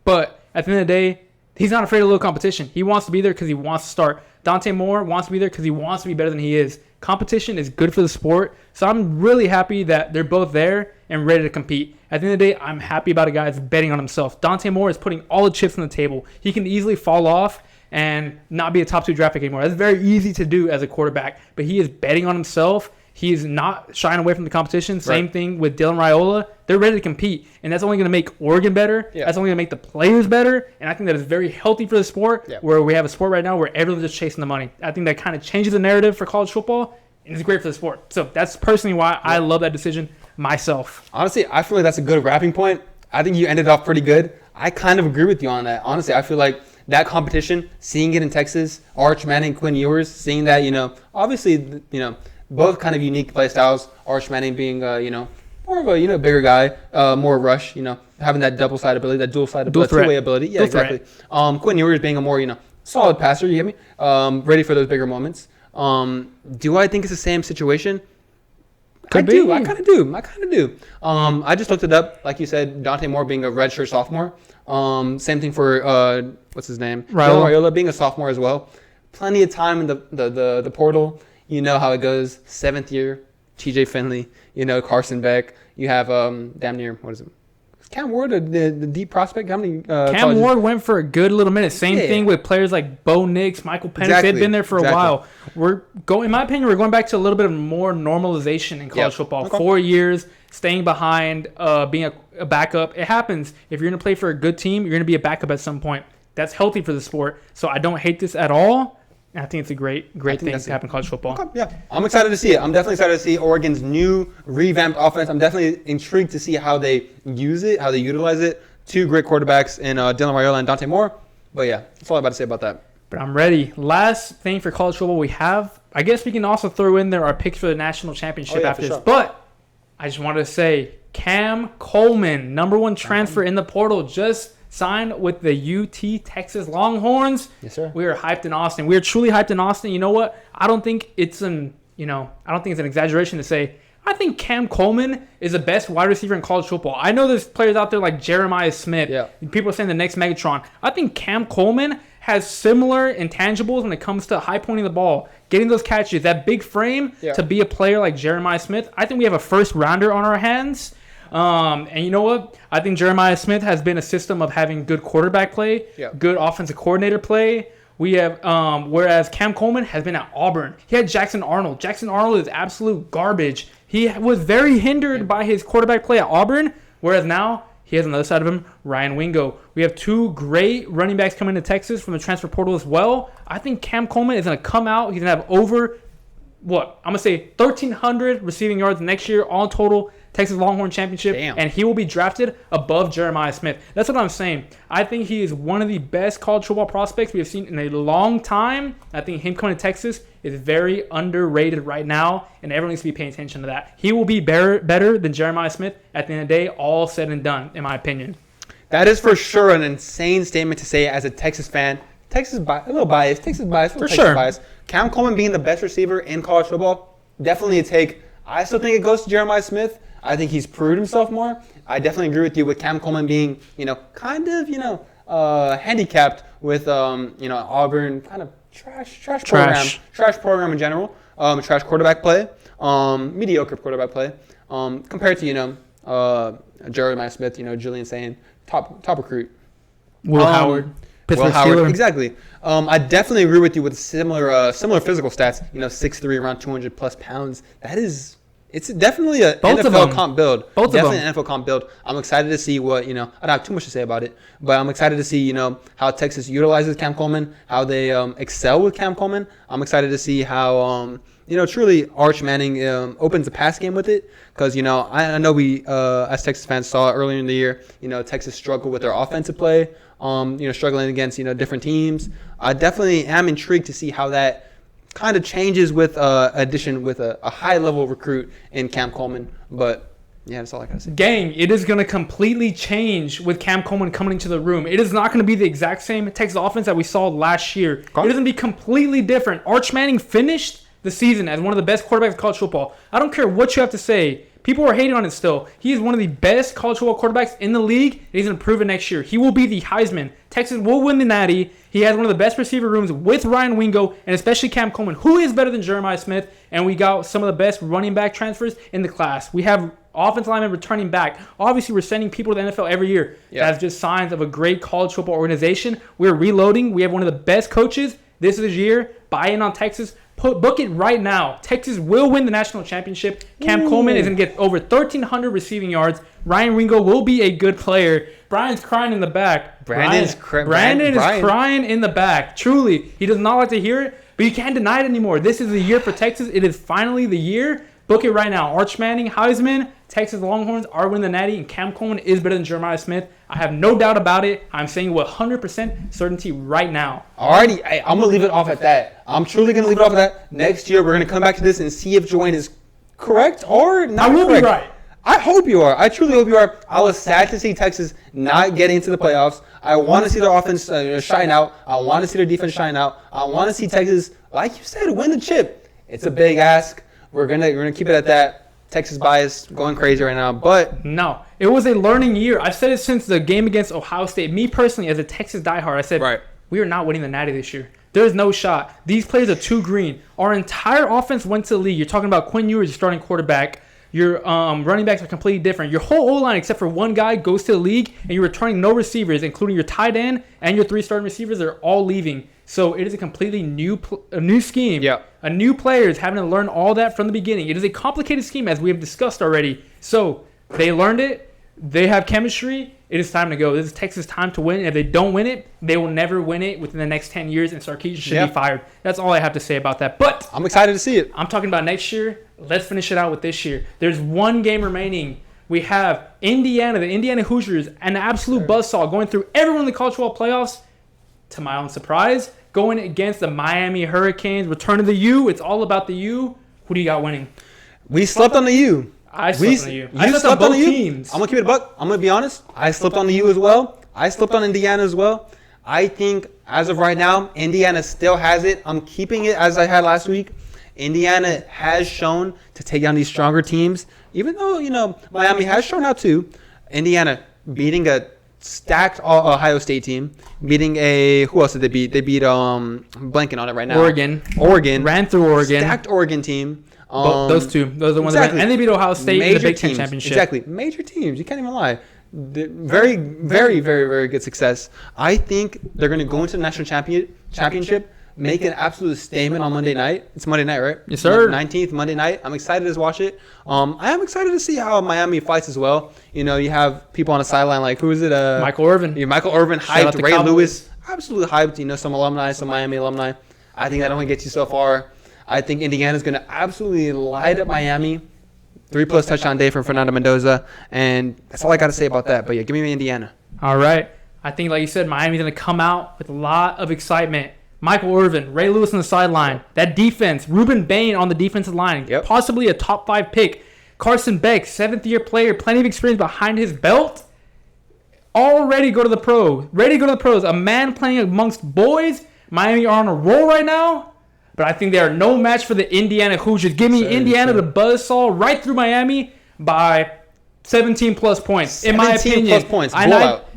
But at the end of the day, he's not afraid of a little competition. He wants to be there because he wants to start. Dante Moore wants to be there because he wants to be better than he is. Competition is good for the sport. So I'm really happy that they're both there and ready to compete. At the end of the day, I'm happy about a guy that's betting on himself. Dante Moore is putting all the chips on the table. He can easily fall off and not be a top 2 draft pick anymore. That's very easy to do as a quarterback. But he is betting on himself. He's not shying away from the competition. Same thing with Dylan Raiola. They're ready to compete, and that's only going to make Oregon better. That's only going to make the players better, and I think that is very healthy for the sport, where we have a sport right now where everyone's just chasing the money. I think that kind of changes the narrative for college football, and it's great for the sport. So that's personally why I love that decision myself. Honestly, I feel like that's a good wrapping point. I think you ended off pretty good. I kind of agree with you on that. Honestly, I feel like that competition, seeing it in Texas, Arch Manning, Quinn Ewers, seeing that, obviously, both kind of unique play styles. Arch Manning being, more of a, bigger guy, more rush, having that double-side ability, that dual-side ability, two-way ability. Yeah, exactly. Quinn Ewers being a more, solid passer, you get me? Ready for those bigger moments. Do I think it's the same situation? I kind of do. I just looked it up. Like you said, Dante Moore being a redshirt sophomore. Same thing for, what's his name? Raiola being a sophomore as well. Plenty of time in the portal. You know how it goes. 7th year, TJ Finley, Carson Beck. You have damn near, what is it? Cam Ward, the deep prospect. How many? Cam Ward went for a good little minute. Same thing with players like Bo Nix, Michael Penix. They've been there for a while. In my opinion, we're going back to a little bit of more normalization in college football. Okay. 4 years, staying behind, being a backup. It happens. If you're going to play for a good team, you're going to be a backup at some point. That's healthy for the sport. So I don't hate this at all. I think it's a great thing to happen in college football. Okay, yeah, I'm excited to see it. I'm definitely excited to see Oregon's new revamped offense. I'm definitely intrigued to see how they use it, how they utilize it. 2 great quarterbacks in Dylan Raiola and Dante Moore. But yeah, that's all I'm about to say about that. But I'm ready. Last thing for college football we have, I guess we can also throw in there our picks for the national championship after this. Sure. But I just wanted to say, Cam Coleman, #1 transfer in the portal, just signed with the UT Texas Longhorns. Yes, sir. We are hyped in Austin. We are truly hyped in Austin. You know what? I don't think it's an exaggeration to say I think Cam Coleman is the best wide receiver in college football. I know there's players out there like Jeremiah Smith. Yeah. People are saying the next Megatron. I think Cam Coleman has similar intangibles when it comes to high pointing the ball, getting those catches, that big frame to be a player like Jeremiah Smith. I think we have a first rounder on our hands. And you know what? I think Jeremiah Smith has been a system of having good quarterback play, good offensive coordinator play. We have, whereas Cam Coleman has been at Auburn. He had Jackson Arnold. Jackson Arnold is absolute garbage. He was very hindered by his quarterback play at Auburn, whereas now he has on the other side of him Ryan Wingo. We have 2 great running backs coming to Texas from the transfer portal as well. I think Cam Coleman is going to come out. He's going to have over, I'm going to say 1,300 receiving yards next year, all total Texas Longhorn Championship. Damn. And he will be drafted above Jeremiah Smith. That's what I'm saying. I think he is one of the best college football prospects we have seen in a long time. I think him coming to Texas is very underrated right now, and everyone needs to be paying attention to that. He will be better than Jeremiah Smith at the end of the day, all said and done, in my opinion. That is for sure an insane statement to say as a Texas fan. A little biased. For sure. Bias. Cam Coleman being the best receiver in college football, definitely a take. I still think it goes to Jeremiah Smith. I think he's proved himself more. I definitely agree with you with Cam Coleman being, handicapped with, Auburn, kind of trash program in general, trash quarterback play, mediocre quarterback play, compared to, Jeremiah Smith, Julian saying top recruit. Will Howard. Pittsburgh Steelers. Exactly. I definitely agree with you with similar physical stats. 6'3", around 200 plus pounds. It's definitely an NFL comp build. Definitely an NFL comp build. I'm excited to see what, I don't have too much to say about it, but I'm excited to see, how Texas utilizes Cam Coleman, how they excel with Cam Coleman. I'm excited to see how, truly Arch Manning opens the pass game with it. Because, I know we, as Texas fans, saw earlier in the year, Texas struggled with their offensive play, struggling against, different teams. I definitely am intrigued to see how that kind of changes with addition with a high-level recruit in Cam Coleman. But, yeah, that's all I got to say. Gang, it is going to completely change with Cam Coleman coming into the room. It is not going to be the exact same Texas offense that we saw last year. It is going to be completely different. Arch Manning finished the season as one of the best quarterbacks in college football. I don't care what you have to say. People are hating on it still. He is one of the best college football quarterbacks in the league, and he's going to prove it next year. He will be the Heisman. Texas will win the Natty. He has one of the best receiver rooms with Ryan Wingo, and especially Cam Coleman, who is better than Jeremiah Smith, and we got some of the best running back transfers in the class. We have offensive linemen returning back. Obviously, we're sending people to the NFL every year. Yeah. That's just signs of a great college football organization. We're reloading. We have one of the best coaches. This is his year. Buy in on Texas. Book it right now. Texas will win the national championship. Cam Coleman is going to get over 1,300 receiving yards. Ryan Wingo will be a good player. Brian's crying in the back. Brandon is crying in the back. Truly. He does not like to hear it, but you can't deny it anymore. This is the year for Texas. It is finally the year. Book it right now. Arch Manning, Heisman, Texas Longhorns are winning the Natty, and Cam Coleman is better than Jeremiah Smith. I have no doubt about it. I'm saying with 100% certainty right now. Alrighty, I'm going to leave it off at that. I'm truly going to leave it off at that. Next year, we're going to come back to this and see if Joanne is correct or not I will correct. be right. I hope you are. I truly hope you are. I was sad to see Texas not getting into the playoffs. I want to see their offense shine out. I want to see their defense shine out. I want to see Texas, like you said, win the chip. It's a big ask. We're gonna keep it at that. Texas bias going crazy right now, but no, it was a learning year. I've said it since the game against Ohio State. Me personally, as a Texas diehard, I said we are not winning the Natty this year. There's no shot. These players are too green. Our entire offense went to the league. You're talking about Quinn Ewers, your starting quarterback. Your running backs are completely different. Your whole O-line, except for one guy, goes to the league, and you're returning no receivers, including your tight end and your 3 starting receivers are all leaving. So it is a completely new scheme. Yeah. A new players having to learn all that from the beginning. It is a complicated scheme, as we have discussed already. So they learned it. They have chemistry. It is time to go. This is Texas' time to win. If they don't win it, they will never win it within the next 10 years, and Sarkisian should be fired. That's all I have to say about that. But I'm excited to see it. I'm talking about next year. Let's finish it out with this year. There's one game remaining. We have Indiana, the Indiana Hoosiers, an absolute buzzsaw going through everyone in the college football playoffs. To my own surprise, going against the Miami Hurricanes. Return to the U. It's all about the U. Who do you got winning? We slept on the U. I slept on the U. You slept on both teams. I'm going to keep it a buck. I'm going to be honest. I slept on the U as well. I slept on Indiana as well. I think as of right now, Indiana still has it. I'm keeping it as I had last week. Indiana has shown to take down these stronger teams. Even though, Miami has shown out too. Indiana beating a stacked Ohio State team. Beating who else did they beat? They beat, blanking on it right now. Oregon. Ran through Oregon. Stacked Oregon team. Those two. Those are the ones that ran. And they beat Ohio State in the Big Ten championship. Exactly. Major teams. You can't even lie. Very, very, very, very good success. I think they're going to go into the national championship, make an absolute statement on Monday night. It's Monday night, right? Yes, sir. 19th, Monday night. I'm excited to watch it. I am excited to see how Miami fights as well. You have people on the sideline like, who is it? Michael Irvin. Michael Irvin, hyped. Ray Lewis, absolutely hyped. Some alumni, some Miami alumni. I think that only gets you so far. I think Indiana's going to absolutely light up Miami. 3+ touchdown day from Fernando Mendoza. And that's all I got to say about that. But, yeah, give me Indiana. All right. I think, like you said, Miami's going to come out with a lot of excitement. Michael Irvin, Ray Lewis on the sideline. That defense, Ruben Bain on the defensive line. Yep. Possibly a top 5 pick. Carson Beck, 7th-year player, plenty of experience behind his belt. Already go to the pros. Ready to go to the pros. A man playing amongst boys. Miami are on a roll right now. But I think they are no match for the Indiana Hoosiers. Give me Indiana the buzzsaw right through Miami by 17+ points. In my opinion. 17+ points.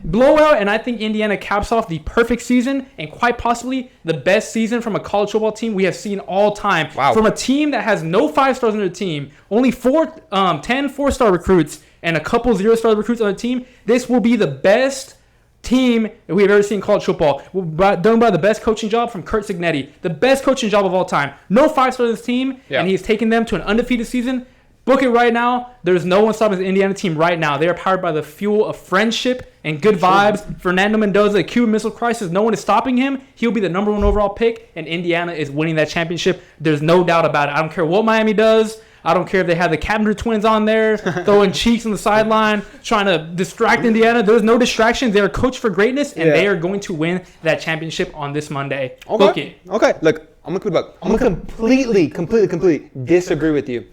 Blowout. And I think Indiana caps off the perfect season and quite possibly the best season from a college football team we have seen all time. Wow. From a team that has no 5-stars on their team, only 10 4-star recruits, and a couple 0-star recruits on the team. This will be the best team that we have ever seen in college football. Done by the best coaching job from Kurt Signetti. The best coaching job of all time. No 5-star on this team, and he's taken them to an undefeated season. Book it right now. There's no one stopping the Indiana team right now. They are powered by the fuel of friendship and good vibes. Fernando Mendoza, the Cuban Missile Crisis, no one is stopping him. He'll be the number 1 overall pick, and Indiana is winning that championship. There's no doubt about it. I don't care what Miami does. I don't care if they have the Carpenter twins on there, throwing cheeks on the sideline, trying to distract Indiana. There's no distractions. They are coached for greatness, and they are going to win that championship on this Monday. Okay. Book it. Okay. Look, I'm going to completely disagree with you.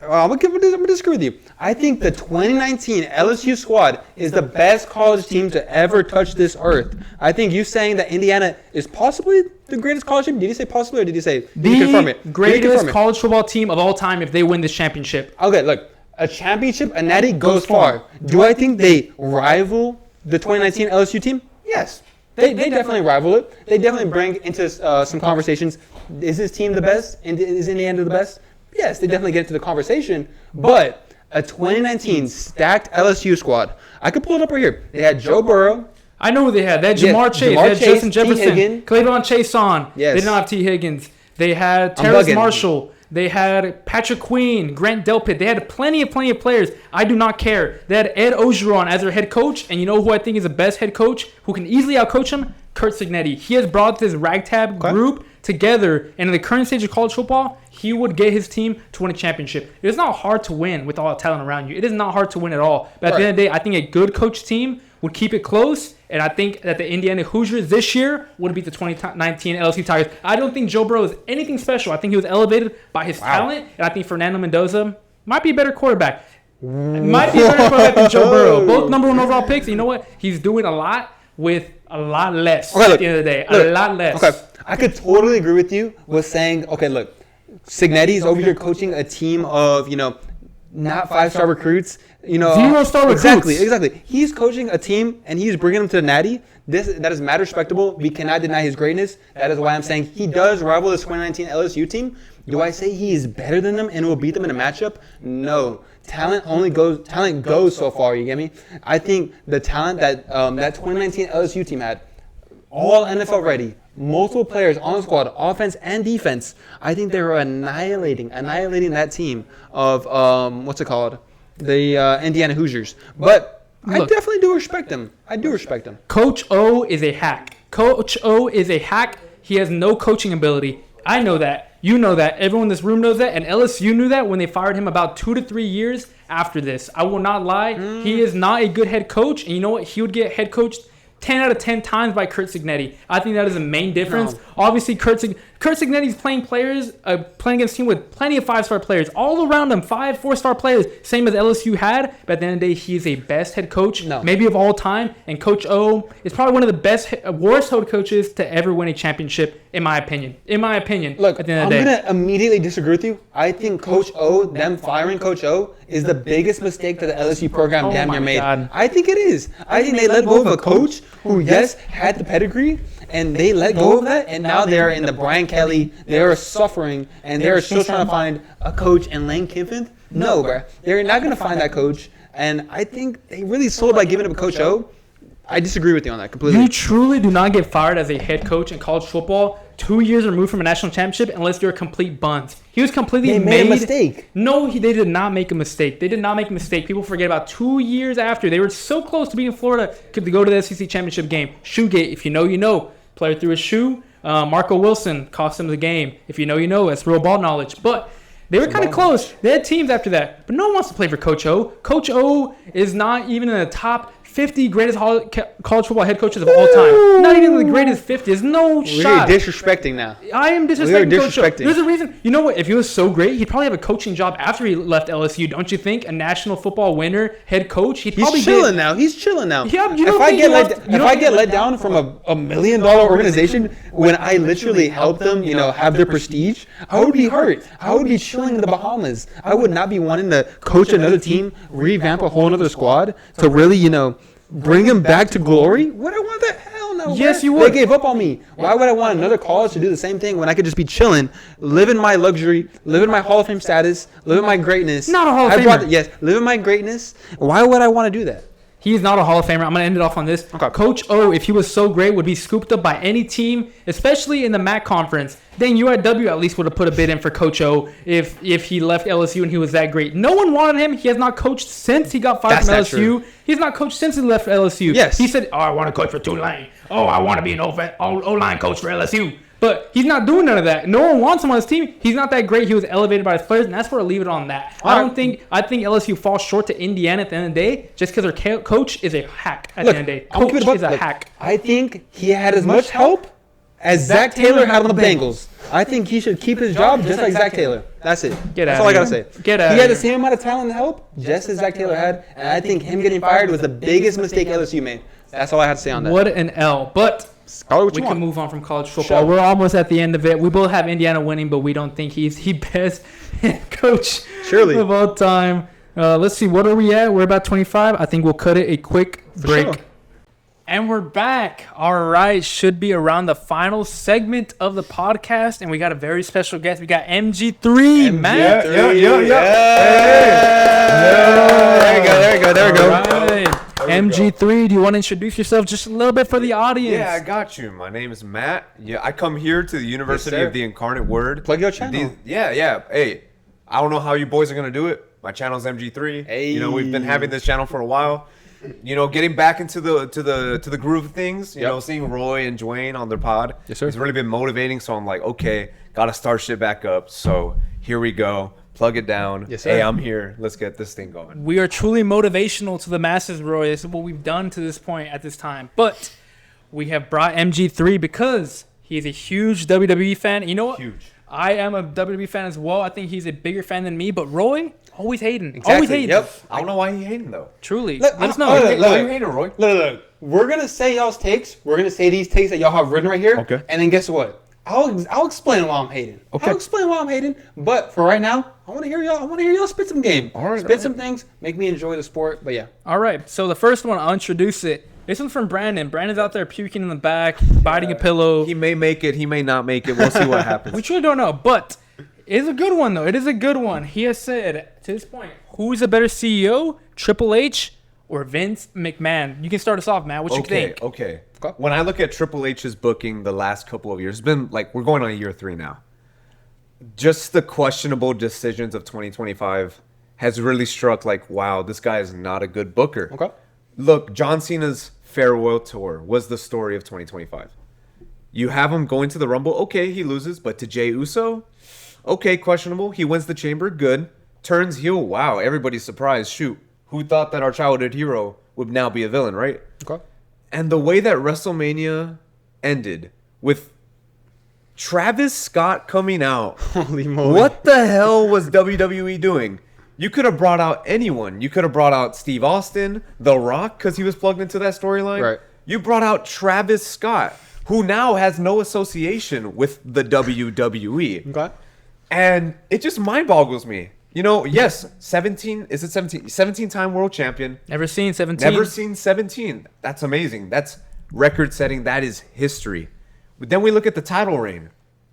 I'm going to disagree with you. I think the 2019 LSU squad is the best college team to ever touch this earth. I think you saying that Indiana is possibly the greatest college team. Did you say possibly or did you say confirm it? The greatest college football team of all time if they win this championship. Okay, look. A championship, a natty goes far. Do I think they rival the 2019 LSU team? Yes. They definitely rival it. They definitely bring into some conversations. Is this team the best? And is Indiana the best? Yes, they definitely get into the conversation, but a 2019 stacked LSU squad. I could pull it up right here. They had Joe Burrow. I know who they had. They had Jamar Chase. They had Justin Jefferson. Claiborne Chase-on. Yes. They didn't have T. Higgins. They had Terrace Marshall. They had Patrick Queen, Grant Delpit. They had plenty of players. I do not care. They had Ed Ogeron as their head coach, and you know who I think is the best head coach who can easily outcoach him? Kurt Signetti. He has brought this ragtag group together, and in the current stage of college football, he would get his team to win a championship. It is not hard to win with all the talent around you. It is not hard to win at all. But at the end of the day, I think a good coach team would keep it close, and I think that the Indiana Hoosiers this year would beat the 2019 LSU Tigers. I don't think Joe Burrow is anything special. I think he was elevated by his talent, and I think Fernando Mendoza might be a better quarterback. Might be a better quarterback than Joe Burrow. Both number one overall picks. You know what? He's doing a lot with a lot less at the end of the day. A lot less. Okay, I could totally agree with you with saying, okay, look, Cignetti's over here coaching a team of, not 5-star recruits. 0-star recruits. Exactly. He's coaching a team and he's bringing them to the Natty. That is mad respectable. We cannot deny his greatness. That is why I'm saying he does rival this 2019 LSU team. Do I say he is better than them and will beat them in a matchup? No. Talent goes so far. You get me? I think the talent that 2019 LSU team had, all NFL ready, multiple players on the squad, offense and defense. I think they were annihilating that team of the Indiana Hoosiers. But I definitely do respect them. Coach O is a hack. He has no coaching ability. I know that. You know that. Everyone in this room knows that. And LSU knew that when they fired him about 2 to 3 years after this. I will not lie. He is not a good head coach. And you know what? He would get head coached 10 out of 10 times by Curt Cignetti. I think that is the main difference. No. Obviously, Curt Cignetti's playing against a team with plenty of 5-star players. All around him, 4-star players, same as LSU had. But at the end of the day, he is a best head coach, maybe of all time. And Coach O is probably one of the worst head coaches to ever win a championship, in my opinion. Look, at the end of the day. I'm going to immediately disagree with you. I think Coach O, them firing Coach O, is the biggest mistake that the LSU program damn near made. God. I think it is. I think they let go of a coach who, yes, had the pedigree, and they let go of that, and now they're in the Brian Kelly. They're suffering, and they're still trying to find a coach in Lane Kiffin. No, bro. They're not going to find that coach, and I think they really sold by giving him a Coach O. I disagree with you on that completely. You truly do not get fired as a head coach in college football 2 years removed from a national championship unless you're a complete bunt. He was completely made a mistake. No, they did not make a mistake. People forget about 2 years after. They were so close to beating Florida to go to the SEC championship game. Shoegate, if you know, you know. Player threw his shoe. Marco Wilson cost him the game. If you know, you know. That's real ball knowledge. But they were kind of close. They had teams after that. But no one wants to play for Coach O. Coach O is not even in the top 50 greatest college football head coaches of all time. Not even the greatest 50. There's no shot. We're disrespecting now. I am disrespecting Coach O. There's a reason. You know what? If he was so great, he'd probably have a coaching job after he left LSU. Don't you think? A national football winner, head coach. He's chilling now. He's chilling now. Yeah, if I get let down from a $1 million organization when I literally help them, have their prestige, I would be hurt. I would be chilling in the Bahamas. I would not be wanting to coach another team, revamp a whole other squad to really, bring him back to glory. Would I want that? Hell no. Yes, you would. They gave up on me. Why would I want another college to do the same thing when I could just be chilling, living my luxury, living my Hall of Fame status, living my greatness? Not a Hall of Famer. Yes, living my greatness. Why would I want to do that? He's not a Hall of Famer. I'm going to end it off on this. Okay. Coach O, if he was so great, would be scooped up by any team, especially in the MAC conference. Then UIW at least would have put a bid in for Coach O if he left LSU and he was that great. No one wanted him. He has not coached since he got fired from LSU. True. He's not coached since he left LSU. Yes. He said, I want to coach for Tulane. I want to be an O-line coach for LSU. But he's not doing none of that. No one wants him on his team. He's not that great. He was elevated by his players, and that's where I'll leave it on that. I think LSU falls short to Indiana at the end of the day just because their coach is a hack at the end of the day. Coach is a hack. I think he had as much help as Zach Taylor had on the Bengals. I think he should keep his job just like Zach Taylor. That's it. That's all I got to say. He had the same amount of talent and help just as Zach Taylor had, and I think him getting fired was the biggest mistake LSU made. That's all I had to say on that. What an L. But we can move on from college football. Sure. We're almost at the end of it. We both have Indiana winning, but we don't think he's the best coach of all time. Let's see. What are we at? We're about 25. I think we'll cut it a quick break. Sure. And we're back. All right. Should be around the final segment of the podcast. And we got a very special guest. We got MG3, Matt. Yeah. There we go. All right. MG3, do you want to introduce yourself just a little bit for the audience? Yeah, I got you. My name is Matt. Yeah, I come here to the University of the Incarnate Word. Plug your channel. Yeah. Hey, I don't know how you boys are going to do it. My channel's MG3. Hey. We've been having this channel for a while. getting back into the groove of things. You Yep. know, seeing Roy and Dwayne on their pod. Yes, sir. It's really been motivating. So I'm like, okay, gotta start shit back up. So here we go. Plug it down. Yes, sir. Hey, I'm here. Let's get this thing going. We are truly motivational to the masses, Roy. This is what we've done to this point at this time. But we have brought MG3 because he's a huge WWE fan. You know what? Huge. I am a WWE fan as well. I think he's a bigger fan than me. But Roy, always hating. Exactly. Always hating. Yep. I don't know why he hating though. Truly. Look, Let us know. Why you Why you hating, Roy? Look. We're gonna say y'all's takes. We're gonna say these takes that y'all have written right here. Okay. And then guess what? I'll explain why I'm hating. Okay. I'll explain why I'm hating. But for right now, I want to hear y'all. I want to hear y'all spit some game. All right, Spit all right. some things. Make me enjoy the sport. But yeah. All right. So the first one, I'll introduce it. This one's from Brandon. Brandon's out there puking in the back, biting a pillow. He may make it. He may not make it. We'll see what happens. We truly don't know, but it is a good one, though. It is a good one. He has said, to this point, who's a better CEO, Triple H or Vince McMahon? You can start us off, Matt. What you think? Okay. When I look at Triple H's booking the last couple of years, it's been like we're going on year 3 now. Just the questionable decisions of 2025 has really struck like, wow, this guy is not a good booker. Okay. Look, John Cena's farewell tour was the story of 2025. You have him going to the Rumble. Okay, he loses, but to Jey Uso, okay, questionable. He wins the Chamber. Good. Turns heel. Wow, everybody's surprised. Shoot, who thought that our childhood hero would now be a villain, right? Okay. And the way that WrestleMania ended with Travis Scott coming out. Holy moly. What the hell was WWE doing? You could have brought out anyone. You could have brought out Steve Austin, The Rock, because he was plugged into that storyline. Right. You brought out Travis Scott, who now has no association with the WWE. Okay. And it just mind boggles me. You know, yes, 17-time world champion. Never seen 17. Never seen 17. That's amazing. That's record setting. That is history. But then we look at the title reign.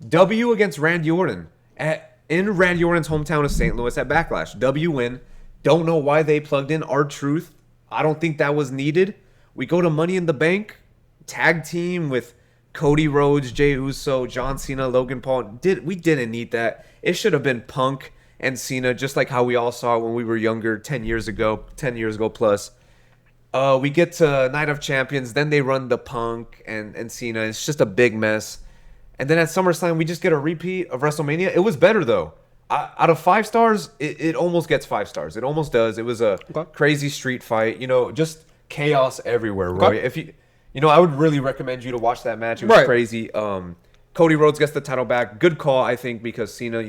W against Randy Orton in Randy Orton's hometown of St. Louis at Backlash. W win. Don't know why they plugged in R-Truth. I don't think that was needed. We go to Money in the Bank. Tag team with Cody Rhodes, Jey Uso, John Cena, Logan Paul. We didn't need that. It should have been Punk and Cena, just like how we all saw it when we were younger 10 years ago plus. We get to Night of Champions, then they run the Punk and Cena. It's just a big mess. And then at SummerSlam, we just get a repeat of WrestleMania. It was better, though. Out of 5 stars, it almost gets 5 stars. It almost does. It was a crazy street fight. You know, just chaos everywhere, Roy. Okay. If I would really recommend you to watch that match. It was crazy. Cody Rhodes gets the title back. Good call, I think, because Cena,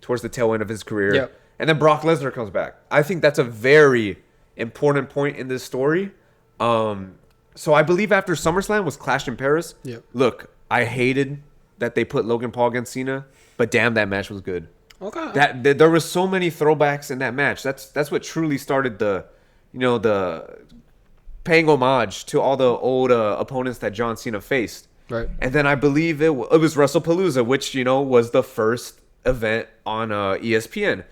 towards the tail end of his career. Yep. And then Brock Lesnar comes back. I think that's a very important point in this story. So I believe after SummerSlam was Clash in Paris. Yep. Look, I hated that they put Logan Paul against Cena, but damn, that match was good. Okay. There was so many throwbacks in that match. That's what truly started the paying homage to all the old opponents that John Cena faced. Right. And then I believe it was WrestlePalooza, which was the first event on ESPN.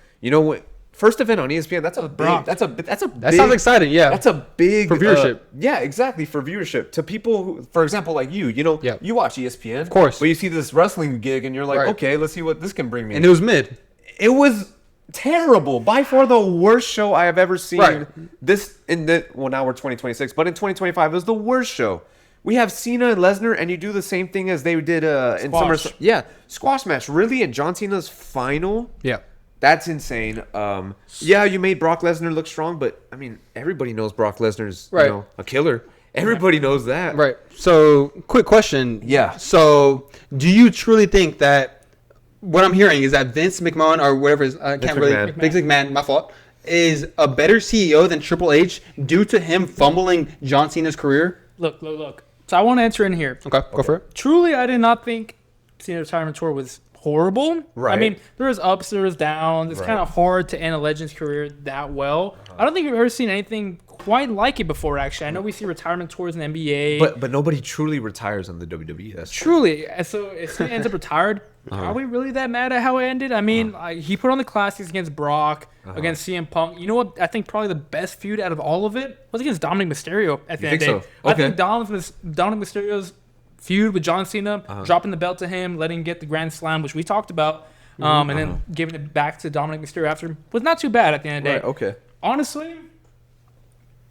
First event on ESPN. That's a big. That's a That big, sounds exciting. Yeah. That's a big For viewership. Yeah, exactly, for viewership. To people who, for example, like you, Yeah. you watch ESPN, of course. but you see this wrestling gig and you're like, Right. okay, let's see what this can bring me. And it was mid. It was terrible. By far the worst show I have ever seen. Right. Now we're 2026, but in 2025 it was the worst show. We have Cena and Lesnar, and you do the same thing as they did in Squash. Summer. Yeah, squash match. Really, in John Cena's final. Yeah. That's insane. Yeah, you made Brock Lesnar look strong, but I mean, everybody knows Brock Lesnar's Right. a killer. Everybody knows that. Right. So, quick question. Yeah. So, do you truly think that what I'm hearing is that Vince McMahon or whatever is Vince McMahon. Vince McMahon, my fault, is a better CEO than Triple H due to him fumbling John Cena's career? Look. So I want to answer in here. Okay, go for it. Truly, I did not think Cena's retirement tour was horrible. Right. I mean, there was ups, there was downs. It's Right. kind of hard to end a Legend's career that well. I don't think we've ever seen anything quite like it before, actually. I know we see retirement tours in the NBA. But nobody truly retires on the WWE. That's true. Truly. So if he ends up retired, are we really that mad at how it ended? I mean, he put on the classics against Brock, against CM Punk. You know what? I think probably the best feud out of all of it was against Dominic Mysterio at the end of the think day. so? I Okay. think Dominic Mysterio's feud with John Cena, dropping the belt to him, letting him get the Grand Slam, which we talked about, and then giving it back to Dominic Mysterio after, was not too bad at the end of the day. Right, okay. Honestly,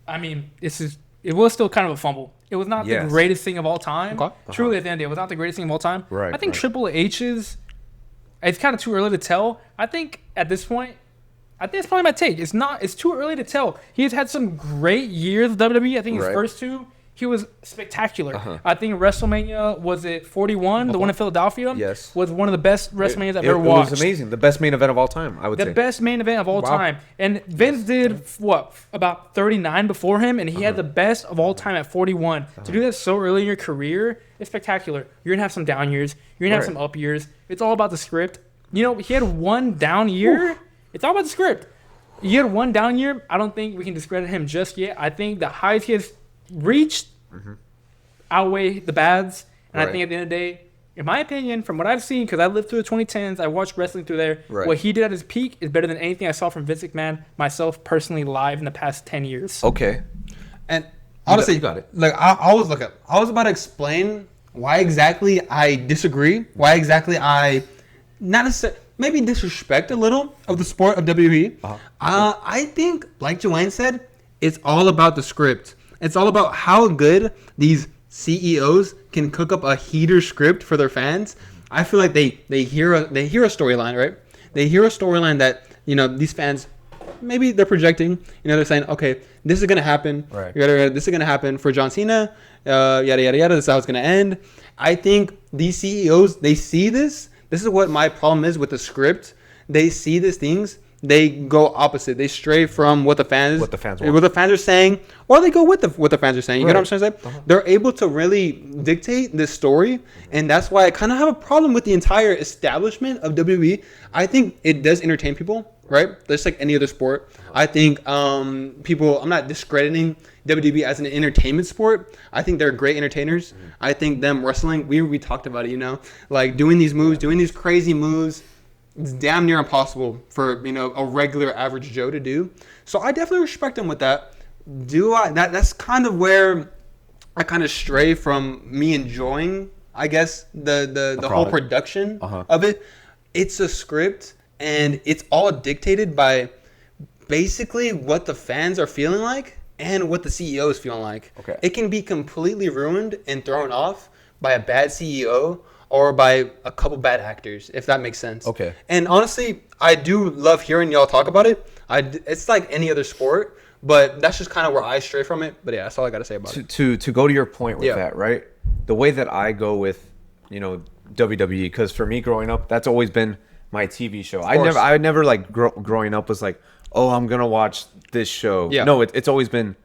I mean, it was still kind of a fumble. It was not the greatest thing of all time. Okay. Truly, at the end of the day, it was not the greatest thing of all time. Right, I think right. Triple H's, it's kind of too early to tell. I think at this point, it's probably my take. It's too early to tell. He has had some great years with WWE. I think his first two, he was spectacular. I think WrestleMania, was it 41, the one in Philadelphia? Yes. Was one of the best WrestleManias I've ever watched. It was amazing. The best main event of all time, I would say. The best main event of all time. And Vince did, about 39 before him, and he had the best of all time at 41. To do that so early in your career is spectacular. You're going to have some down years. You're going to have some up years. It's all about the script. You know, he had one down year. It's all about the script. He had one down year. I don't think we can discredit him just yet. I think the highs he has reached outweigh the bads. And I think at the end of the day, in my opinion, from what I've seen, because I lived through the 2010s, I watched wrestling through there, what he did at his peak is better than anything I saw from Vince McMahon, myself personally, live in the past 10 years. Okay. And honestly, you got it. Like I was about to explain why exactly I disagree, why exactly I not necessarily maybe disrespect a little of the sport of WWE. I think, like Joanne said, it's all about the script. It's all about how good these CEOs can cook up a heater script for their fans. I feel like they hear a storyline, right? They hear a storyline that, you know, these fans, maybe they're projecting. You know, they're saying, okay, this is gonna happen. Right. This is gonna happen for John Cena. Yada yada yada. This is how it's gonna end. I think these CEOs, they see this. This is what my problem is with the script. They see these things. They go opposite. They stray from what the fans are saying, or they go with what the fans are saying. You get what I'm trying to say? They're able to really dictate this story, and that's why I kind of have a problem with the entire establishment of WWE. I think it does entertain people, right? Just like any other sport. I think people. I'm not discrediting WWE as an entertainment sport. I think they're great entertainers. I think them wrestling. We talked about it. You know, like doing these moves, doing these crazy moves. It's damn near impossible for, you know, a regular average Joe to do. So I definitely respect him with that. That's kind of where I kind of stray from me enjoying, I guess, the whole production of it. It's a script, and it's all dictated by basically what the fans are feeling like and what the CEO is feeling like. Okay. It can be completely ruined and thrown off by a bad CEO or by a couple bad actors, if that makes sense. Okay. And honestly, I do love hearing y'all talk about it. It's like any other sport, but that's just kind of where I stray from it. But yeah, that's all I got to say about it. To go to your point with that, right? The way that I go with, you know, WWE, because for me growing up, that's always been my TV show. I never like growing up was like, oh, I'm gonna watch this show. Yeah. No, it's always been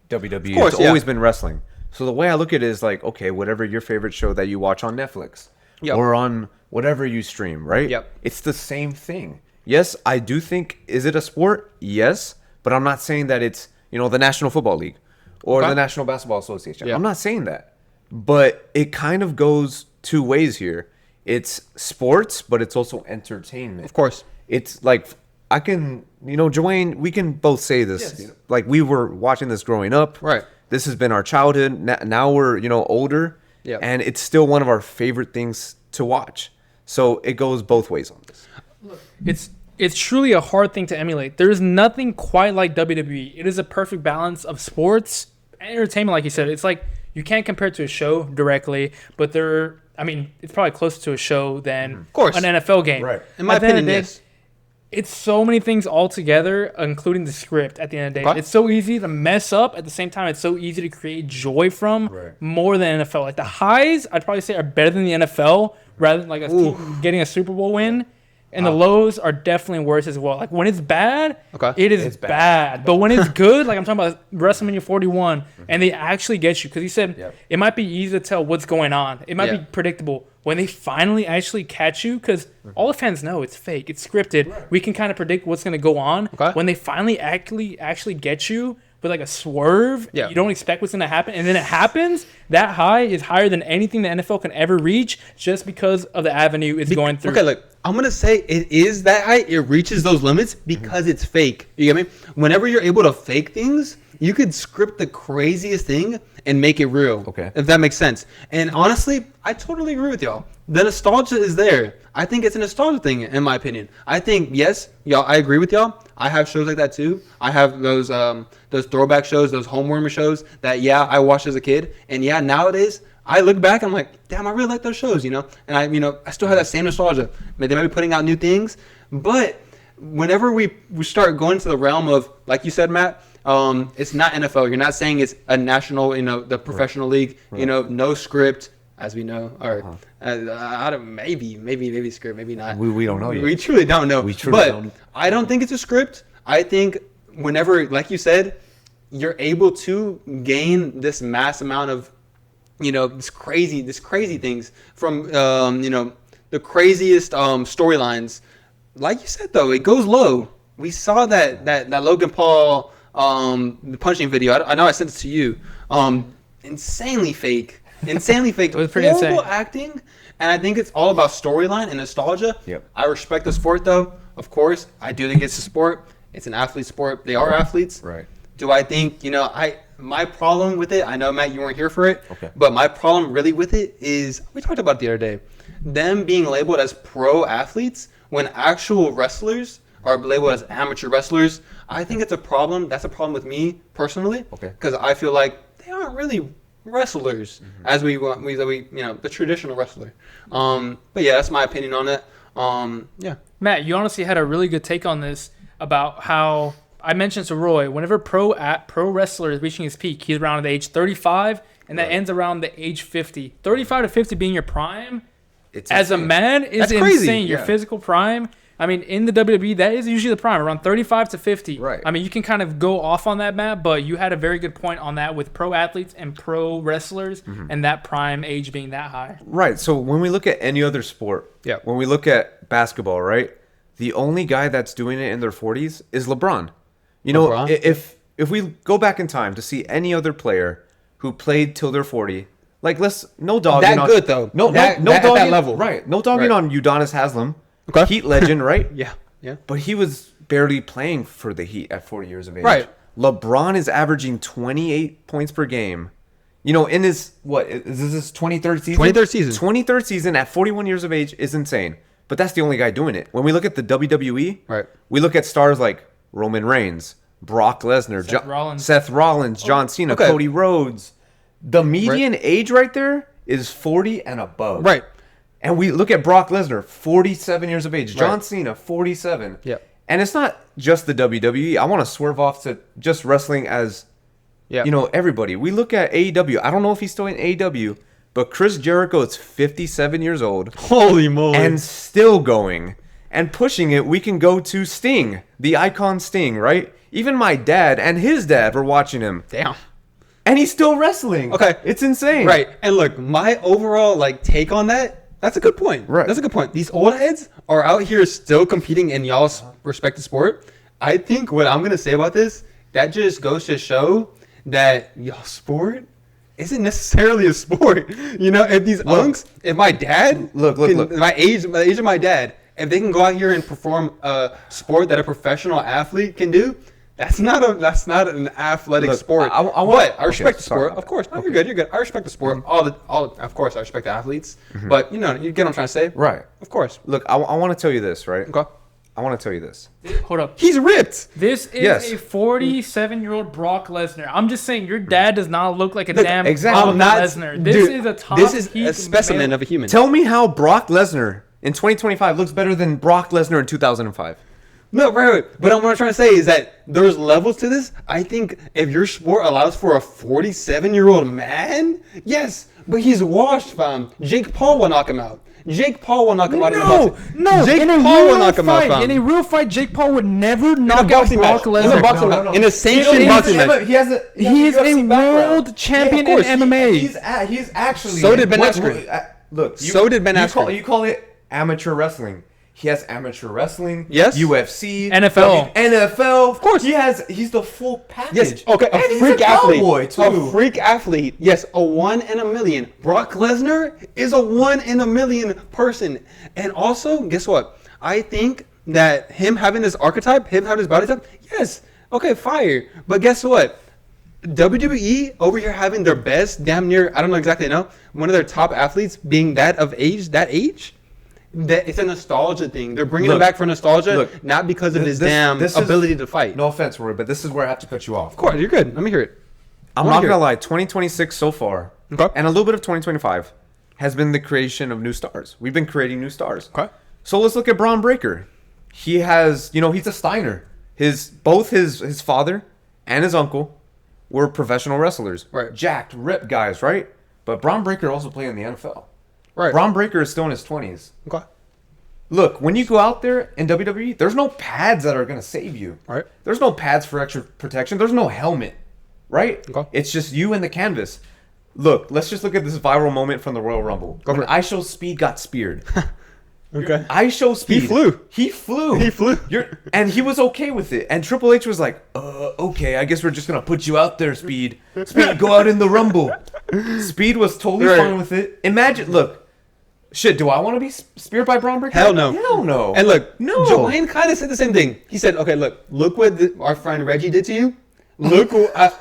WWE. It's always been wrestling. So the way I look at it is like, okay, whatever your favorite show that you watch on Netflix. Or on whatever you stream, right? Yep. It's the same thing. Yes, I do think, is it a sport? Yes, but I'm not saying that it's, you know, the National Football League or the National Basketball Association. I'm not saying that. But it kind of goes two ways here. It's sports, but it's also entertainment. Of course. It's like, I can, you know, Joanne, we can both say this. Yes. Like, we were watching this growing up. Right. This has been our childhood. Now we're, you know, older. Yeah. And it's still one of our favorite things to watch. So it goes both ways on this. Look, it's truly a hard thing to emulate. There is nothing quite like WWE. It is a perfect balance of sports and entertainment, like you said. It's like you can't compare it to a show directly, but it's probably closer to a show than an NFL game. Right. In my opinion, yes. It's so many things all together, including the script at the end of the day. It's so easy to mess up. At the same time, it's so easy to create joy from more than NFL. Like the highs, I'd probably say, are better than the NFL, rather than like a team getting a Super Bowl win. And the lows are definitely worse as well. Like when it's bad, it is bad. But when it's good, like I'm talking about WrestleMania 41, and they actually get you. Because he said it might be easy to tell what's going on. It might be predictable. When they finally actually catch you, because all the fans know it's fake, it's scripted. We can kind of predict what's going to go on. When they finally actually get you with like a swerve, you don't expect what's going to happen, and then it happens. That high is higher than anything the NFL can ever reach, just because of the avenue it's going through. Okay, look, I'm going to say it is that high. It reaches those limits because it's fake. You get me? Whenever you're able to fake things, you could script the craziest thing and make it real. Okay. If that makes sense. And honestly, I totally agree with y'all. The nostalgia is there. I think it's a nostalgia thing, in my opinion. I think, yes, y'all, I agree with y'all. I have shows like that too. I have those throwback shows, those home warmer shows that, yeah, I watched as a kid. And yeah, nowadays, I look back, I'm like, damn, I really like those shows, And I still have that same nostalgia. They might be putting out new things. But whenever we start going to the realm of, like you said, Matt, it's not NFL. You're not saying it's a national, the professional league, no script, as we know, or I don't, maybe script, maybe not. We don't know yet. We truly don't know. But don't. I don't think it's a script. I think whenever, like you said, you're able to gain this mass amount of, this crazy things from, the craziest storylines. Like you said, though, it goes low. We saw that Logan Paul the punching video. I know I sent it to you. Insanely fake. It was pretty horrible insane. acting, and I think it's all about storyline and nostalgia. Yep. I respect the sport, though. Of course, I do think it's a sport. It's an athlete sport. They are athletes. Right. Do I think my problem with it? I know, Matt, you weren't here for it. Okay. But my problem really with it is we talked about it the other day. Them being labeled as pro athletes when actual wrestlers are labeled as amateur wrestlers. I think it's a problem. That's a problem with me personally. Okay. Because I feel like they aren't really wrestlers as we the traditional wrestler. But yeah, that's my opinion on it. Yeah. Matt, you honestly had a really good take on this about how I mentioned to Roy, whenever pro wrestler is reaching his peak, he's around the age 35, and that ends around the age 50. 35 to 50 being your prime, It's as a insane. man, is That's crazy. insane. Your Yeah. physical prime. I mean, in the WWE, that is usually the prime, around 35 to 50. Right. I mean, you can kind of go off on that, Matt, but you had a very good point on that with pro athletes and pro wrestlers, and that prime age being that high. Right. So when we look at any other sport, Yeah. when we look at basketball, right, the only guy that's doing it in their 40s is LeBron. LeBron? If we go back in time to see any other player who played till they're 40, like no dogging That on, good, though. No At dogging, that level. right? No dogging Right. on Udonis Haslem, Okay. Heat legend, right? Yeah. But he was barely playing for the Heat at 40 years of age. Right. LeBron is averaging 28 points per game. In his, is this his 23rd season? 23rd season. 23rd season at 41 years of age is insane. But that's the only guy doing it. When we look at the WWE, Right. we look at stars like Roman Reigns, Brock Lesnar, Seth Rollins, John Cena, Okay. Cody Rhodes. The median age right there is 40 and above. Right. And we look at Brock Lesnar, 47 years of age. John Right. Cena, 47. Yep. And it's not just the WWE. I want to swerve off to just wrestling as, Yeah. everybody. We look at AEW. I don't know if he's still in AEW, but Chris Jericho is 57 years old Holy moly. and still going and pushing it. We can go to Sting, the icon Sting, right? Even my dad and his dad were watching him. damn. And he's still wrestling. Okay. It's insane. Right. And look, my overall take on that's a good point. Right. That's a good point. These old heads are out here still competing in y'all's respective sport. I think what I'm gonna say about this, that just goes to show that y'all's sport isn't necessarily a sport. If these unks, if my dad Look. the age of my dad, if they can go out here and perform a sport that a professional athlete can do, that's not an athletic Look, sport. I I respect the sorry. sport, of course. No, you're good. I respect the sport. Of course, I respect the athletes. But you get what I'm trying to say, Right. Of course. Look, I want to tell you this, right? Okay. I want to tell you this. Hold up. He's ripped. This is Yes. a 47-year-old Brock Lesnar. I'm just saying, your dad does not look like a Look, damn exactly. Brock I'm not. Lesnar. This Dude, is a top. This is peak a specimen male. of a human. Tell me how Brock Lesnar in 2025 looks better than Brock Lesnar in 2005. No, right. But what I'm trying to say is that there's levels to this. I think if your sport allows for a 47-year-old man, yes, but he's washed, fam. Jake Paul will knock him out. Jake Paul will knock him out in the boxing. No, Jake in a Paul will real knock him out, fight, fam. in a real fight, Jake Paul would never In a knock out boxing Brock match. In a Lesnar. boxing No, no, match. no. In a sanctioned He boxing match. He has a UFC world champion course. in MMA. He's actually. So did Ben what- Askren. Look. So did Ben Askren. You call it amateur wrestling. He has amateur wrestling. Yes. UFC. NFL. NFL. Of course. He's the full package. Yes, okay, And a he's freak athlete. cowboy, too. A freak athlete. Yes, a 1 in a million. Brock Lesnar is a 1 in a million person. And also, guess what? I think that him having this archetype, him having his body type, yes, okay, fire. But guess what? WWE over here having their best, damn near, I don't know exactly, one of their top athletes being that age, that it's a nostalgia thing. They're bringing Look, him back for nostalgia, look, not because of his this damn is- ability to fight. No offense, Roy, but this is where I have to cut you off. Of course, you're good. Let me hear it. I'm wanna not hear gonna it. lie. 2026 so far, Okay. and a little bit of 2025 has been the creation of new stars. We've been creating new stars. Okay. So let's look at Braun Breaker. He has, he's a Steiner. Both his father and his uncle were professional wrestlers. Right. Jacked, ripped guys, right? But Braun Breaker also played in the NFL. Right. Braun Breaker is still in his 20s. Okay. Look, when you go out there in WWE, there's no pads that are going to save you. Right. There's no pads for extra protection. There's no helmet, right? Okay. It's just you and the canvas. Look, let's just look at this viral moment from the Royal Rumble. Go for When it. I Show Speed got speared. Okay. I Show Speed. He flew. He flew. He flew. And he was okay with it. And Triple H was like, okay, I guess we're just going to put you out there, Speed. Speed, go out in the Rumble. Speed was totally Right. fine with it. Imagine, look, shit, do I want to be speared by Braun Breaker? Hell no. Hell no. And look, no. Joanne kind of said the same thing. He said, "Okay, look what our friend Reggie did to you. Look,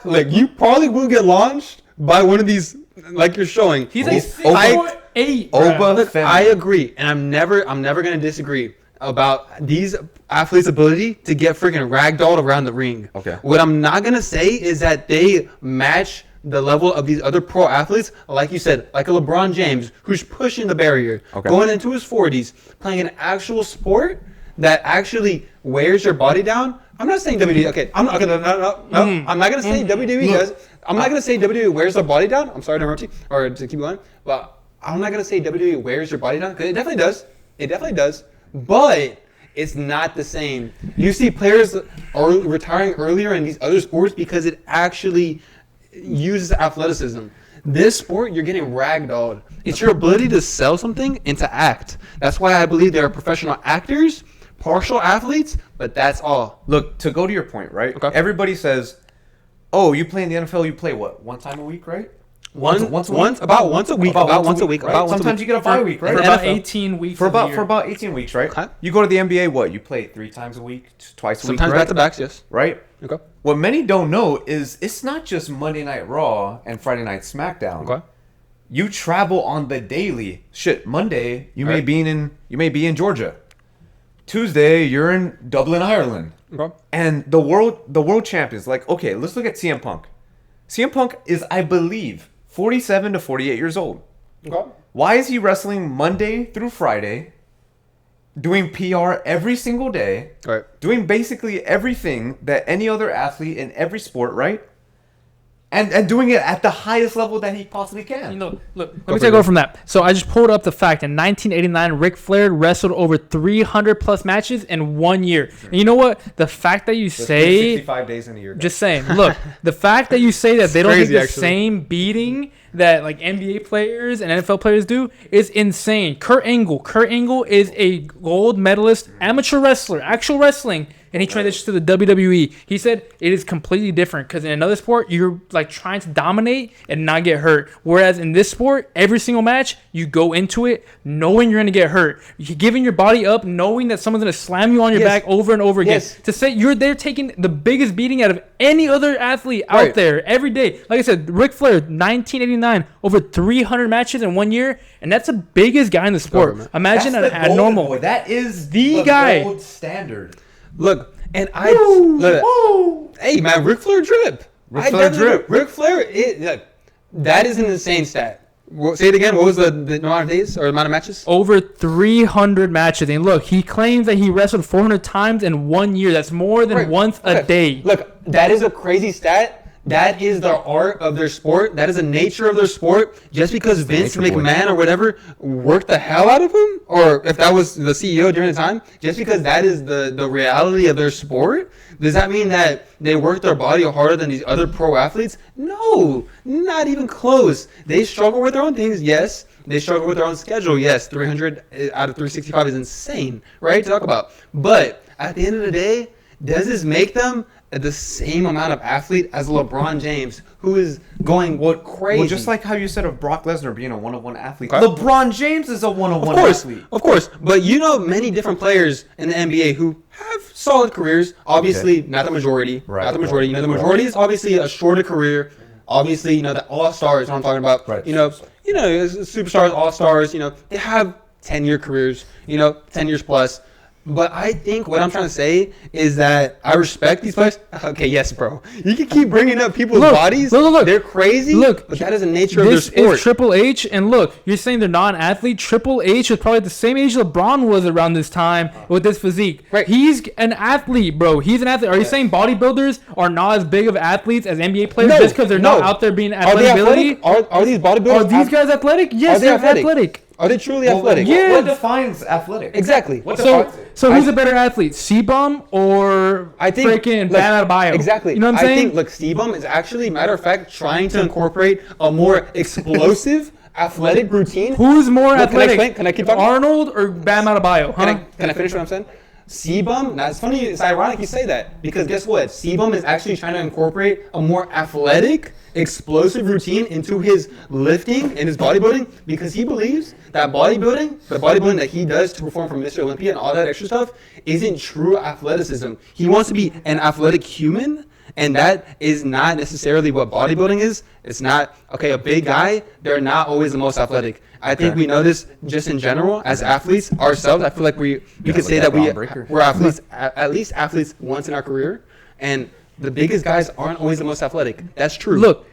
like you probably will get launched by one of these, like you're showing." He's I- a 6'8". Oba Look, Femi. I agree, and I'm never gonna disagree about these athletes' ability to get freaking ragdolled around the ring. Okay. What I'm not gonna say is that they match the level of these other pro athletes, like you said, like a LeBron James, who's pushing the barrier, Okay. going into his 40s, playing an actual sport that actually wears your body down. I'm not saying WWE. Okay, I'm not gonna. No. I'm not gonna say WWE does. I'm not gonna say WWE wears their body down. I'm sorry to interrupt you or to keep going, but I'm not gonna say WWE wears your body down, 'cause it definitely does. It definitely does. But it's not the same. You see players are retiring earlier in these other sports because it actually uses athleticism. This sport, you're getting ragdolled. It's your ability to sell something and to act. That's why I believe there are professional actors, partial athletes, but that's all. Look, to go to your point, right? Okay. Everybody says, oh, you play in the NFL, you play what? One time a week, right? Once a week. Right? Sometimes you get a bye week, right? For In about NFL. 18 weeks. For of the about year. for about 18 weeks, right? Okay. You go to the NBA, what? You play 3 times a week, twice a Sometimes week, right? back to backs, yes. Right? Okay. What many don't know is it's not just Monday Night Raw and Friday Night SmackDown. Okay. You travel on the daily. Shit, Monday you may Right. be in Georgia. Tuesday you're in Dublin, Ireland. Okay. And the world champions, like, okay, let's look at CM Punk. CM Punk is, I believe, 47 to 48 years old. Okay. Why is he wrestling Monday through Friday, doing PR every single day, Right. doing basically everything that any other athlete in every sport, right? And doing it at the highest level that he possibly can. You know, look, let for me take it. over from that. So I just pulled up the fact in 1989, Ric Flair wrestled over 300 plus matches in 1 year. And you know what? The fact that you There's say, 365 days in a year. just saying, look, the fact that you say that they don't crazy, get the actually. same beating that like NBA players and NFL players do is insane. Kurt Angle is a gold medalist, amateur wrestler, actual wrestling. And he transitioned to the WWE. He said it is completely different because in another sport, you're like trying to dominate and not get hurt. Whereas in this sport, every single match, you go into it knowing you're going to get hurt. You're giving your body up, knowing that someone's going to slam you on your Yes. back over and over again. Yes. To say you're there taking the biggest beating out of any other athlete out Right. there every day. Like I said, Ric Flair, 1989, over 300 matches in 1 year. And that's the biggest guy in the sport. Government. Imagine That's the a golden normal. boy. That is The guy. gold standard. Look, and look, hey man, Ric Flair drip. Ric Flair drip. Ric Flair, look, that is an insane stat. Say it again. What was the amount of days or amount of matches? Over 300 matches. And look, he claims that he wrestled 400 times in 1 year. That's more than Right. once a Okay. day. Look, that is a crazy stat. That is the art of their sport. That is the nature of their sport. Just because Vince nature boy. McMahon or whatever worked the hell out of him, or if that was the CEO during the time, just because that is the reality of their sport, does that mean that they work their body harder than these other pro athletes? No, not even close. They struggle with their own things, yes. They struggle with their own schedule, yes. 300 out of 365 is insane, right, to talk about. But at the end of the day, does this make them the same amount of athlete as LeBron James, who is going crazy? Well, just like how you said of Brock Lesnar being a one-on-one athlete. Okay. LeBron James is a one-on-one athlete. Of course. But you know many different players in the NBA who have solid careers. Obviously, not the majority. Right. Not the majority. You know, the majority is obviously a shorter career. Obviously, you know, the all-stars, what I'm talking about. Right. You know, superstars, all-stars, you know, they have 10-year careers, 10 years plus. But I think what I'm trying to say is that I respect these players. Okay, yes, bro. You can keep bringing up people's bodies. Look. They're crazy. Look, but that is the nature of their this sport. is Triple H, and look, you're saying they're not an athlete. Triple H is probably the same age LeBron was around this time with this physique. Right. He's an athlete, bro. He's an athlete. Are you saying bodybuilders are not as big of athletes as NBA players just because they're not out there being Are they athletic? athletic? Are these bodybuilders? Are these guys athletic? Yes, they they're athletic? athletic. Are they truly athletic? yeah. What defines athletic? Exactly. What So, defines it? so who's a better athlete, Sebum or I think freaking Bam Adebayo? Exactly. You know what I'm saying? I think Sebum is actually, matter of fact, trying to incorporate a more explosive athletic routine. Who's more Look, athletic? Can I keep talking? Arnold or Bam Adebayo? Huh? Can I finish what I'm saying? Sebum, now it's funny, it's ironic you say that, because guess what? Sebum is actually trying to incorporate a more athletic, explosive routine into his lifting and his bodybuilding, because he believes that the bodybuilding that he does to perform for Mr. Olympia and all that extra stuff isn't true athleticism. He wants to be an athletic human, and that is not necessarily what bodybuilding is. It's not, okay, a big guy, they're not always the most athletic. I think we know this just in general as athletes ourselves. I feel like we could say that we're athletes, at least athletes once in our career, and the biggest guys aren't always the most athletic. That's true. Look,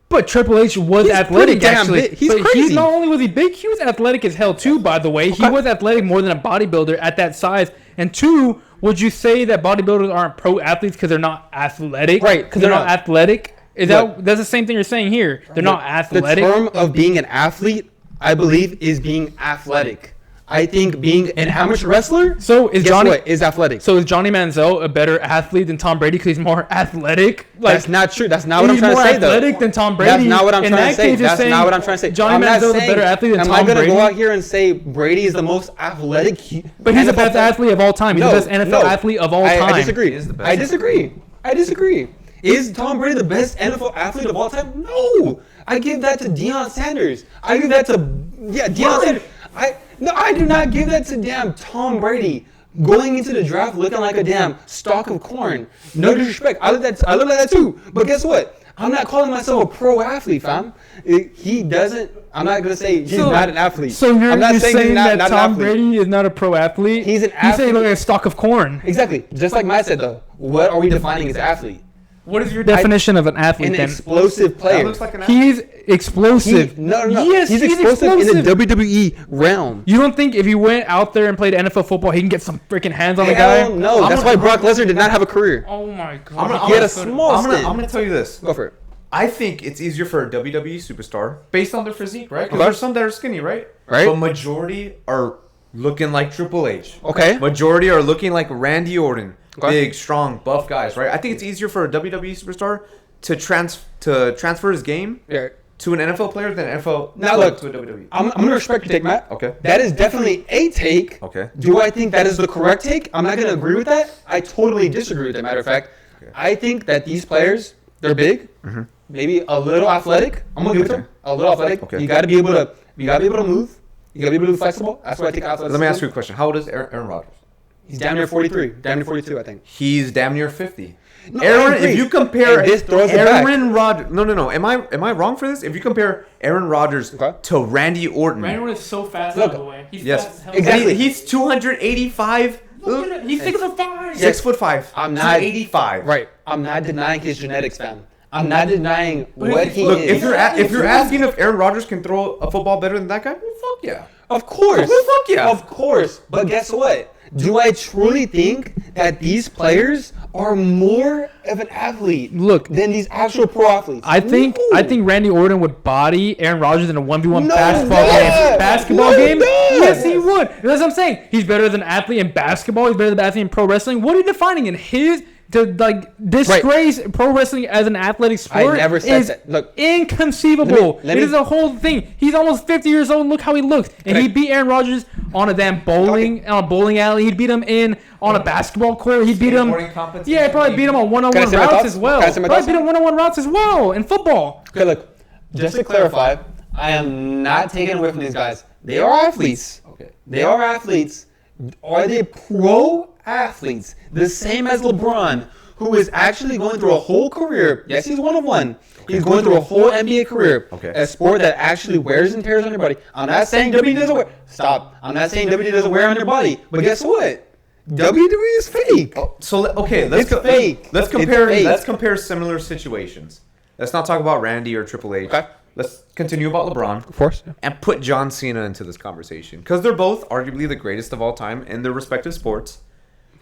but Triple H was He's athletic pretty damn actually. big. He's but crazy. Not only was he big, he was athletic as hell too. By the way, he was athletic more than a bodybuilder at that size. And two, would you say that bodybuilders aren't pro athletes because they're not athletic? Right, because they're not athletic. That's the same thing you're saying here? They're not athletic. The term of being an athlete, I believe, is being athletic. I think being an amateur wrestler, is athletic. So is Johnny Manziel a better athlete than Tom Brady because he's more athletic? That's not true. That's not what I'm trying to say, He's more athletic than Tom Brady. That's not what I'm trying to say. That's not what I'm trying to say. Johnny Manziel is a better athlete than Tom Brady. Am I going to go out here and say Brady is the most athletic? But he's the best athlete of all time. He's the best NFL athlete of all time. I disagree. I disagree. Is Tom Brady the best NFL athlete of all time? No. I give that to Deion Sanders. I give that to Deion Sanders. I do not give that to damn Tom Brady going into the draft looking like a damn stalk of corn. No disrespect. I look at that too. But guess what? I'm not calling myself a pro athlete, fam. I'm not gonna say he's not an athlete. So I'm not saying he's that not Tom an athlete. Brady is not a pro athlete? He's an athlete. He's saying like a stalk of corn. Exactly. Just like Matt said though. What are we defining as athlete? What is your definition of an athlete An then? explosive player. That looks like an athlete. He's explosive. No. Yes, he's explosive in the WWE realm. You don't think if he went out there and played NFL football, he can get some freaking hands on the guy? Hell no. That's why Brock Lesnar did not have a career. Oh my god. He had a small stint. I'm gonna tell you this. Go for it. I think it's easier for a WWE superstar based on their physique, right? Because Okay. there's some that are skinny, right? Right. But majority are looking like Triple H. Okay. Majority are looking like Randy Orton. Okay. Big, strong, buff guys, right? I think it's easier for a WWE superstar to transfer his game Yeah. to an NFL player than an NFL Now player look, to a WWE. I'm gonna respect your take, Matt. Okay. That is definitely a take. Okay. Do I think that is the correct take? I'm not gonna agree with that. I totally disagree with that. Matter of fact, Okay. I think that these players, they're big, maybe a little athletic. I'm gonna give it to them. A little athletic. Okay. You gotta be able to move. You gotta be able to be flexible. That's why I think athleticism. Let me ask you a question. How old is Aaron Rodgers? He's damn near 43, damn near 42, I think. He's damn near 50. No, I Aaron, agree. if you compare And this throws it back. Aaron Rodgers, no. Am I wrong for this? If you compare Aaron Rodgers Okay. to Randy Orton, Randy Orton is so fast, Look, by the way. He's yes, fast as hell. Exactly. And he's 285. Look at him. He's 6'5". 6'5". I'm not 85. Right. I'm not denying his genetics, fam. I'm not denying what he Look, is. if you're asking if Aaron Rodgers can throw a football better than that guy, well, fuck yeah. Of course. Well, fuck yeah. Of course. But guess what? Do I truly think that these players are more of an athlete than these actual pro athletes? I think No. Randy Orton would body Aaron Rodgers in a 1v1 No, basketball yeah. game. Basketball No, game? no. Yes, he would. That's what I'm saying. He's better than an athlete in basketball. He's better than an athlete in pro wrestling. What are you defining in his to disgrace pro wrestling as an athletic sport? I never said is that. Look, inconceivable. let It me- is a whole thing. He's almost 50 years old. Look how he looks, and he beat Aaron Rodgers on a damn bowling alley. He'd beat him on a basketball court. He'd beat him. Skateboarding competition. Yeah, probably beat him on Can I one-on-one say my routes thoughts? as well. Can I say my Probably thoughts? beat him one-on-one routes as well in football. okay, look. Just to clarify, I am not taking away from these guys. They are athletes. Okay. They are athletes. Are they pro athletes? The same as LeBron, who is actually going through a whole career. Yes, he's one of one. He's going through a whole NBA career. Okay. A sport that actually wears and tears on your body. I'm not saying WWE doesn't wear. Stop. I'm not saying WWE doesn't wear on your body. But guess what? WWE is fake. So okay, It's fake. Let's It's compare. fake. Let's compare similar situations. Let's not talk about Randy or Triple H. Okay. Let's continue about LeBron. Of course. And put John Cena into this conversation because they're both arguably the greatest of all time in their respective sports.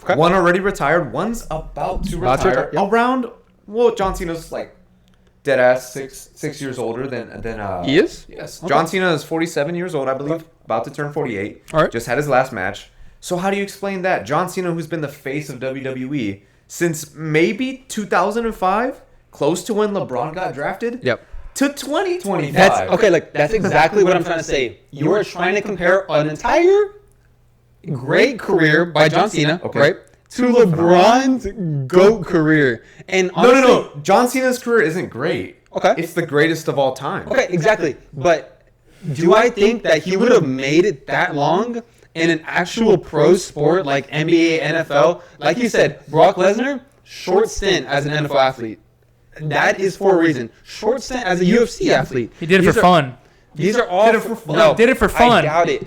Okay. One already retired. One's about to retire. Yep. Around. Well, John Cena's like dead ass 6 years older than He is? Yes. Okay. John Cena is 47 years old, I believe. About to turn 48. All right. Just had his last match. So how do you explain that? John Cena, who's been the face of WWE since maybe 2005, close to when LeBron got drafted. Yep. To 2025. That's okay. Like that's exactly what I'm trying to say. You are trying to compare an entire great career by John Cena, Okay. right, to LeBron's GOAT career. And honestly, No. John Cena's career isn't great. Okay. It's the greatest of all time. Okay, exactly. But do I think that he would have made it that long in an actual pro sport like NBA, NFL? Like you said, Brock Lesnar, short stint as an NFL athlete. That is for a reason. Short stint as a UFC athlete. He did it These for are- fun. These are all Did it for fun. No, He did it for I fun. doubt it.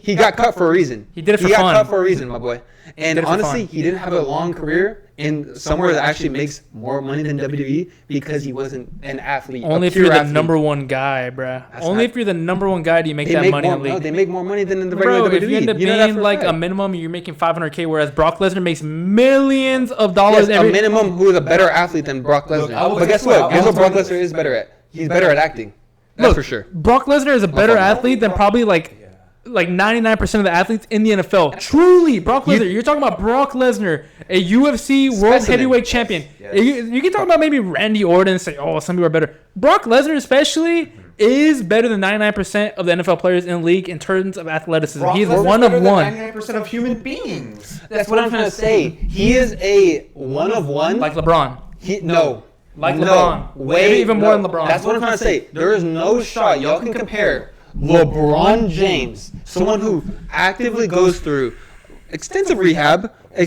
He got cut for a reason. He did it for He got fun. cut for a reason, my boy. And did it for honestly, fun. he didn't have a long career in somewhere that actually makes more money than WWE because he wasn't an athlete. Only a if you're pure the athlete. number one guy, bruh. That's Only not- if you're the number one guy do you make They that make money more. in the No, league. they make more money than in the regular Bro, WWE. if you end up You know that being for like a fact. minimum, you're making $500K, whereas Brock Lesnar makes millions of dollars Yes, every. a minimum who is a better athlete than Brock Lesnar. I was- But guess I what? was Guess what Brock doing- Lesnar is better at? He's better at acting. That's Look, for sure. Brock Lesnar is a better athlete than probably like 99% of the athletes in the NFL. Truly, Brock Lesnar. You're talking about Brock Lesnar, a UFC World Specimen. Heavyweight Champion. Yes. You can talk about maybe Randy Orton and say, oh, some people are better. Brock Lesnar especially is better than 99% of the NFL players in the league in terms of athleticism. Brock He's Lesnar's one of better than one. 99% of human beings. That's what I'm trying to say. He is a one of one. Like LeBron. No. Like No. LeBron. Way Maybe even more than LeBron. That's what I'm trying to say. There is no shot. Y'all can compare LeBron James, someone who actively goes through extensive rehab, an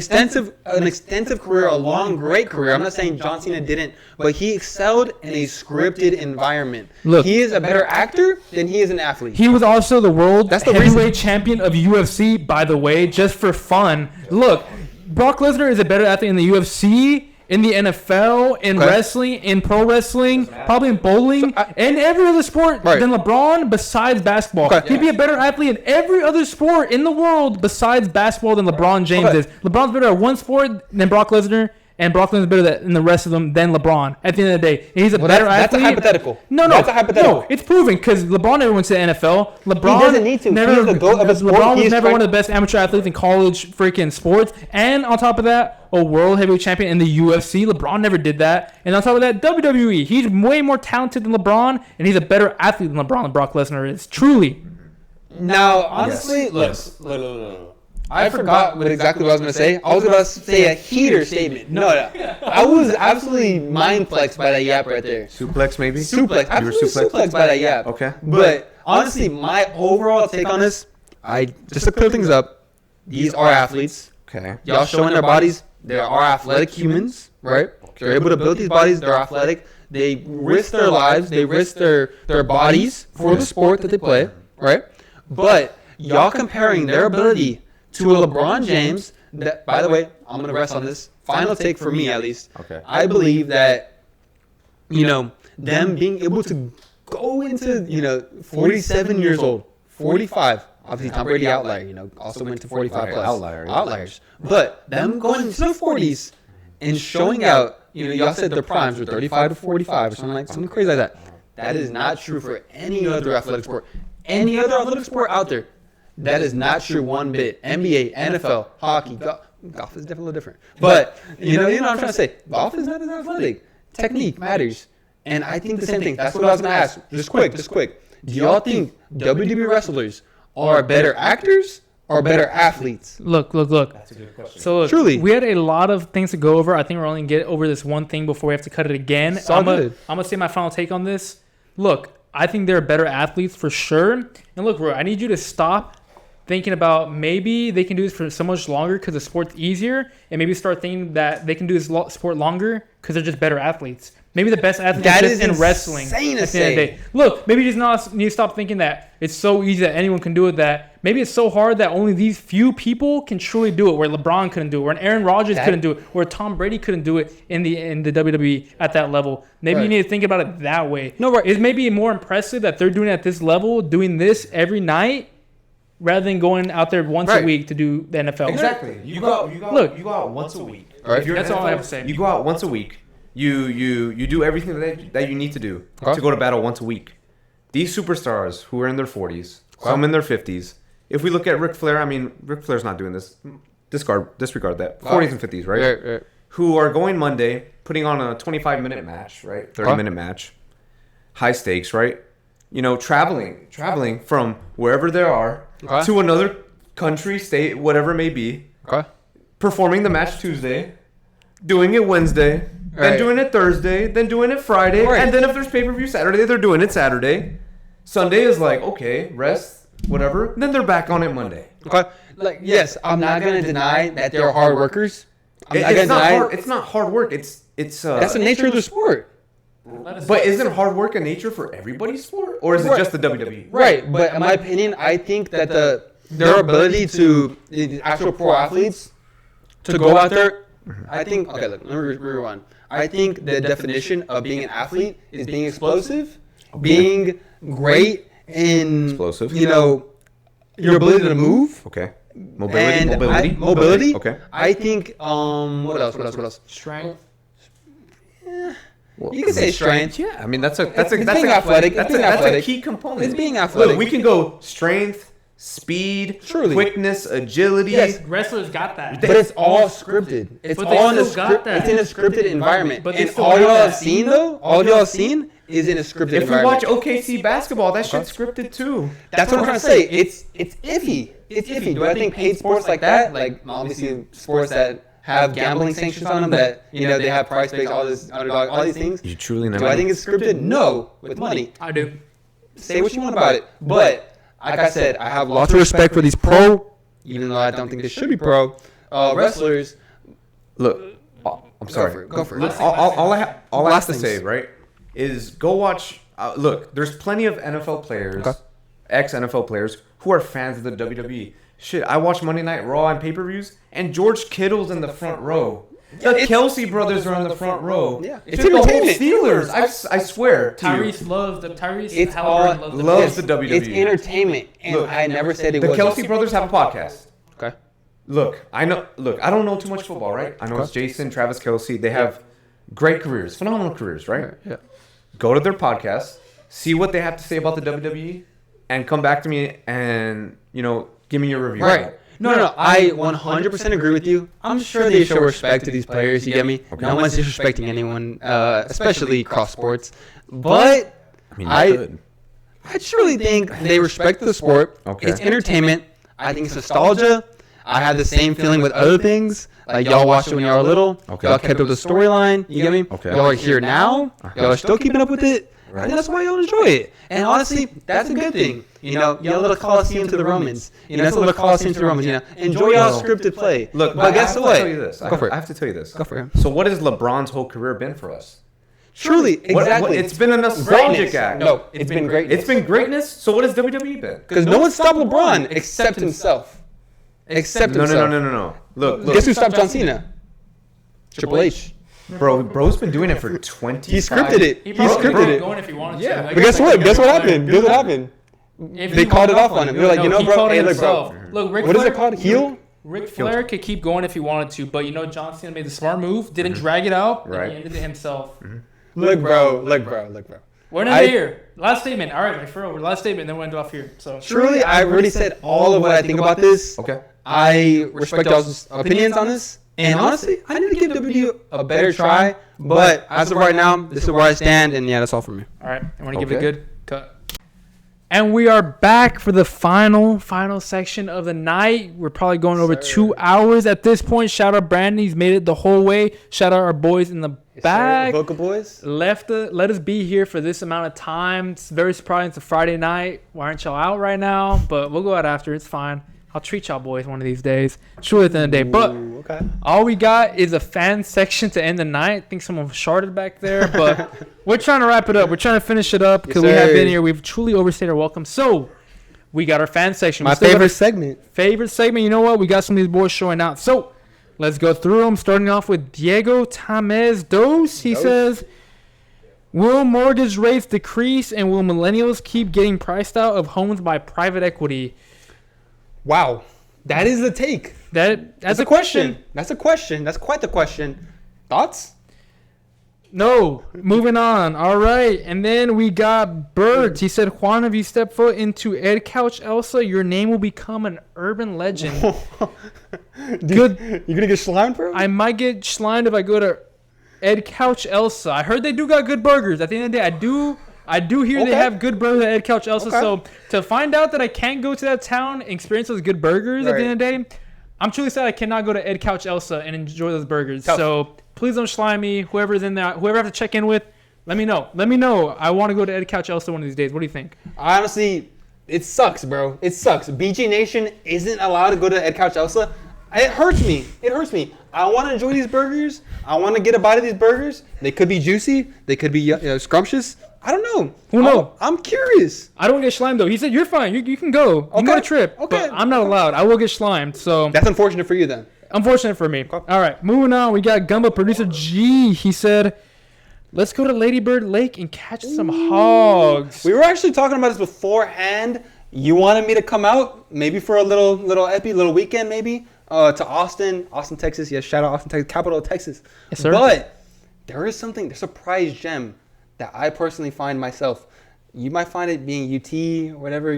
extensive career, a long, great career. I'm not saying John Cena didn't, but he excelled in a scripted environment. Look. He is a better actor than he is an athlete. He was also the world That's the heavyweight reason. champion of UFC, by the way, just for fun. Look, Brock Lesnar is a better athlete in the UFC, in the NFL, in Okay. wrestling, in pro wrestling, probably in bowling, and every other sport Right. than LeBron besides basketball. Okay. He'd be a better athlete in every other sport in the world besides basketball than LeBron James Okay. is. LeBron's better at one sport than Brock Lesnar, and Brock Lesnar's better in the rest of them than LeBron. At the end of the day, he's a Well, better that's a athlete. hypothetical. No, That's a hypothetical. No, it's proven because LeBron never went to the NFL. LeBron doesn't need to. Never, He's the GOAT of a sport. LeBron was He's never trying- one of the best amateur athletes in college freaking sports. And on top of that, a world heavyweight champion in the UFC. LeBron never did that. And on top of that, WWE. He's way more talented than LeBron, and he's a better athlete than LeBron and Brock Lesnar is. Truly. Now, honestly, look. I forgot exactly what I was going to say. I was going to say a heater statement. No. I was absolutely mind flexed by that yap right there. Suplex, maybe? Suplex. You were Absolutely suplexed by that yap. Okay. But honestly, my overall take on this, just to clear things up, these are athletes. Okay. Y'all showing their bodies. They are athletic humans, right? They're able to build these bodies. They're athletic. They risk their lives. They risk their bodies for the sport that they play, right? But y'all comparing their ability to a LeBron James, that, by the way, I'm going to rest on this. Final take for me, at least. Okay. I believe that, them being able to go into, 47 years old, 45. Obviously, Tom Brady outlier, also went to 45 Right, plus. outlier, yeah. Outliers. But them going into the 40s and showing out, y'all said their primes were 35 to 45 or something crazy like that. That is not true for any other athletic sport. Any other athletic sport out there, that is not true one bit. NBA, NFL, hockey, golf is definitely different. But, you know what I'm trying to say. Golf is not as athletic. Technique matters. And I think the same thing. That's what I was going to ask. Just quick. Do y'all think WWE wrestlers are better actors or better athletes? Look. That's a good question. So look, Truly. we had a lot of things to go over. I think we're only get over this one thing before we have to cut it again. It's all I'm good. gonna say my final take on this. Look, I think they're better athletes for sure. And look, bro, I need you to stop thinking about maybe they can do this for so much longer because the sport's easier, and maybe start thinking that they can do this sport longer because they're just better athletes. Maybe the best athletes That just is in wrestling. insane to at the end of the say. day. Look, maybe you just need to stop thinking that it's so easy that anyone can do it. That maybe it's so hard that only these few people can truly do it. Where LeBron couldn't do it, where Aaron Rodgers couldn't do it, where Tom Brady couldn't do it in the WWE at that level. Maybe you need to think about it that way. No, right. It's maybe more impressive that they're doing it at this level, doing this every night, rather than going out there once a week to do the NFL. Exactly. You go out once a week. Right. If you're That's an all I NFL, have to say. You go out once a week. You do everything that you need to do to go to battle once a week. These superstars who are in their 40s, some in their 50s. If we look at Ric Flair, I mean, Ric Flair's not doing this. Disregard that. 40s and 50s, right? Right. Who are going Monday, putting on a 25-minute match, right? 30-minute match. High stakes, right? You know, traveling from wherever they are to another country, state, whatever it may be. Okay. Performing the match Tuesday, doing it Wednesday, then doing it Thursday, then doing it Friday, and then if there's pay-per-view Saturday, they're doing it Saturday. Sunday is like, okay, rest, whatever. Then they're back on it Monday. Okay. Like, yes, I'm not gonna deny that they're hard workers. It's not hard work. It's that's the nature of the sport. But isn't hard work a nature for everybody's sport, or is it just the WWE? Right, but in my opinion, I think that their ability to the actual pro athletes to go out there, I think. Okay, look, let me rewind. I think the definition of being an athlete is being explosive, being great in Explosive. You know, your ability to move. Okay. Mobility. Mobility. Okay. I think. What else? Strength. You can say strength. Yeah, I mean that's being athletic. That's a key component. It's being athletic. Look, we can go strength, speed, Truly. quickness, agility. Yes. Wrestlers got that. But it's all scripted. It's But they all in a still got script. that. It's in a scripted environment. But they and still all got y'all that. have seen though, all y'all have seen is in a scripted If we environment. watch OKC basketball, that shit's scripted too. That's what I'm trying to say. It's iffy. It's iffy. Do I think paid sports like that, like obviously sports that have gambling sanctions on them, that you know they have price breaks, all this underdog, all these things? You truly never. Do I think it's scripted? No, with money. I do. Say what you want about it, but like I said, I have lots of respect for these pro, even though I don't think they should be pro wrestlers. Look, I'm sorry. Go for it. Look, all I have to things. say, right, is go watch. Look, there's plenty of NFL players, ex-NFL players, who are fans of the WWE. Shit, I watch Monday Night Raw and pay-per-views, and George Kittle's in the front row. The Kelsey brothers are in the front row. Yeah, it's the whole Steelers. I swear. to you. Tyrese loves the Tyrese. It's Halliburton all loves the WWE. It's entertainment, and Look, I never said it The was. Kelsey brothers have a podcast. Okay. Look, I don't know too much football, right? I know it's Jason, Travis Kelsey. They have great careers, phenomenal careers, right? Yeah. Go to their podcast, see what they have to say about the WWE, and come back to me and, give me your review. Right. No. I 100% agree with you. I'm sure they show respect to these players. You get me? Okay. No one's disrespecting anyone, especially cross sports. But I just really think they respect the sport. Okay. It's entertainment. I think it's nostalgia. I had the same feeling with other things. Like y'all watched it when y'all were little. Okay. Y'all kept up the storyline. You get me? Okay. Y'all are here now. Y'all are still keeping up with it. I think that's why y'all enjoy it. And honestly, that's a good thing. Y'all little Coliseum to the Romans. That's a little Coliseum to the Romans. Enjoy y'all scripted play. Look, but guess what? Go for it. I have to tell you this. Go for it. So what has LeBron's whole career been for us? Truly, exactly. It's been a nostalgic Greatness. act. No, it's been greatness. It's been greatness. So what has WWE been? Because no one stopped LeBron except himself. Except himself. No. Look. Guess who stopped John Cena? Triple H. Bro's been doing it for 20. He scripted it. He scripted it. Going if he wanted Yeah. to. Like, But guess what? Guess what happened? do Guess what that. happened? If They he called it wanted off on him. They're like, No, you know, he bro. called it Hey, look, bro. himself. Look, Ric What is Flair, it called? Heel? Ric Flair could keep going if he wanted to, but John Cena made the smart move, didn't drag it out, Right. and he ended it himself. Look, bro. We're not here. Last statement. All right, like, for real, last statement, then we'll end off here. So Truly, I've already said all of what I think about this. Okay. I respect y'all's opinions on this. And honestly, I need to give WWE a better try. But as of right now, this is where I stand. And yeah, that's all for me. all right, I want to give it a good cut. And we are back for the final section of the night. We're probably going over 2 hours at this point. Shout out Brandon, he's made it the whole way. Shout out our boys in the back. Avoca boys. Let us be here for this amount of time. It's very surprising. It's a Friday night. Why aren't y'all out right now? But we'll go out after. It's fine. I'll treat y'all boys one of these days. Truly at the end of the day. But okay. all we got is a fan section to end the night. I think someone sharded back there. But we're trying to wrap it up. We're trying to finish it up because we have been here. We've truly overstayed our welcome. So we got our fan section. My favorite segment. Favorite segment. You know what? We got some of these boys showing out. So let's go through them. Starting off with Diego Tamez Dos. He says, will mortgage rates decrease and will millennials keep getting priced out of homes by private equity? Wow. That is the take. That's a question. That's a question. That's quite the question. Thoughts? No. Moving on. All right. And then we got Birds. He said, Juan, if you step foot into Ed Couch Elsa, your name will become an urban legend. Good. You're going to get slimed, bro? I might get slimed if I go to Ed Couch Elsa. I heard they do got good burgers. At the end of the day, I do hear they have good burgers at Ed Couch Elsa. Okay. So to find out that I can't go to that town and experience those good burgers at the end of the day, I'm truly sad I cannot go to Ed Couch Elsa and enjoy those burgers. Tough. So please don't slime me. Whoever's in there, whoever I have to check in with, let me know. Let me know. I want to go to Ed Couch Elsa one of these days. What do you think? Honestly, it sucks, bro. It sucks. BG Nation isn't allowed to go to Ed Couch Elsa. It hurts me. It hurts me. I want to enjoy these burgers. I want to get a bite of these burgers. They could be juicy. They could be scrumptious. I don't know. Who knows? I'm curious. I don't get slimed, though. He said, you're fine. You can go. You can go on a trip. Okay. But I'm not allowed. I will get slimed. So That's unfortunate for you then. unfortunate for me. All right. Moving on. We got Gumbo Producer G. He said, let's go to Lady Bird Lake and catch some hogs. We were actually talking about this beforehand. You wanted me to come out, maybe for a little weekend, maybe to Austin, Texas. Yes, shout out Austin, Texas, capital of Texas. Yes, sir. But there is something, there's a prize gem that I personally find myself. You might find it being UT or whatever,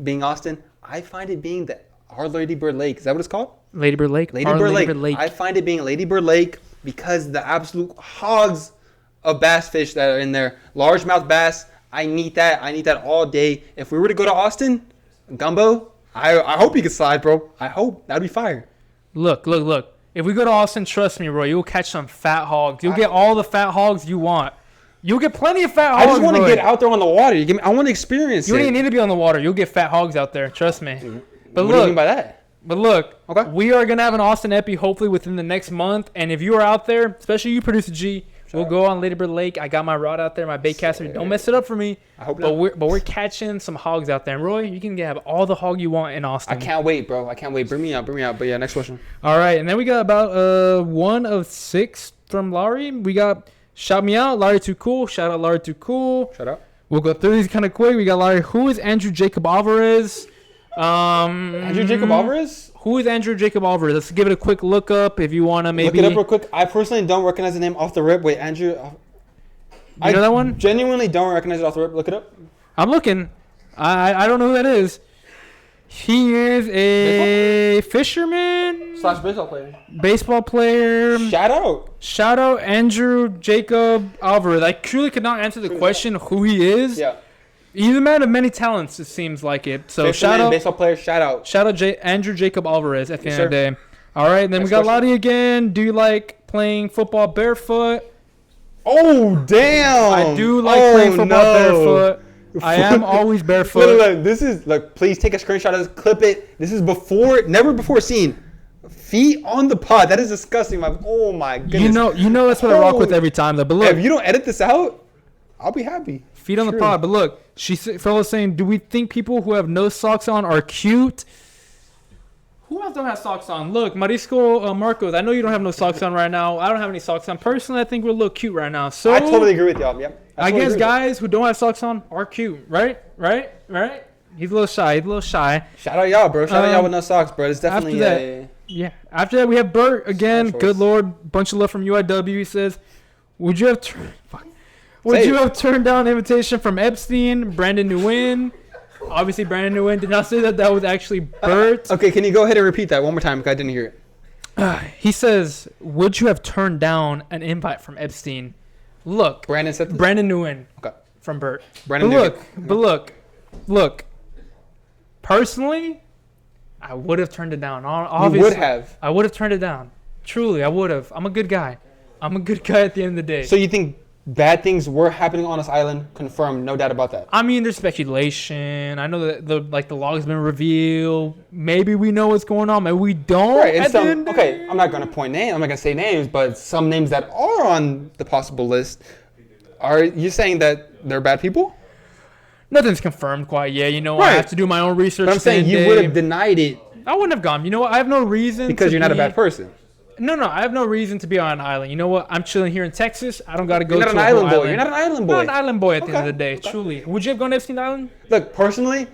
being Austin. I find it being our Lady Bird Lake. Is that what it's called? Lady Bird Lake. Lady Bird Lake. I find it being Lady Bird Lake because the absolute hogs of bass fish that are in there. Largemouth bass. I need that. I need that all day. If we were to go to Austin, Gumbo, I hope you can slide, bro. I hope. That'd be fire. Look. If we go to Austin, trust me, bro, you'll catch some fat hogs. You'll get all the fat hogs you want. You'll get plenty of fat hogs. I just want to get out there on the water. I want to experience it. You don't even need to be on the water. You'll get fat hogs out there. Trust me. But what do you mean by that? But look, okay. We are going to have an Austin Epi hopefully within the next month. And if you are out there, especially you, Producer G, we'll go on Lady Bird Lake. I got my rod out there, my bait caster. Don't mess it up for me. I hope not. not. But we're catching some hogs out there. And Roy, you can have all the hog you want in Austin. I can't wait, bro. I can't wait. Bring me out. But yeah, next question. All right. And then we got about 1 of 6 from Larry. We got Shout Me Out, Larry Too Cool. Shout out, Larry Too Cool. Shout out. We'll go through these kind of quick. We got Larry. Who is Andrew Jacob Alvarez? Andrew Jacob Alvarez? Who is Andrew Jacob Alvarez? Let's give it a quick look up if you want to maybe. Look it up real quick. I personally don't recognize the name off the rip. Wait, Andrew. You know that one? Genuinely don't recognize it off the rip. Look it up. I'm looking. I don't know who that is. He is a fisherman / baseball player. Baseball player. Shout out Andrew Jacob Alvarez. I truly could not answer the question who he is. Yeah. He's a man of many talents, it seems like it. So fisherman, shout out baseball player, shout out Andrew Jacob Alvarez at the end of the day. All right, then we got Lottie again. Do you like playing football barefoot? Oh, damn. I do like playing football barefoot. I am always barefoot. Look, this is, please take a screenshot of this, clip it. This is never before seen. Feet on the pod. That is disgusting. Oh my goodness. You know that's what I rock with every time though. But look, if you don't edit this out, I'll be happy. Feet on the pod. But look, fella's saying, do we think people who have no socks on are cute? Who else don't have socks on? Look, Marisco Marcos, I know you don't have no socks on right now. I don't have any socks on. Personally, I think we're a little cute right now. So I totally agree with y'all. Yep. I guess guys who don't have socks on are cute, right? He's a little shy. Shout out y'all, bro. Shout out y'all with no socks, bro. It's definitely After that, we have Bert again. Good Lord, bunch of love from UIW. He says, would you have turned down an invitation from Epstein, Brandon Nguyen? Obviously, Brandon Nguyen did not say that was actually Bert. Okay, can you go ahead and repeat that one more time because I didn't hear it? He says, would you have turned down an invite from Epstein? Look, Brandon said this? Brandon Nguyen. Okay. From Bert. Brandon Look. Personally, I would have turned it down. Obviously, you would have. I would have turned it down. Truly, I would have. I'm a good guy. I'm a good guy at the end of the day. So you think bad things were happening on this island. Confirmed, no doubt about that. I mean, there's speculation. I know that the log's been revealed. Maybe we know what's going on. Maybe we don't. Right, and at the end of the okay, I'm not going to point names. I'm not going to say names, but some names that are on the possible list. Are you saying that they're bad people? Nothing's confirmed quite yet. You know, I Right. have to do my own research. But I'm saying you would have denied it I wouldn't have gone. You know what? I have no reason. because you're not a bad person. No, I have no reason to be on an island. You know what? I'm chilling here in Texas. I don't got to go You're to not a an whole island boy. You're not an island boy. I'm not an island boy at the end of the Okay, day. Truly. Would you have gone to Epstein Island? Look, personally,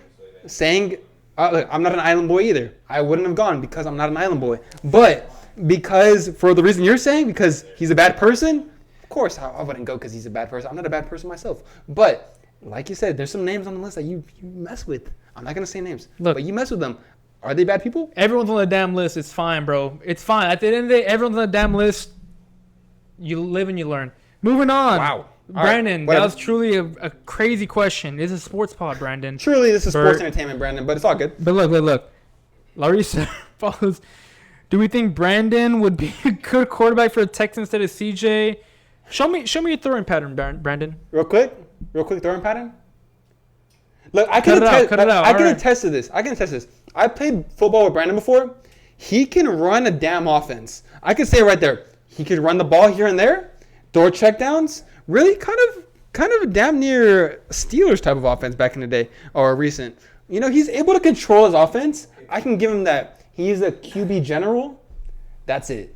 saying look, I'm not an island boy either. I wouldn't have gone because I'm not an island boy. But because for the reason you're saying, because he's a bad person, of course I wouldn't go because he's a bad person. I'm not a bad person myself. But like you said, there's some names on the list that you mess with. I'm not gonna say names, Look. but you mess with them. Are they bad people? Everyone's on the damn list. It's fine, bro. It's fine. At the end of the day, everyone's on the damn list. You live and you learn. Moving on. Wow. All right, Brandon, that whatever. was truly a crazy question. It's a sports pod, Brandon. Truly, this is Bert. sports entertainment, Brandon, but it's all good. But look. Larissa follows. Do we think Brandon would be a good quarterback for the Texans instead of CJ? Show me your throwing pattern, Brandon. Real quick throwing pattern. Look, I Cut can it out, attest. cut it out, I can alright. attest to this. I played football with Brandon before. He can run a damn offense. I can say right there. He could run the ball here and there, throw checkdowns. Really, kind of damn near Steelers type of offense back in the day or recent. You know, he's able to control his offense. I can give him that. He's a QB general. That's it.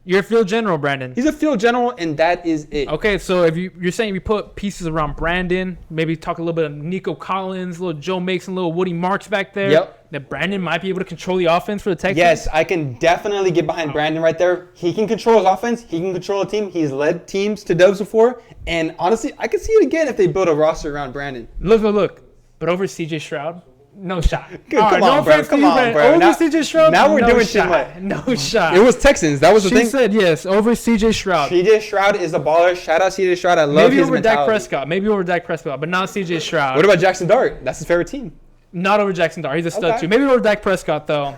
You're a field general, Brandon. He's a field general, and that is it. Okay, so if you're saying we put pieces around Brandon, maybe talk a little bit of Nico Collins, little Joe Mixon, little Woody Marks back there. Yep. That Brandon might be able to control the offense for the Texans. Yes, I can definitely get behind Brandon right there. He can control his offense. He can control a team. He's led teams to dubs before. And honestly, I could see it again if they build a roster around Brandon. Look. But over CJ Stroud, no shot. Come All right, on, no bro. offense to Come you, on, Brandon. bro. Over Now- CJ Stroud, now we're no doing too shot. much. No shot. It was Texans. That was the She thing. said yes, over CJ Stroud. CJ Stroud is a baller. Shout out CJ Stroud. I love Maybe his over Dak mentality. Prescott. Maybe over Dak Prescott, but not CJ Stroud. What about Jackson Dart? That's his favorite team. Not over Jackson Dart. He's a stud Okay. too. Maybe over Dak Prescott though.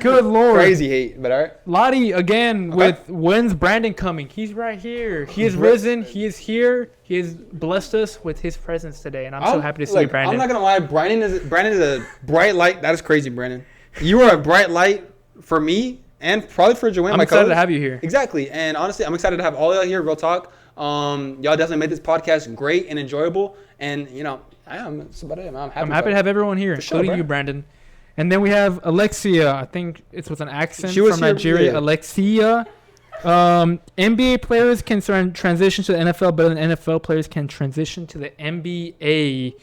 Good lord. Crazy hate, but all right. Lottie again Okay. with when's Brandon coming? He's right here. He is risen. He is here. He has blessed us with his presence today, and I'm so happy to see you, Look, Brandon. I'm not gonna lie. Brandon is a bright light. That is crazy, Brandon. You are a bright light for me and probably for Joanne. I'm my excited to co-host. have you here. Exactly, and honestly, I'm excited to have all y'all here. Real talk. Y'all definitely made this podcast great and enjoyable, and you know, that's about it. I'm happy. I'm happy to have everyone here, For sure, including bro. you, Brandon. And then we have Alexia. I think it's with an accent She was from here, Nigeria. yeah. Alexia. NBA players can transition to the NFL better than NFL players can transition to the NBA.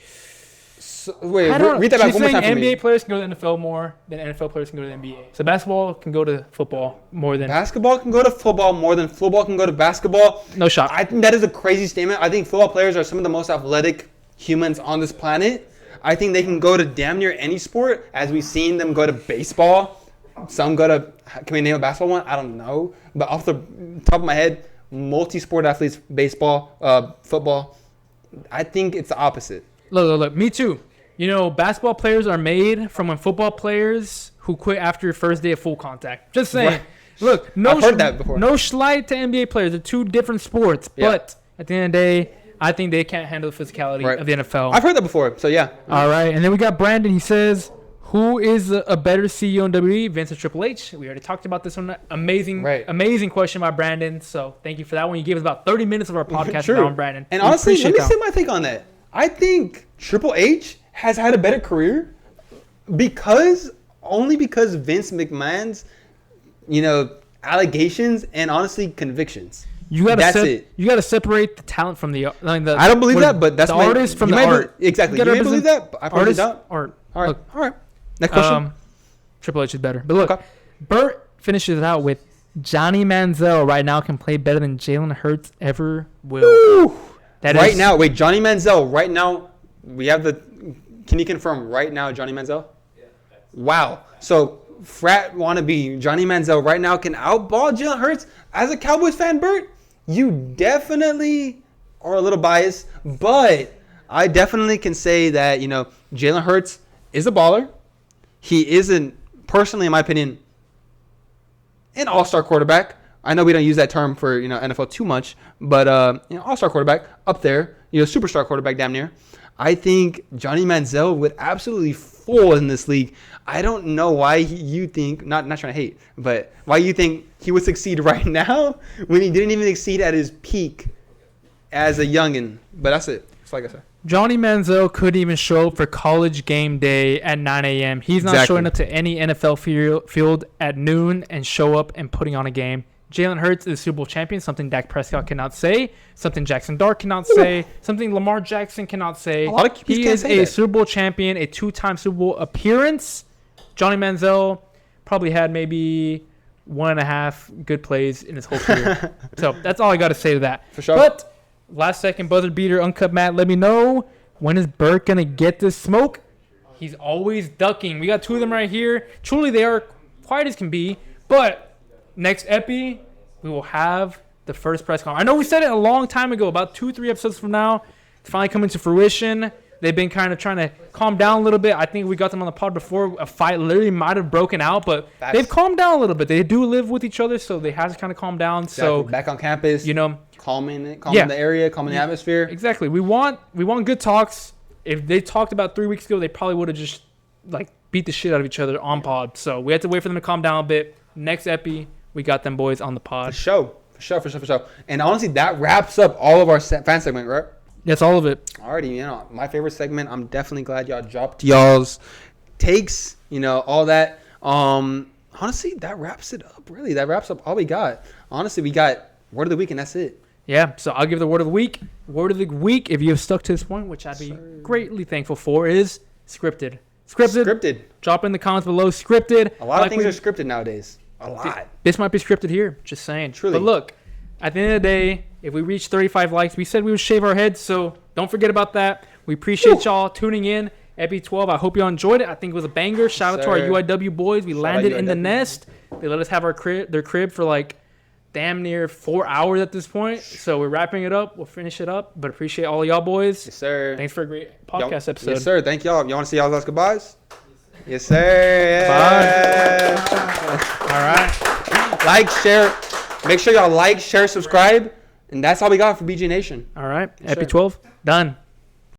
So, wait, I don't- read that back she's one more saying time for NBA me. players can go to the NFL more than NFL players can go to the NBA. So basketball can go to football more than Basketball can go to football more than football can go to basketball. no shot. I think that is a crazy statement. I think football players are some of the most athletic humans on this planet. I think they can go to damn near any sport, as we've seen them go to baseball. Some go to, can we name a basketball one? I don't know. But off the top of my head, multi-sport athletes, baseball, football. I think it's the opposite. Look. Me too. You know, basketball players are made from when football players who quit after your first day of full contact. Just saying. Right. Look, no, I've heard that before. No slight to NBA players. They're two different sports. Yeah. But at the end of the day, I think they can't handle the physicality Right. of the NFL. I've heard that before, so yeah. All right. And then we got Brandon. He says, who is a better CEO in WWE, Vince or Triple H? We already talked about this one. Amazing, Right. amazing question by Brandon. So thank you for that one. You gave us about 30 minutes of our podcast True. on Brandon. And We honestly, let appreciate me that. say my take on that. I think Triple H has had a better career because Vince McMahon's, allegations and honestly convictions. That's it. You gotta separate the talent from the. I don't believe that, but that's the my artist from you the may art. exactly. You gotta may believe represent that, but I personally artist, don't. art. All right, Look, all right. Next question. Triple H is better. But look, Okay. Bert finishes it out with Johnny Manziel right now can play better than Jalen Hurts ever will. Woo! That Right is- now, wait, Johnny Manziel. Right now, we have the. Can you confirm right now, Johnny Manziel? Yeah. Wow. So frat wannabe Johnny Manziel right now can outball Jalen Hurts. As a Cowboys fan, Bert, you definitely are a little biased, but I definitely can say that Jalen Hurts is a baller. He isn't, personally, in my opinion, an all-star quarterback. I know we don't use that term for NFL too much, but all-star quarterback up there, superstar quarterback damn near. I think Johnny Manziel would absolutely fall in this league. I don't know why you think, not trying to hate, but why you think he would succeed right now when he didn't even succeed at his peak as a youngin. But that's it. That's like I said. Johnny Manziel couldn't even show up for college game day at 9 a.m. He's not showing up to any NFL field at noon and show up and putting on a game. Jalen Hurts is a Super Bowl champion, something Dak Prescott cannot say, something Jackson Dart cannot say, something Lamar Jackson cannot say. A lot of QBs he can't is say a that. Super Bowl champion, a 2-time Super Bowl appearance. Johnny Manziel probably had maybe 1.5 good plays in his whole career. So that's all I got to say to that. For sure. But last second buzzer beater, Uncut Matt, let me know, when is Burke going to get this smoke? He's always ducking. We got 2 of them right here. Truly, they are quiet as can be, but next epi, we will have the first press conference. I know we said it a long time ago, about 2-3 episodes from now. It's finally coming to fruition. They've been kind of trying to calm down a little bit. I think we got them on the pod before. A fight literally might have broken out, but they've calmed down a little bit. They do live with each other, so they have to kind of calm down. Exactly. So back on campus, calming the area, calming the atmosphere. Exactly. We want good talks. If they talked about 3 weeks ago, they probably would have just beat the shit out of each other on pod. So we had to wait for them to calm down a bit. Next epi, we got them boys on the pod. For sure. And honestly, that wraps up all of our fan segment, right? That's all of it. Alrighty, my favorite segment. I'm definitely glad y'all dropped y'all's takes, all that. Honestly, that wraps it up, really. That wraps up all we got. Honestly, we got word of the week, and that's it. Yeah, so I'll give the word of the week. Word of the week, if you have stuck to this point, which I'd be greatly thankful for, is scripted. Scripted. Drop in the comments below. Scripted. A lot of things are scripted nowadays. A lot. This might be scripted here. Just saying. Truly. But look, at the end of the day, if we reach 35 likes, we said we would shave our heads, so don't forget about that. We appreciate y'all tuning in. Epi 12, I hope y'all enjoyed it. I think it was a banger. Shout out to our UIW boys. We landed in the nest. They let us have their crib for damn near 4 hours at this point. So we're wrapping it up. We'll finish it up. But appreciate all of y'all boys. Yes, sir. Thanks for a great podcast episode. Yes, sir. Thank y'all. Y'all want to see y'all's last goodbyes? Yes, sir. Yeah. Bye. All right. Like, share. Make sure y'all like, share, subscribe. And that's all we got for BG Nation. All right. Yes, Epi sir. 12, done.